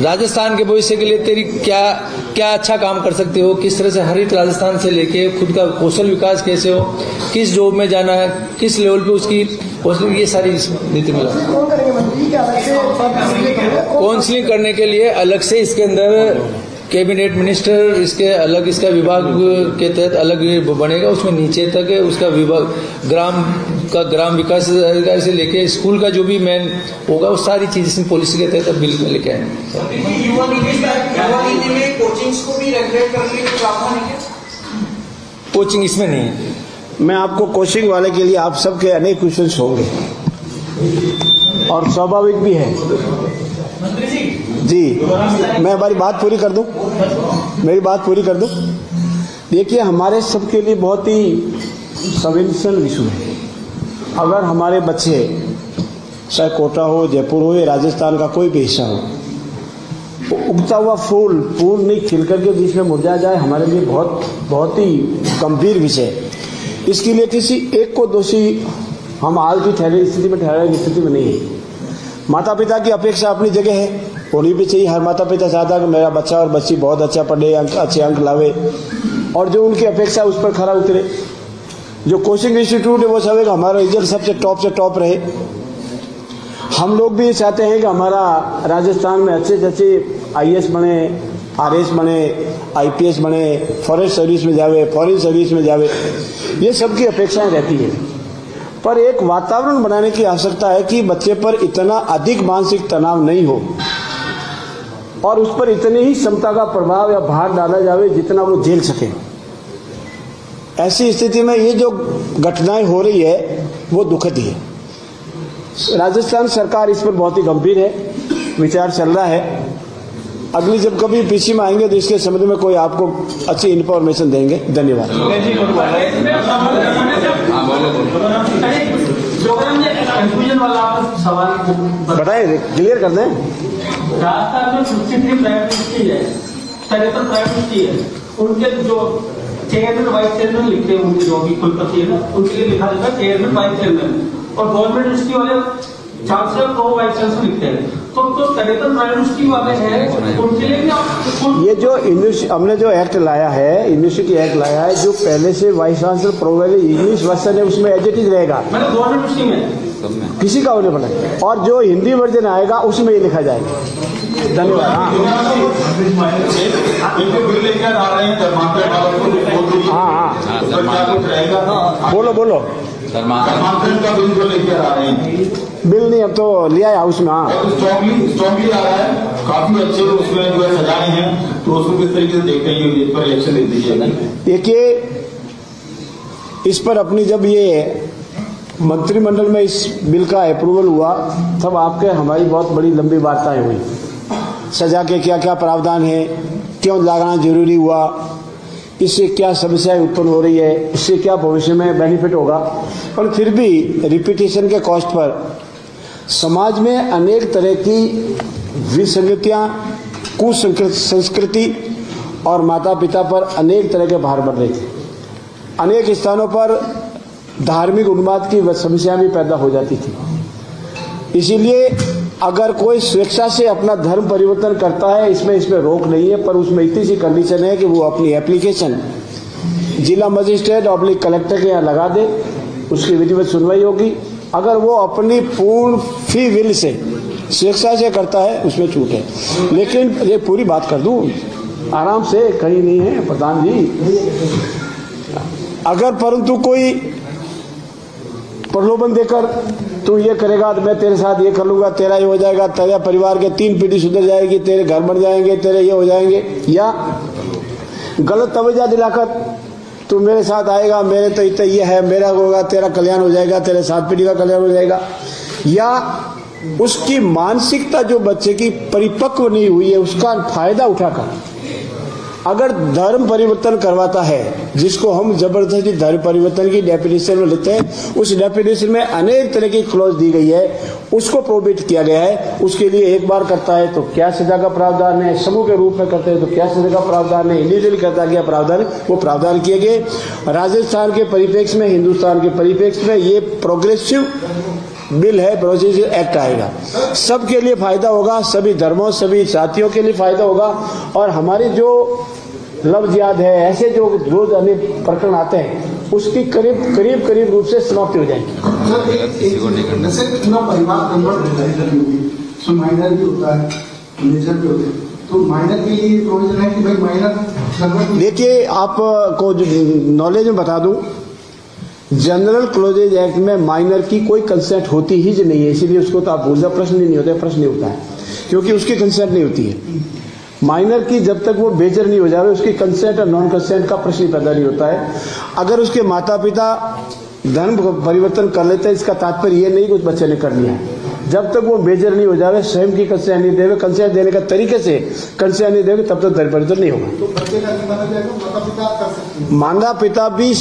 राजस्थान के भविष्य के लिए तेरी क्या अच्छा काम कर सकते हो, किस तरह से हरित राजस्थान से लेके खुद का कौशल विकास कैसे हो, किस जॉब में जाना है, किस लेवल पे उसकी काउंसलिंग, ये सारी नीति में काउंसलिंग करने के लिए अलग से इसके अंदर कैबिनेट मिनिस्टर इसके अलग इसका विभाग के तहत अलग बनेगा। उसमें नीचे तक है उसका विभाग ग्राम विकास अधिकारी से लेके स्कूल का जो भी मेन होगा वो सारी चीज इसमें पॉलिसी के तहत बिल में लेके आएंगे। युवा नीति में कोचिंग्स को भी रेगुलेट करने के प्रावधान है क्या? कोचिंग इसमें नहीं है। मैं आपको कोचिंग वाले के लिए आप सबके अनेक क्वेश्चन होंगे और स्वाभाविक भी है। जी मैं हमारी बात पूरी कर दूं। मेरी बात पूरी कर दो। देखिए, हमारे सबके लिए बहुत ही संवेदनशील इशू है। अगर हमारे बच्चे चाहे कोटा हो, जयपुर हो या राजस्थान का कोई भी हिस्सा हो, उगता हुआ फूल नहीं खिल करके बीच में मुरझा जाए, हमारे लिए बहुत ही गंभीर विषय। इसके लिए किसी एक को दोषी हम हाल की स्थिति में नहीं है। माता पिता की अपेक्षा अपनी जगह है, होनी भी चाहिए। हर माता पिता चाहता है कि मेरा बच्चा और बच्ची बहुत अच्छा पढ़े, अच्छे अंक लावे और जो उनकी अपेक्षा उस पर खरा उतरे। जो कोचिंग इंस्टीट्यूट है वो चाहे हमारा रिजल्ट सबसे टॉप रहे। हम लोग भी चाहते हैं कि हमारा राजस्थान में अच्छे से अच्छे IAS बने, RS बने, IPS बने, फॉरेस्ट सर्विस में जावे, फॉरेन सर्विस में जावे, ये सबकी अपेक्षाएं रहती है। पर एक वातावरण बनाने की आवश्यकता है कि बच्चे पर इतना अधिक मानसिक तनाव नहीं हो और उस पर इतनी ही क्षमता का प्रभाव या भार डाला जावे जितना वो झेल सके। ऐसी स्थिति में ये जो घटनाएं हो रही है वो दुखद ही है। राजस्थान सरकार इस पर बहुत ही गंभीर है, विचार चल रहा है। अगली जब कभी पीछे में आएंगे तो इसके संबंध में कोई आपको अच्छी इन्फॉर्मेशन देंगे। धन्यवाद। कंफ्यूजन वाला सवाल बताएं, क्लियर कर दें। राजस्थान में 63 प्राइवेट यूनिवर्सिटी है, 73 प्राइवेट यूनिवर्सिटी है। उनके जो चेयरमैन वाइस चेयरमैन लिखते हैं, उनके जो भी कुलपति है ना, उनके लिए लिखा जाता है चेयरमैन वाइस चेयरमैन। और गवर्नमेंट यूनिवर्सिटी वाले चांसलर प्रो वाइस चांसलर लिखते हैं। तो 73 प्राइवेट यूनिवर्सिटी वाले हैं, उनके लिए भी आप ये जो हमने जो एक्ट लाया है, यूनिवर्सिटी एक्ट लाया है, जो पहले से वाइस चांसलर प्रो वाले इंग्लिश वर्जन है उसमें एज इट इज रहेगा, मैंने गवर्नमेंट यूनिवर्सिटी में किसी का होने वाला है। और जो हिंदी वर्जन आएगा उसमें ये लिखा जाएगा। धन्यवाद। हाँ, बोलो। धर्मांतरण का बिल जो लेकर आ रहे हैं, बिल नहीं, अब तो लिया है हाउस में। हाँ, स्ट्रॉन्गली आ रहा है, काफी अच्छे उसमें जो है सजाए हैं, तो उसको किस तरीके से देख रही है, इस पर रिएक्शन दे दीजिएगा। देखिए, इस पर अपनी जब ये मंत्रिमंडल में इस बिल का अप्रूवल हुआ तब आपके हमारी बहुत बड़ी लंबी वार्ताएं हुई। सजा के क्या क्या प्रावधान है, क्यों लगाना जरूरी हुआ, इससे क्या समस्याएं उत्पन्न हो रही है, इससे क्या भविष्य में बेनिफिट होगा। पर फिर भी रिपीटेशन के कॉस्ट पर समाज में अनेक तरह की विसंगतियां, कुसंस्कृति और माता पिता पर अनेक तरह के भार बढ़ रहे थे। अनेक स्थानों पर धार्मिक उन्माद की समस्या भी पैदा हो जाती थी। इसीलिए अगर कोई स्वेच्छा से अपना धर्म परिवर्तन करता है, इसमें रोक नहीं है, पर उसमें इतनी सी कंडीशन है कि वो अपनी एप्लीकेशन जिला मजिस्ट्रेट और कलेक्टर के यहाँ लगा दे, उसकी विधिवत सुनवाई होगी। अगर वो अपनी पूर्ण फ्री विल से स्वेच्छा से करता है उसमें छूट है। लेकिन ये पूरी बात कर दूं आराम से, कहीं नहीं है प्रधान जी। अगर परंतु कोई प्रलोभन देकर तू ये करेगा तो मैं तेरे साथ ये कर लूंगा, तेरा ये हो जाएगा, तेरे परिवार के 3 पीढ़ी सुधर जाएगी, तेरे घर बन जाएंगे, तेरे ये हो जाएंगे, या गलत तवज्जो दिलाकर तू मेरे साथ आएगा, मेरे तो इतना ये है, मेरा होगा, तेरा कल्याण हो जाएगा, तेरे 7 पीढ़ी का कल्याण हो जाएगा, या उसकी मानसिकता जो बच्चे की परिपक्व नहीं हुई है उसका फायदा उठाकर अगर धर्म परिवर्तन करवाता है, जिसको हम जबरदस्ती धर्म परिवर्तन की डेफिनेशन में लेते हैं, उस डेफिनेशन में अनेक तरह की क्लॉज दी गई है, उसको प्रोहिबिट किया गया है। उसके लिए एक बार करता है तो क्या सजा का प्रावधान है, समूह के रूप में करते हैं तो क्या सजा का प्रावधान है, इंडिविजुअली करता गया प्रावधान, वो प्रावधान किए गए। राजस्थान के परिप्रेक्ष्य में, हिंदुस्तान के परिप्रेक्ष्य में ये प्रोग्रेसिव बिल है, प्रोसीजर एक्ट आएगा, सबके लिए फायदा होगा, सभी धर्मों, सभी जातियों के लिए फायदा होगा। और हमारी जो लफ्ज याद है, ऐसे जो रोज अनेक प्रकरण आते हैं, उसकी करीब रूप से समाप्ति हो जाएगी। जैसे पूरा परिवार कन्वर्ट होगी, माइनर भी होता है, मेजर भी होते हैं, तो माइनर के लिए प्रोविजन है कि भाई माइनर। देखिए, आपको नॉलेज में बता दूं, जनरल क्लोजेज एक्ट में माइनर की कोई कंसेंट होती ही नहीं है, इसीलिए उसको तो आप भूल जाओ, प्रश्न ही नहीं होता है, प्रश्न नहीं होता है, क्योंकि उसकी कंसेंट नहीं होती है। माइनर की जब तक वो बेजर नहीं हो जाए, उसकी कंसेंट और नॉन कंसेंट का प्रश्न पैदा नहीं होता है। अगर उसके माता पिता धर्म परिवर्तन कर लेते हैं, इसका तात्पर्य ये नहीं कि उस बच्चे ने कर लिया है। जब तक वो मेजर नहीं हो जावे, स्वयं की कंसेशन नहीं देवे, कंसेशन देने का तरीके से कंसेशन नहीं देवे, तब तक दर परिवर्तन नहीं होगा। तो बच्चे का नहीं माना जाएगा, माता पिता कर सकते हैं। माता पिता भी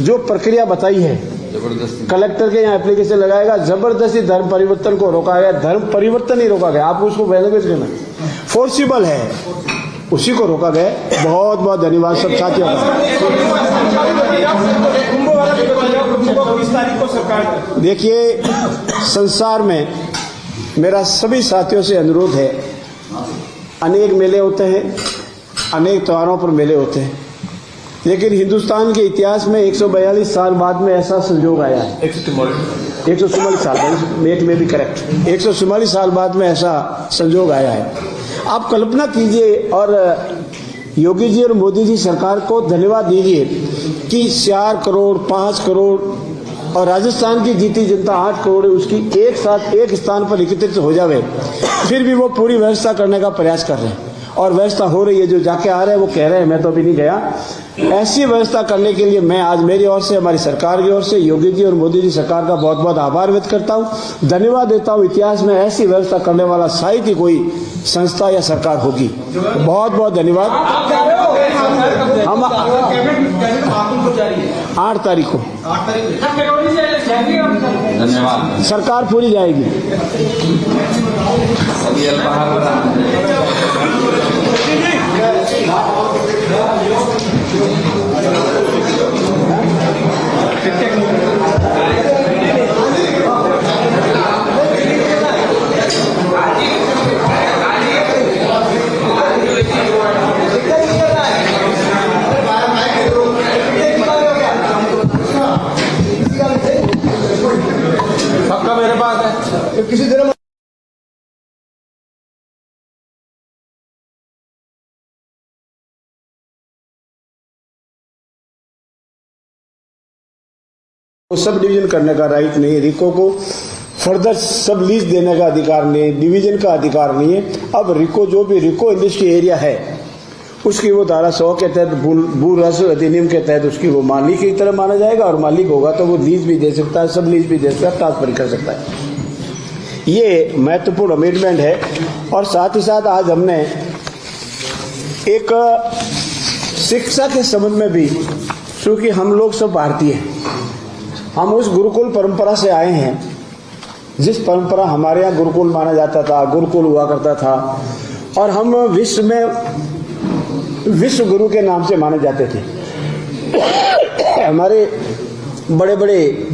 जो प्रक्रिया बताई है, कलेक्टर के यहाँ एप्लीकेशन लगाएगा, जबरदस्ती धर्म परिवर्तन को रोका गया। धर्म परिवर्तन नहीं रोका गया, आप उसको लैंग्वेज करना, फोर्सिबल है, उसी को रोका गया। बहुत बहुत धन्यवाद सब साथियों का। देखिए, संसार में मेरा सभी साथियों से अनुरोध है, अनेक मेले होते हैं, अनेक त्योहारों पर मेले होते हैं, लेकिन हिंदुस्तान के इतिहास में 142 साल बाद में ऐसा संयोग आया है। 144 साल, एक में भी करेक्ट, 144 साल बाद में ऐसा संयोग आया है। आप कल्पना कीजिए और योगी जी और मोदी जी सरकार को धन्यवाद दीजिए कि 4 करोड़ 5 करोड़ और राजस्थान की जीती जनता 8 करोड़ है, उसकी एक साथ एक स्थान पर एकत्रित हो जावे, फिर भी वो पूरी व्यवस्था करने का प्रयास कर रहे हैं और व्यवस्था हो रही है। जो जाके आ रहे हैं वो कह रहे हैं, मैं तो अभी नहीं गया। ऐसी व्यवस्था करने के लिए मैं आज मेरी ओर से, हमारी सरकार की ओर से योगी जी और मोदी जी सरकार का बहुत बहुत आभार व्यक्त करता हूँ, धन्यवाद देता हूँ। इतिहास में ऐसी व्यवस्था करने वाला शायद ही कोई संस्था या सरकार होगी। बहुत बहुत धन्यवाद। हम 8 तारीख को धन्यवाद। सरकार पूरी जाएगी। सभी सबका मेरे पास है। किसी दिन सब डिवीजन करने का राइट नहीं है, रिको को फर्दर सब लीज देने का अधिकार नहीं है, डिवीजन का अधिकार नहीं है। अब रिको जो भी रिको इंडस्ट्री एरिया है उसकी वो धारा 100 के तहत भू राजस्व अधिनियम के तहत उसकी वो मालिक की तरह माना जाएगा और मालिक होगा तो वो लीज भी दे सकता है, सब लीज भी दे सकता है, ट्रांसफर कर सकता है। ये महत्वपूर्ण अमेंडमेंट है। और साथ ही साथ आज हमने एक शिक्षा के संबंध में भी, क्योंकि हम लोग सब भारतीय हैं, हम उस गुरुकुल परंपरा से आए हैं, जिस परंपरा हमारे यहाँ गुरुकुल माना जाता था, गुरुकुल हुआ करता था और हम विश्व में विश्व गुरु के नाम से माने जाते थे। हमारे बड़े बड़े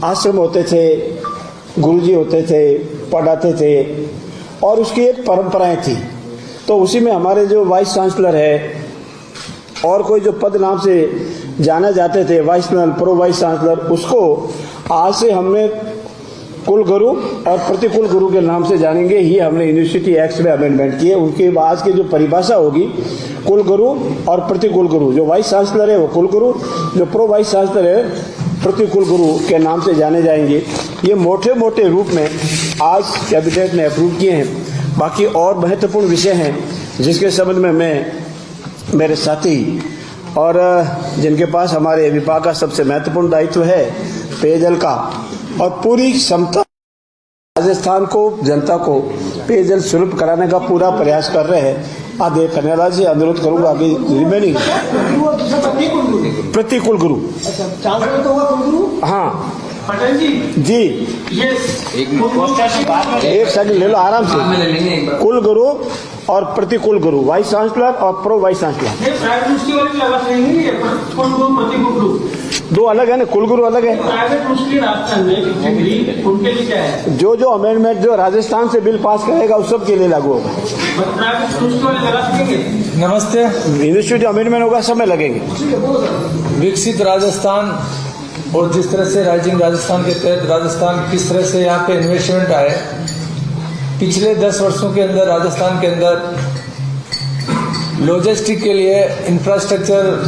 आश्रम होते थे, गुरुजी होते थे, पढ़ाते थे और उसकी एक परंपराएं थी। तो उसी में हमारे जो वाइस चांसलर है और कोई जो पद नाम से जाना जाते थे, vice chancellor, pro vice chancellor, उसको आज से हमने कुल गुरु और प्रतिकुल गुरु के नाम से जानेंगे। ही हमने यूनिवर्सिटी एक्ट में अमेंडमेंट किए। उनके आज की जो परिभाषा होगी, कुल गुरु और प्रतिकुल गुरु, जो वाइस चांसलर है वो कुल गुरु, जो प्रो वाइस चांसलर है प्रतिकुल गुरु के नाम से जाने जाएंगे। ये मोटे मोटे रूप में आज कैबिनेट ने अप्रूव किए हैं। बाकी और महत्वपूर्ण विषय हैं जिसके संबंध में मैं, मेरे साथी और जिनके पास हमारे विभाग का सबसे महत्वपूर्ण दायित्व है पेयजल का, और पूरी क्षमता राजस्थान को, जनता को पेयजल सुलभ कराने का पूरा प्रयास कर रहे हैं। आदे कन्यालाल से अनुरोध करूंगा कि रिमेनिंग प्रतिकुल गुरु, चांसलर तो हुआ कुलगुरु। हाँ पटेल जी, जी, ये एक सेकंड ले लो आराम से। कुल गुरु और प्रतिकुल गुरु, वाइस चांसलर और प्रो वाइस चांसलर, ये प्राइवेट यूनिवर्सिटी वाली अलग नहीं है, कुल गुरु प्रतिकुल गुरु दो अलग है ना, कुल गुरु अलग है। प्राइवेट यूनिवर्सिटी राजस्थान में डिग्री उनके लिए क्या है? जो जो अमेंडमेंट जो राजस्थान से बिल पास करेगा उस सब के लिए लागू होगा। प्राइवेट यूनिवर्सिटी वाले लगा सकेंगे? नमस्ते। यूनिवर्सिटी अमेंडमेंट होगा, समय लगेंगे। विकसित राजस्थान और जिस तरह से राइजिंग राजस्थान के तहत राजस्थान किस तरह से यहाँ पे इन्वेस्टमेंट आए, पिछले 10 वर्षों के अंदर राजस्थान के अंदर लॉजिस्टिक के लिए इंफ्रास्ट्रक्चर,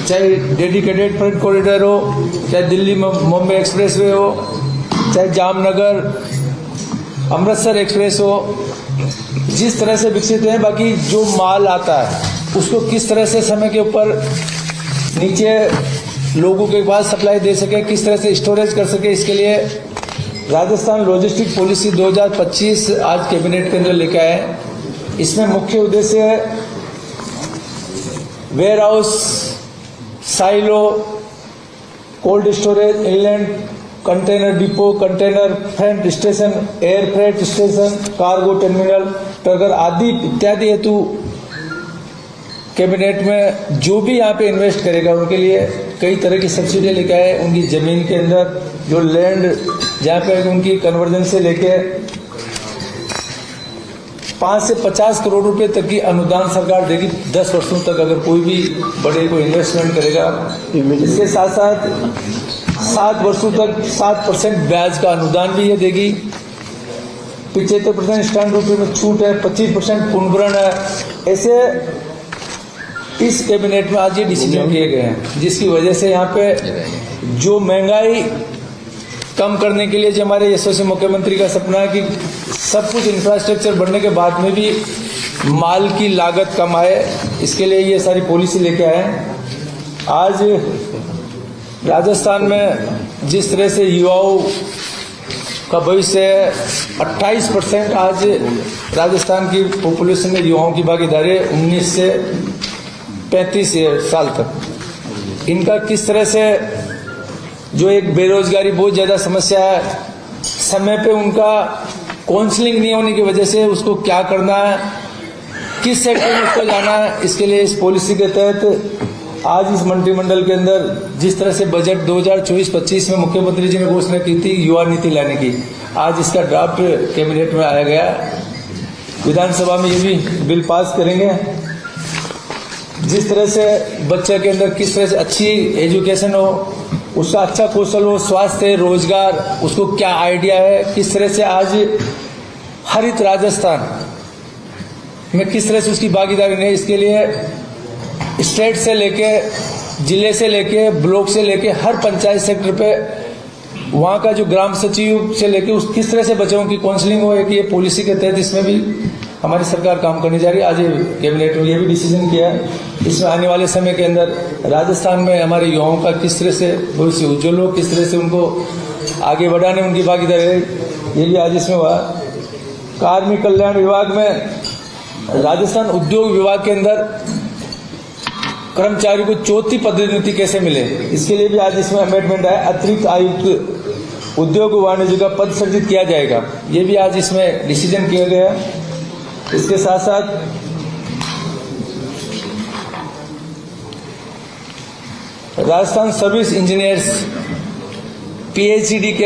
चाहे डेडिकेटेड फ्रेट कॉरिडोर हो, चाहे दिल्ली मुंबई एक्सप्रेसवे हो, चाहे जामनगर अमृतसर एक्सप्रेस हो, जिस तरह से विकसित है। बाकी जो माल आता है उसको किस तरह से समय के ऊपर नीचे लोगों के पास सप्लाई दे सके, किस तरह से स्टोरेज कर सके, इसके लिए राजस्थान लॉजिस्टिक पॉलिसी 2025 आज कैबिनेट के अंदर लेके आए। इसमें मुख्य उद्देश्य है warehouse, silo, cold storage, inland container depot, container freight station, air freight station, cargo terminal, ट्रगर आदि इत्यादि हेतु कैबिनेट में जो भी यहाँ पे इन्वेस्ट करेगा उनके लिए कई तरह की सब्सिडी लेके आए। उनकी जमीन के अंदर जो लैंड जहाँ पे उनकी कन्वर्जन से लेके 5 से 50 करोड़ रुपए तक की अनुदान सरकार देगी 10 वर्षों तक, अगर कोई भी बड़े को इन्वेस्टमेंट करेगा। इसके साथ साथ 7 वर्षों तक 7% ब्याज का अनुदान भी ये देगी। 75% स्टैंड ड्यूटी में छूट है, 25% पुनर्भरण है। ऐसे इस कैबिनेट में आज ये डिसीजन किए गए हैं, जिसकी वजह से यहाँ पे जो महंगाई कम करने के लिए जो हमारे यशस्वी मुख्यमंत्री का सपना है कि सब कुछ इंफ्रास्ट्रक्चर बनने के बाद में भी माल की लागत कम आए, इसके लिए ये सारी पॉलिसी लेके आए हैं। आज राजस्थान में जिस तरह से युवाओं का भविष्य है, 28% आज राजस्थान की पॉपुलेशन में युवाओं की भागीदारी है 19 से 35 साल तक। इनका किस तरह से जो एक बेरोजगारी बहुत ज्यादा समस्या है, समय पे उनका काउंसलिंग नहीं होने की वजह से उसको क्या करना है, किस सेक्टर में उसको जाना है, इसके लिए इस पॉलिसी के तहत आज इस मंत्रिमंडल के अंदर जिस तरह से बजट 2024-25 में मुख्यमंत्री जी ने घोषणा की थी युवा नीति लाने की, आज इसका ड्राफ्ट कैबिनेट में आया गया। विधानसभा में ये भी बिल पास करेंगे। जिस तरह से बच्चे के अंदर किस तरह से अच्छी एजुकेशन हो, उसका अच्छा कौशल हो, स्वास्थ्य, रोजगार, उसको क्या आइडिया है, किस तरह से आज हरित राजस्थान में किस तरह से उसकी भागीदारी नहीं, इसके लिए स्टेट से लेके, जिले से लेके, ब्लॉक से लेके हर पंचायत सेक्टर पे वहाँ का जो ग्राम सचिव से लेके उस किस तरह से बच्चों की काउंसलिंग हो, कि ये पॉलिसी के तहत इसमें भी हमारी सरकार काम करने जा रही है। आज कैबिनेट में ये भी डिसीजन किया है, इसमें आने वाले समय के अंदर राजस्थान में हमारे युवाओं का किस तरह से भविष्य उज्जवल हो, किस तरह से उनको आगे बढ़ाने उनकी भागीदारी है, ये भी आज इसमें हुआ। कार्मिक कल्याण विभाग में राजस्थान उद्योग विभाग के अंदर कर्मचारी को चौथी पदोन्नति कैसे मिले, इसके लिए भी आज इसमें अमेंडमेंट है। अतिरिक्त आयुक्त उद्योग वाणिज्य का पद सृजित किया जाएगा, ये भी आज इसमें डिसीजन किया गया है। इसके साथ साथ राजस्थान सर्विस इंजीनियर्स PhD के